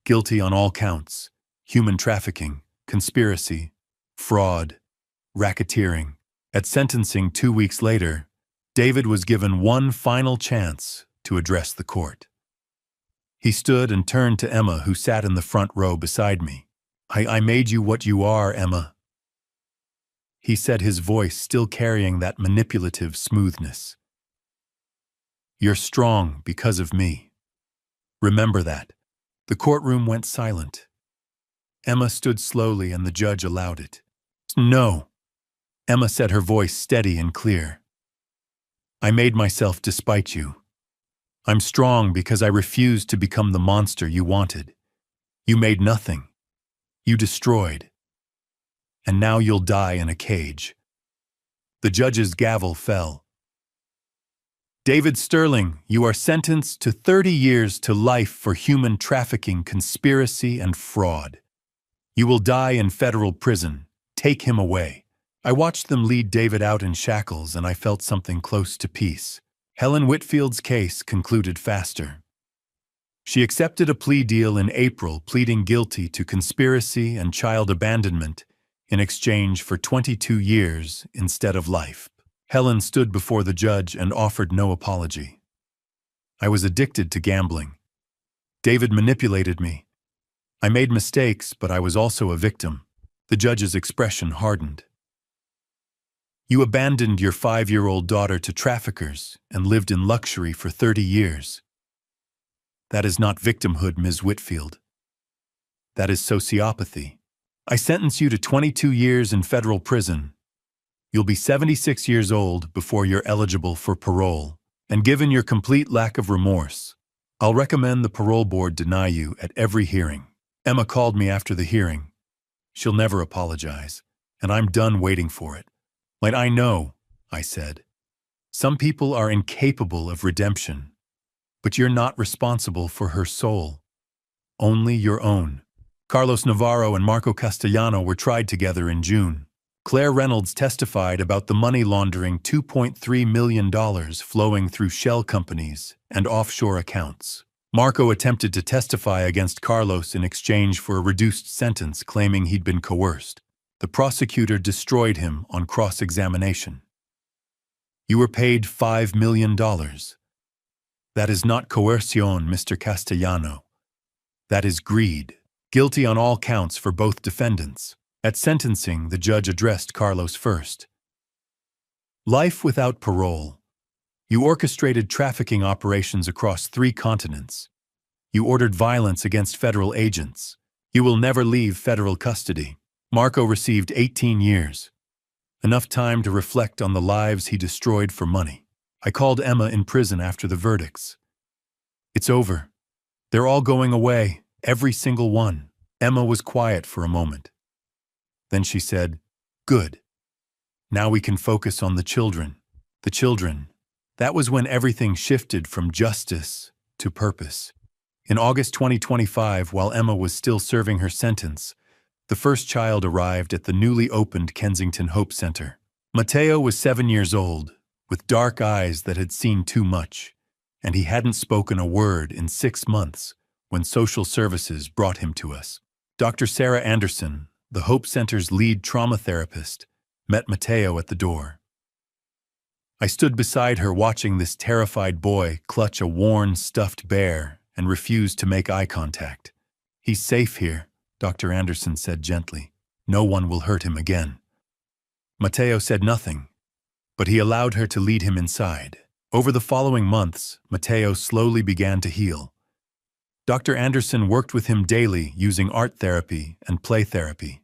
Guilty on all counts: human trafficking, conspiracy, fraud, racketeering. At sentencing 2 weeks later, David was given one final chance to address the court. He stood and turned to Emma, who sat in the front row beside me. I made you what you are, Emma," he said, his voice still carrying that manipulative smoothness. "You're strong because of me. Remember that." The courtroom went silent. Emma stood slowly and the judge allowed it. "No," Emma said, her voice steady and clear. "I made myself despite you. I'm strong because I refused to become the monster you wanted. You made nothing. You destroyed. And now you'll die in a cage." The judge's gavel fell. David Sterling, you are sentenced to 30 years to life for human trafficking, conspiracy, and fraud. You will die in federal prison. Take him away. I watched them lead David out in shackles, and I felt something close to peace. Helen Whitfield's case concluded faster. She accepted a plea deal in April, pleading guilty to conspiracy and child abandonment in exchange for 22 years instead of life. Helen stood before the judge and offered no apology. I was addicted to gambling. David manipulated me. I made mistakes, but I was also a victim. The judge's expression hardened. You abandoned your 5-year-old daughter to traffickers and lived in luxury for 30 years. That is not victimhood, Ms. Whitfield. That is sociopathy. I sentence you to 22 years in federal prison. You'll be 76 years old before you're eligible for parole, and given your complete lack of remorse, I'll recommend the parole board deny you at every hearing. Emma called me after the hearing. She'll never apologize, and I'm done waiting for it. I know, I said. Some people are incapable of redemption, but you're not responsible for her soul. Only your own. Carlos Navarro and Marco Castellano were tried together in June. Claire Reynolds testified about the money laundering $2.3 million flowing through shell companies and offshore accounts. Marco attempted to testify against Carlos in exchange for a reduced sentence, claiming he'd been coerced. The prosecutor destroyed him on cross-examination. You were paid $5 million. That is not coercion, Mr. Castellano. That is greed. Guilty on all counts for both defendants. At sentencing, the judge addressed Carlos first. Life without parole. You orchestrated trafficking operations across 3 continents. You ordered violence against federal agents. You will never leave federal custody. Marco received 18 years. Enough time to reflect on the lives he destroyed for money. I called Emma in prison after the verdicts. It's over. They're all going away, every single one. Emma was quiet for a moment. Then she said, "Good. Now we can focus on the children." The children. That was when everything shifted from justice to purpose. In August 2025, while Emma was still serving her sentence, the first child arrived at the newly opened Kensington Hope Center. Mateo was 7 years old, with dark eyes that had seen too much, and he hadn't spoken a word in 6 months when social services brought him to us. Dr. Sarah Anderson, the Hope Center's lead trauma therapist, met Mateo at the door. I stood beside her watching this terrified boy clutch a worn, stuffed bear and refuse to make eye contact. "He's safe here," Dr. Anderson said gently. "No one will hurt him again." Mateo said nothing, but he allowed her to lead him inside. Over the following months, Mateo slowly began to heal. Dr. Anderson worked with him daily using art therapy and play therapy.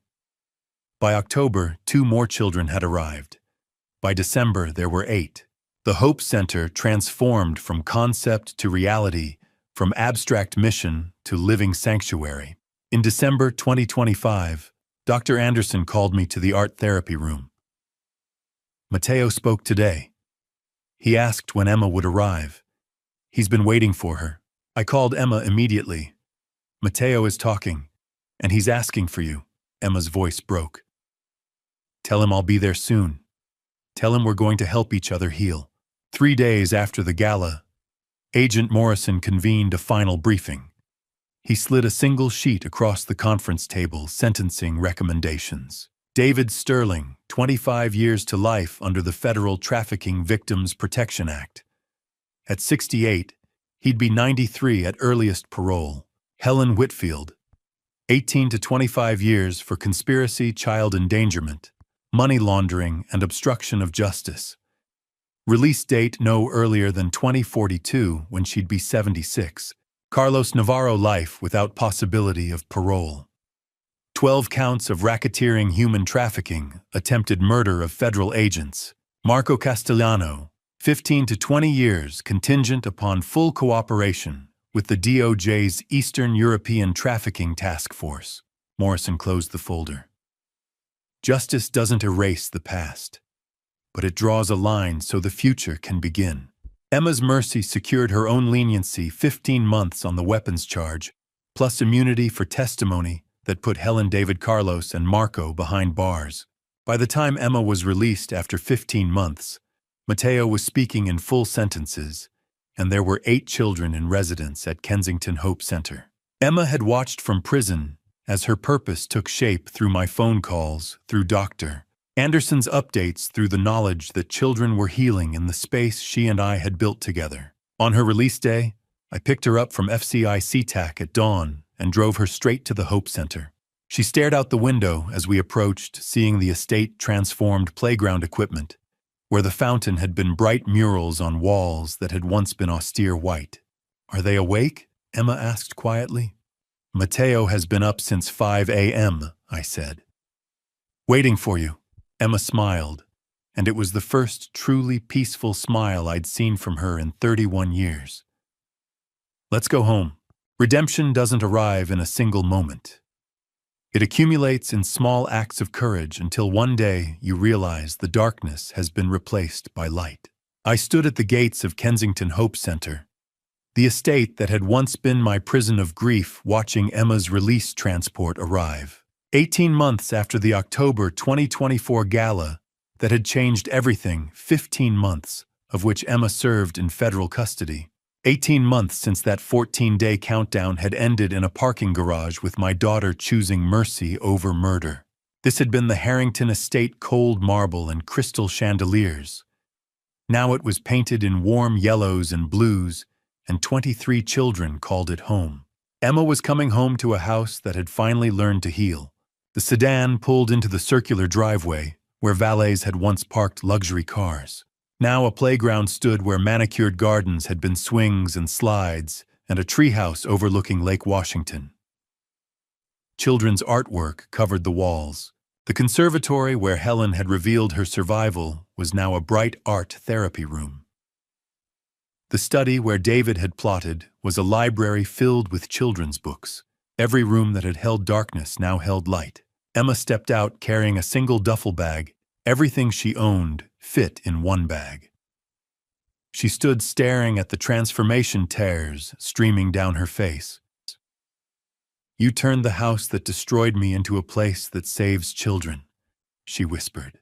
By October, 2 more children had arrived. By December, there were 8. The Hope Center transformed from concept to reality, from abstract mission to living sanctuary. In December 2025, Dr. Anderson called me to the art therapy room. Mateo spoke today. He asked when Emma would arrive. He's been waiting for her. I called Emma immediately. "Mateo is talking, and he's asking for you." Emma's voice broke. "Tell him I'll be there soon. Tell him we're going to help each other heal." 3 days after the gala, Agent Morrison convened a final briefing. He slid a single sheet across the conference table, sentencing recommendations. David Sterling, 25 years to life under the Federal Trafficking Victims Protection Act. At 68, he'd be 93 at earliest parole. Helen Whitfield, 18 to 25 years for conspiracy, child endangerment, money laundering, and obstruction of justice. Release date no earlier than 2042, when she'd be 76. Carlos Navarro, life without possibility of parole. 12 counts of racketeering, human trafficking, attempted murder of federal agents. Marco Castellano, 15 to 20 years, contingent upon full cooperation with the DOJ's Eastern European Trafficking Task Force. Morrison closed the folder. Justice doesn't erase the past, but it draws a line so the future can begin. Emma's mercy secured her own leniency, 15 months on the weapons charge, plus immunity for testimony that put Helen David Carlos and Marco behind bars. By the time Emma was released after 15 months, Mateo was speaking in full sentences, and there were 8 children in residence at Kensington Hope Center. Emma had watched from prison as her purpose took shape through my phone calls, through Dr. Anderson's updates, through the knowledge that children were healing in the space she and I had built together. On her release day, I picked her up from FCI SeaTac at dawn and drove her straight to the Hope Center. She stared out the window as we approached, seeing the estate transformed playground equipment, where the fountain had been bright murals on walls that had once been austere white. "Are they awake?" Emma asked quietly. "Mateo has been up since 5 a.m., I said. "Waiting for you." Emma smiled, and it was the first truly peaceful smile I'd seen from her in 31 years. "Let's go home." Redemption doesn't arrive in a single moment. It accumulates in small acts of courage until one day you realize the darkness has been replaced by light. I stood at the gates of Kensington Hope Center, the estate that had once been my prison of grief, watching Emma's release transport arrive. 18 months after the October 2024 gala that had changed everything, 15 months of which Emma served in federal custody. 18 months since that 14-day countdown had ended in a parking garage with my daughter choosing mercy over murder. This had been the Harrington estate, cold marble and crystal chandeliers. Now it was painted in warm yellows and blues, and 23 children called it home. Emma was coming home to a house that had finally learned to heal. The sedan pulled into the circular driveway, where valets had once parked luxury cars. Now a playground stood where manicured gardens had been swings and slides, and a treehouse overlooking Lake Washington. Children's artwork covered the walls. The conservatory where Helen had revealed her survival was now a bright art therapy room. The study where David had plotted was a library filled with children's books. Every room that had held darkness now held light. Emma stepped out carrying a single duffel bag. Everything she owned fit in one bag. She stood staring at the transformation tears streaming down her face. "You turned the house that destroyed me into a place that saves children," she whispered.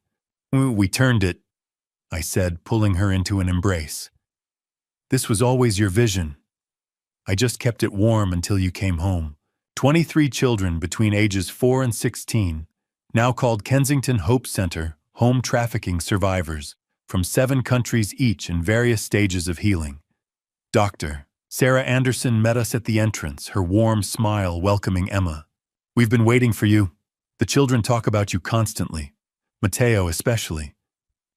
"We turned it," I said, pulling her into an embrace. "This was always your vision. I just kept it warm until you came home." 23 children between ages 4 and 16, now called Kensington Hope Center, home trafficking survivors, from 7 countries each in various stages of healing. Dr. Sarah Anderson met us at the entrance, her warm smile welcoming Emma. "We've been waiting for you. The children talk about you constantly, Mateo especially."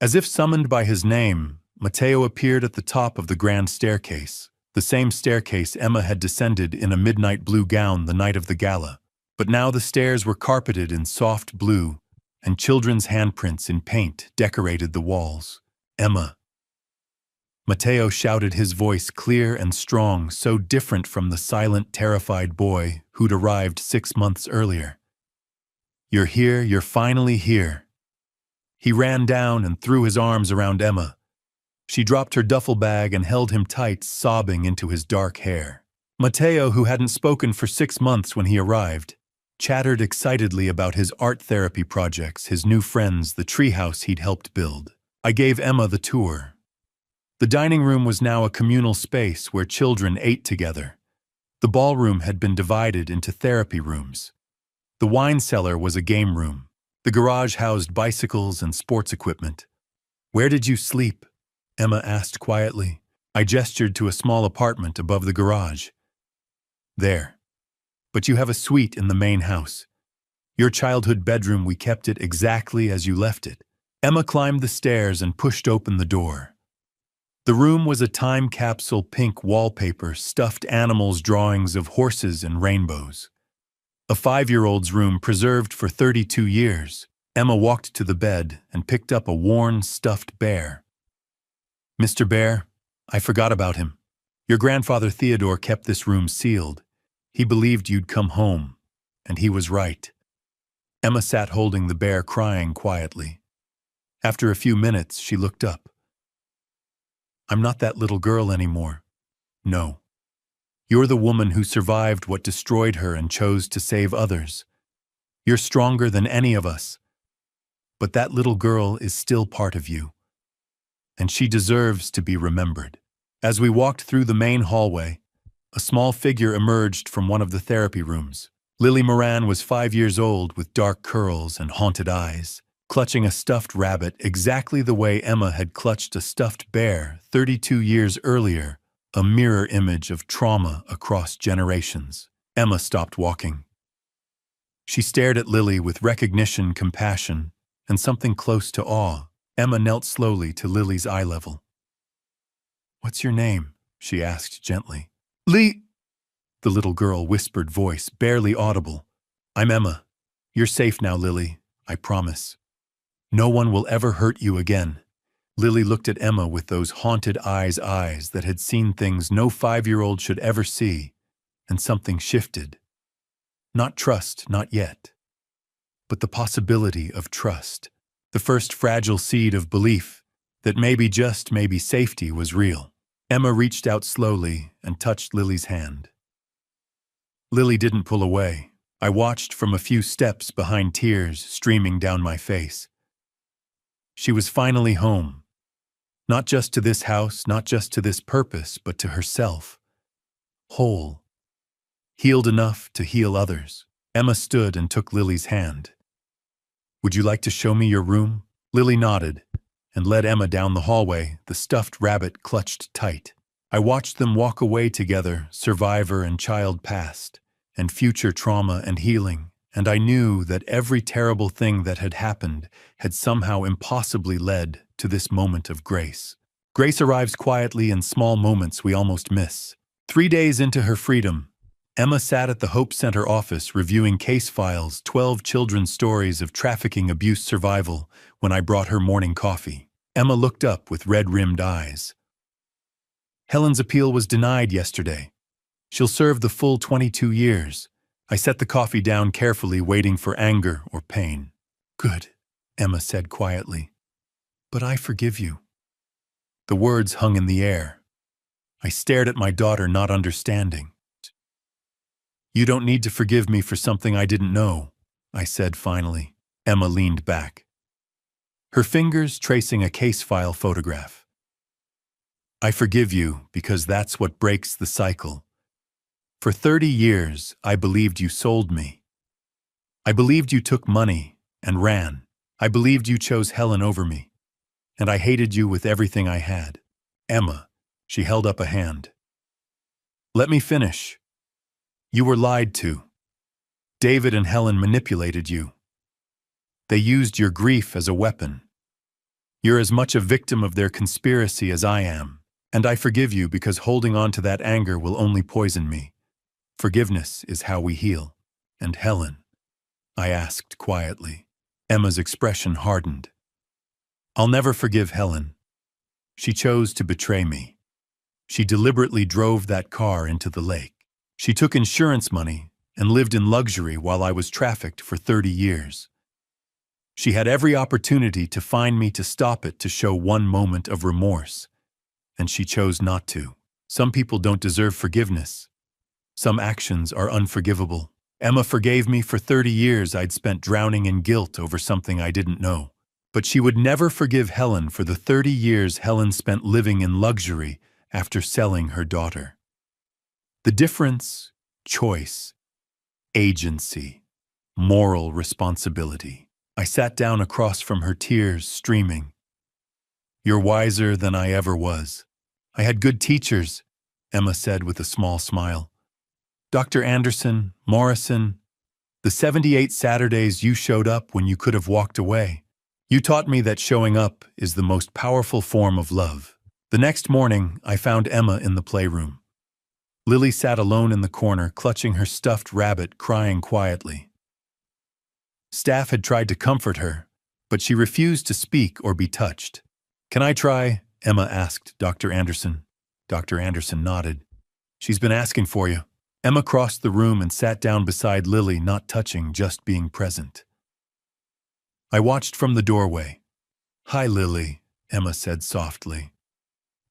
As if summoned by his name, Mateo appeared at the top of the grand staircase, the same staircase Emma had descended in a midnight blue gown the night of the gala. But now the stairs were carpeted in soft blue, and children's handprints in paint decorated the walls. "Emma." Mateo shouted, his voice clear and strong, so different from the silent, terrified boy who'd arrived 6 months earlier. "You're here, you're finally here." He ran down and threw his arms around Emma. She dropped her duffel bag and held him tight, sobbing into his dark hair. Mateo, who hadn't spoken for 6 months when he arrived, chattered excitedly about his art therapy projects, his new friends, the treehouse he'd helped build. I gave Emma the tour. The dining room was now a communal space where children ate together. The ballroom had been divided into therapy rooms. The wine cellar was a game room. The garage housed bicycles and sports equipment. "Where did you sleep?" Emma asked quietly. I gestured to a small apartment above the garage. "There. But you have a suite in the main house. Your childhood bedroom, we kept it exactly as you left it." Emma climbed the stairs and pushed open the door. The room was a time capsule, pink wallpaper, stuffed animals, drawings of horses and rainbows. A 5-year-old's room preserved for 32 years. Emma walked to the bed and picked up a worn, stuffed bear. "Mr. Bear, I forgot about him. Your grandfather Theodore kept this room sealed. He believed you'd come home, and he was right." Emma sat holding the bear, crying quietly. After a few minutes, she looked up. I'm not that little girl anymore. No. You're the woman who survived what destroyed her and chose to save others. You're stronger than any of us. But that little girl is still part of you. And she deserves to be remembered. As we walked through the main hallway, a small figure emerged from one of the therapy rooms. Lily Moran was 5 years old with dark curls and haunted eyes, clutching a stuffed rabbit exactly the way Emma had clutched a stuffed bear 32 years earlier, a mirror image of trauma across generations. Emma stopped walking. She stared at Lily with recognition, compassion, and something close to awe. Emma knelt slowly to Lily's eye level. "What's your name?" she asked gently. "Lee," the little girl whispered, voice barely audible. "I'm Emma. You're safe now, Lily, I promise. No one will ever hurt you again." Lily looked at Emma with those haunted eyes that had seen things no 5-year-old should ever see, and something shifted. Not trust, not yet, but the possibility of trust. The first fragile seed of belief that maybe, just maybe, safety was real. Emma reached out slowly and touched Lily's hand. Lily didn't pull away. I watched from a few steps behind, tears streaming down my face. She was finally home. Not just to this house, not just to this purpose, but to herself. Whole. Healed enough to heal others. Emma stood and took Lily's hand. "Would you like to show me your room?" Lily nodded and led Emma down the hallway, the stuffed rabbit clutched tight. I watched them walk away together, survivor and child past, and future trauma and healing, and I knew that every terrible thing that had happened had somehow impossibly led to this moment of grace. Grace arrives quietly in small moments we almost miss. 3 days into her freedom, Emma sat at the Hope Center office reviewing case files, 12 children's stories of trafficking abuse survival, when I brought her morning coffee. Emma looked up with red-rimmed eyes. "Helen's appeal was denied yesterday. She'll serve the full 22 years. I set the coffee down carefully, waiting for anger or pain. "Good," Emma said quietly. "But I forgive you." The words hung in the air. I stared at my daughter, not understanding. "You don't need to forgive me for something I didn't know," I said finally. Emma leaned back, her fingers tracing a case file photograph. "I forgive you because that's what breaks the cycle. For 30 years, I believed you sold me. I believed you took money and ran. I believed you chose Helen over me. And I hated you with everything I had." "Emma," she held up a hand. "Let me finish. You were lied to. David and Helen manipulated you. They used your grief as a weapon. You're as much a victim of their conspiracy as I am. And I forgive you because holding on to that anger will only poison me. Forgiveness is how we heal." "And Helen?" I asked quietly. Emma's expression hardened. "I'll never forgive Helen. She chose to betray me. She deliberately drove that car into the lake. She took insurance money and lived in luxury while I was trafficked for 30 years. She had every opportunity to find me, to stop it, to show one moment of remorse. And she chose not to. Some people don't deserve forgiveness. Some actions are unforgivable. Emma forgave me for 30 years I'd spent drowning in guilt over something I didn't know. But she would never forgive Helen for the 30 years Helen spent living in luxury after selling her daughter. The difference: choice, agency, moral responsibility. I sat down across from her, tears streaming. "You're wiser than I ever was. I had good teachers," Emma said with a small smile. "Dr. Anderson, Morrison, the 78 Saturdays you showed up when you could have walked away. You taught me that showing up is the most powerful form of love." The next morning, I found Emma in the playroom. Lily sat alone in the corner, clutching her stuffed rabbit, crying quietly. Staff had tried to comfort her, but she refused to speak or be touched. "Can I try?" Emma asked Dr. Anderson. Dr. Anderson nodded. "She's been asking for you." Emma crossed the room and sat down beside Lily, not touching, just being present. I watched from the doorway. "Hi, Lily," Emma said softly.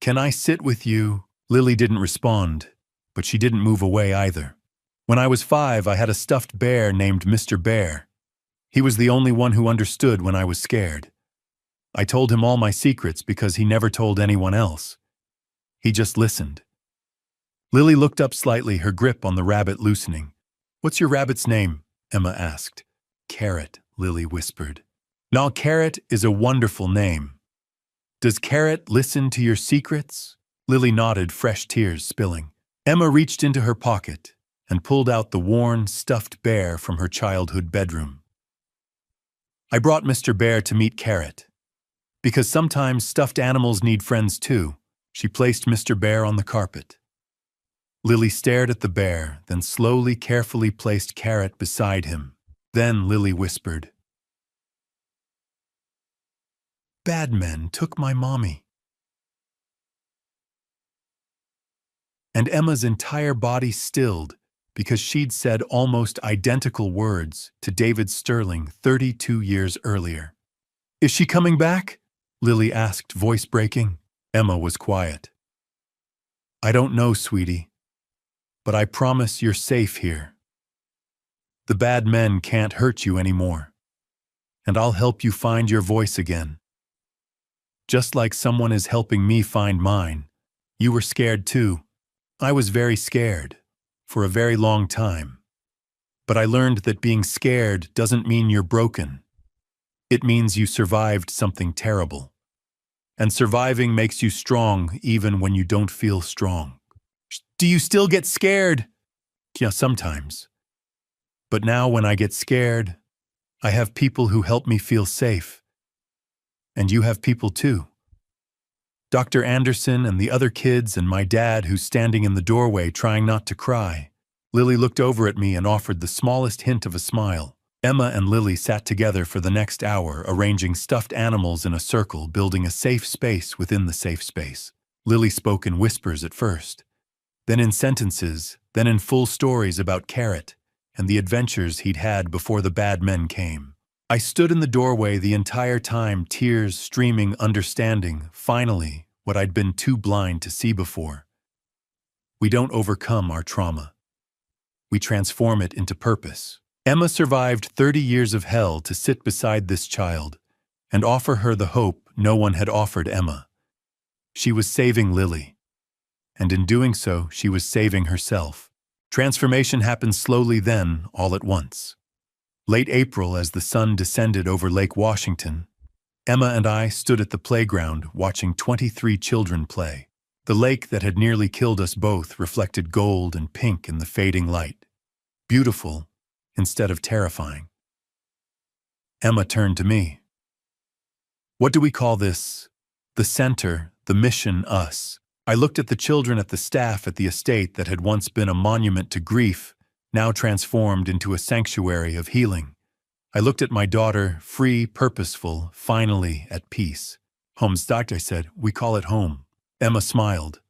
Can I sit with you? Lily didn't respond, but she didn't move away either. When I was 5, I had a stuffed bear named Mr. Bear. He was the only one who understood when I was scared. I told him all my secrets because he never told anyone else. He just listened. Lily looked up slightly, her grip on the rabbit loosening. "What's your rabbit's name?" Emma asked. "Carrot," Lily whispered. "Now, Carrot is a wonderful name. Does Carrot listen to your secrets?" Lily nodded, fresh tears spilling. Emma reached into her pocket and pulled out the worn, stuffed bear from her childhood bedroom. "I brought Mr. Bear to meet Carrot. Because sometimes stuffed animals need friends too." She placed Mr. Bear on the carpet. Lily stared at the bear, then slowly, carefully placed Carrot beside him. Then Lily whispered, "Bad men took my mommy." And Emma's entire body stilled because she'd said almost identical words to David Sterling 32 years earlier. "Is she coming back?" Lily asked, voice breaking. Emma was quiet. "I don't know, sweetie, but I promise you're safe here. The bad men can't hurt you anymore, and I'll help you find your voice again. Just like someone is helping me find mine. You were scared too. I was very scared, for a very long time. But I learned that being scared doesn't mean you're broken. It means you survived something terrible. And surviving makes you strong even when you don't feel strong." "Do you still get scared?" "Yeah, sometimes. But now when I get scared, I have people who help me feel safe. And you have people too. Dr. Anderson and the other kids and my dad who's standing in the doorway trying not to cry." Lily looked over at me and offered the smallest hint of a smile. Emma and Lily sat together for the next hour, arranging stuffed animals in a circle, building a safe space within the safe space. Lily spoke in whispers at first, then in sentences, then in full stories about Carrot and the adventures he'd had before the bad men came. I stood in the doorway the entire time, tears streaming, understanding, finally, what I'd been too blind to see before. We don't overcome our trauma. We transform it into purpose. Emma survived 30 years of hell to sit beside this child and offer her the hope no one had offered Emma. She was saving Lily, and in doing so, she was saving herself. Transformation happened slowly then, all at once. Late April, as the sun descended over Lake Washington, Emma and I stood at the playground watching 23 children play. The lake that had nearly killed us both reflected gold and pink in the fading light. Beautiful instead of terrifying. Emma turned to me. "What do we call this? The center, the mission, us." I looked at the children, at the staff at the estate that had once been a monument to grief, now transformed into a sanctuary of healing. I looked at my daughter, free, purposeful, finally at peace. "Home's doctor," I said. "We call it home." Emma smiled.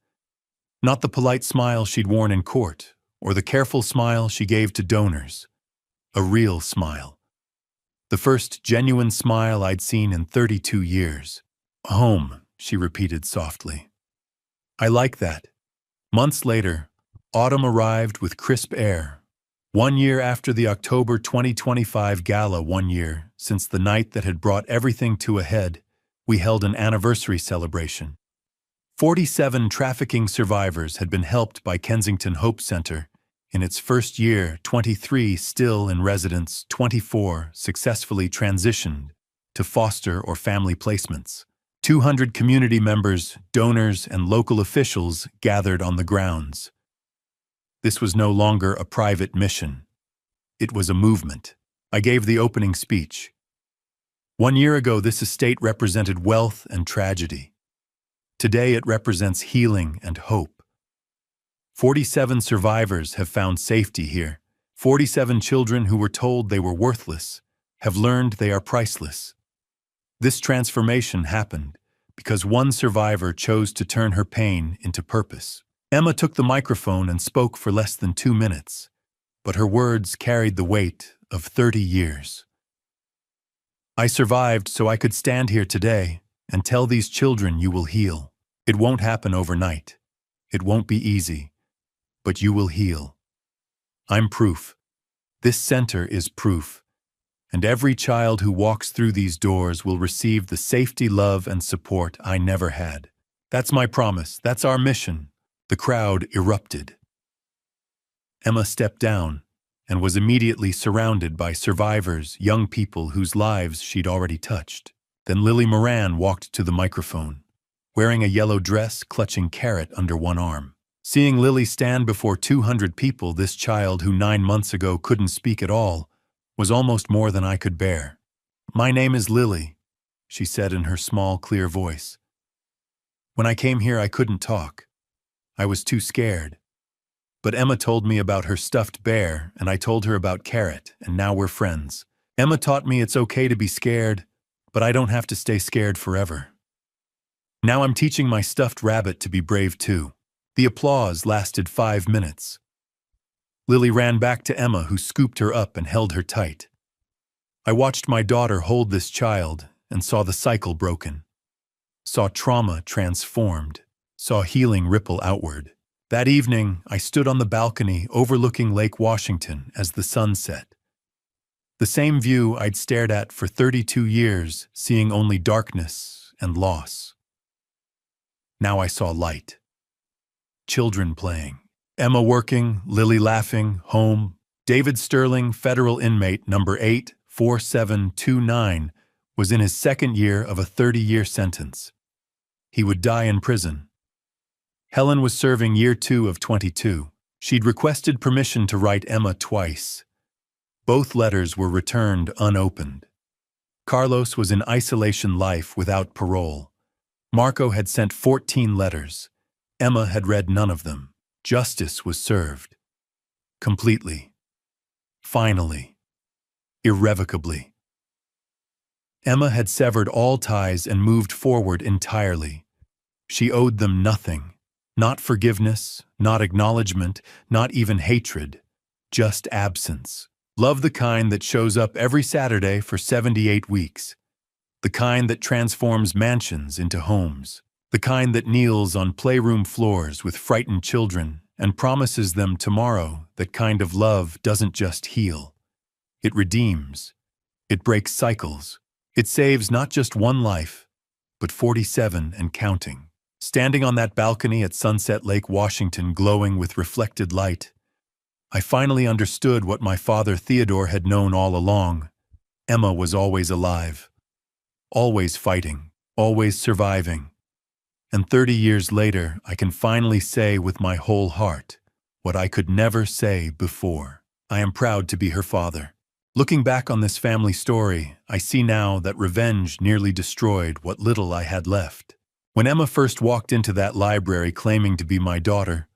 Not the polite smile she'd worn in court, or the careful smile she gave to donors. A real smile. The first genuine smile I'd seen in 32 years. "Home," she repeated softly. "I like that." Months later, autumn arrived with crisp air. 1 year after the October 2025 gala, 1 year since the night that had brought everything to a head, we held an anniversary celebration. 47 trafficking survivors had been helped by Kensington Hope Center. In its first year, 23 still in residence, 24 successfully transitioned to foster or family placements. 200 community members, donors, and local officials gathered on the grounds. This was no longer a private mission. It was a movement. I gave the opening speech. 1 year ago, this estate represented wealth and tragedy. Today, it represents healing and hope. 47 survivors have found safety here. 47 children who were told they were worthless have learned they are priceless. This transformation happened because one survivor chose to turn her pain into purpose. Emma took the microphone and spoke for less than 2 minutes, but her words carried the weight of 30 years. "I survived so I could stand here today and tell these children you will heal. It won't happen overnight. It won't be easy. But you will heal. I'm proof. This center is proof. And every child who walks through these doors will receive the safety, love, and support I never had. That's my promise. That's our mission. The crowd erupted. Emma stepped down and was immediately surrounded by survivors, young people whose lives she'd already touched. Then Lily Moran walked to the microphone, wearing a yellow dress, clutching Carrot under one arm. Seeing Lily stand before 200 people, this child who 9 months ago couldn't speak at all, was almost more than I could bear. "My name is Lily," she said in her small, clear voice. "When I came here, I couldn't talk. I was too scared. But Emma told me about her stuffed bear, and I told her about Carrot, and now we're friends. Emma taught me it's okay to be scared, but I don't have to stay scared forever. Now I'm teaching my stuffed rabbit to be brave too." The applause lasted 5 minutes. Lily ran back to Emma, who scooped her up and held her tight. I watched my daughter hold this child and saw the cycle broken, saw trauma transformed, saw healing ripple outward. That evening, I stood on the balcony overlooking Lake Washington as the sun set. The same view I'd stared at for 32 years, seeing only darkness and loss. Now I saw light. Children playing. Emma working, Lily laughing, home. David Sterling, federal inmate number 84729, was in his second year of a 30-year sentence. He would die in prison. Helen was serving year 2 of 22. She'd requested permission to write Emma twice. Both letters were returned unopened. Carlos was in isolation life without parole. Marco had sent 14 letters. Emma had read none of them. Justice was served. Completely. Finally. Irrevocably. Emma had severed all ties and moved forward entirely. She owed them nothing. Not forgiveness, not acknowledgement, not even hatred. Just absence. Love, the kind that shows up every Saturday for 78 weeks. The kind that transforms mansions into homes. The kind that kneels on playroom floors with frightened children and promises them tomorrow. That kind of love doesn't just heal. It redeems. It breaks cycles. It saves not just one life, but 47 and counting. Standing on that balcony at Sunset Lake Washington, glowing with reflected light, I finally understood what my father Theodore had known all along. Emma was always alive. Always fighting. Always surviving. And 30 years later, I can finally say with my whole heart what I could never say before. I am proud to be her father. Looking back on this family story, I see now that revenge nearly destroyed what little I had left. When Emma first walked into that library claiming to be my daughter,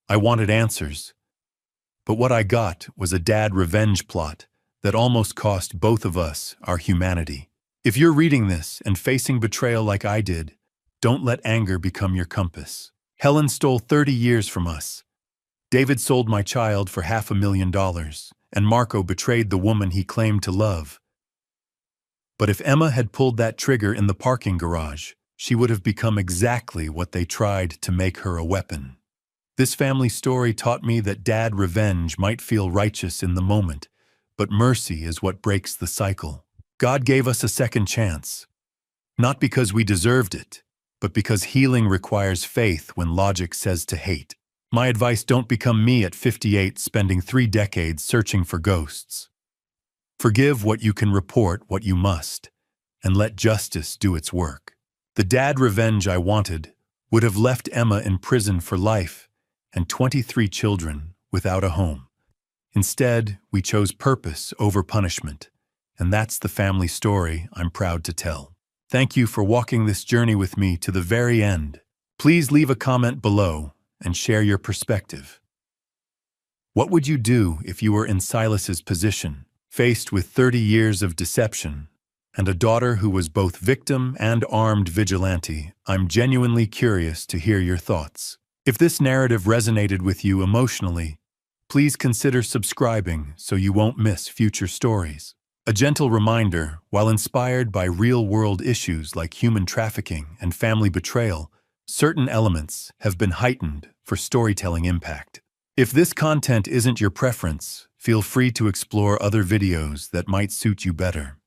I wanted answers. But what I got was a dad revenge plot that almost cost both of us our humanity. If you're reading this and facing betrayal like I did, don't let anger become your compass. Helen stole 30 years from us. David sold my child for $500,000, and Marco betrayed the woman he claimed to love. But if Emma had pulled that trigger in the parking garage, she would have become exactly what they tried to make her, a weapon. This family story taught me that dad revenge might feel righteous in the moment, but mercy is what breaks the cycle. God gave us a second chance. Not because we deserved it, but because healing requires faith when logic says to hate. My advice: don't become me at 58, spending 3 decades searching for ghosts. Forgive what you can, report what you must, and let justice do its work. The dad revenge I wanted would have left Emma in prison for life and 23 children without a home. Instead, we chose purpose over punishment, and that's the family story I'm proud to tell. Thank you for walking this journey with me to the very end. Please leave a comment below and share your perspective. What would you do if you were in Silas's position, faced with 30 years of deception and a daughter who was both victim and armed vigilante? I'm genuinely curious to hear your thoughts. If this narrative resonated with you emotionally, please consider subscribing so you won't miss future stories. A gentle reminder: while inspired by real-world issues like human trafficking and family betrayal, Certain elements have been heightened for storytelling impact. If this content isn't your preference, feel free to explore other videos that might suit you better.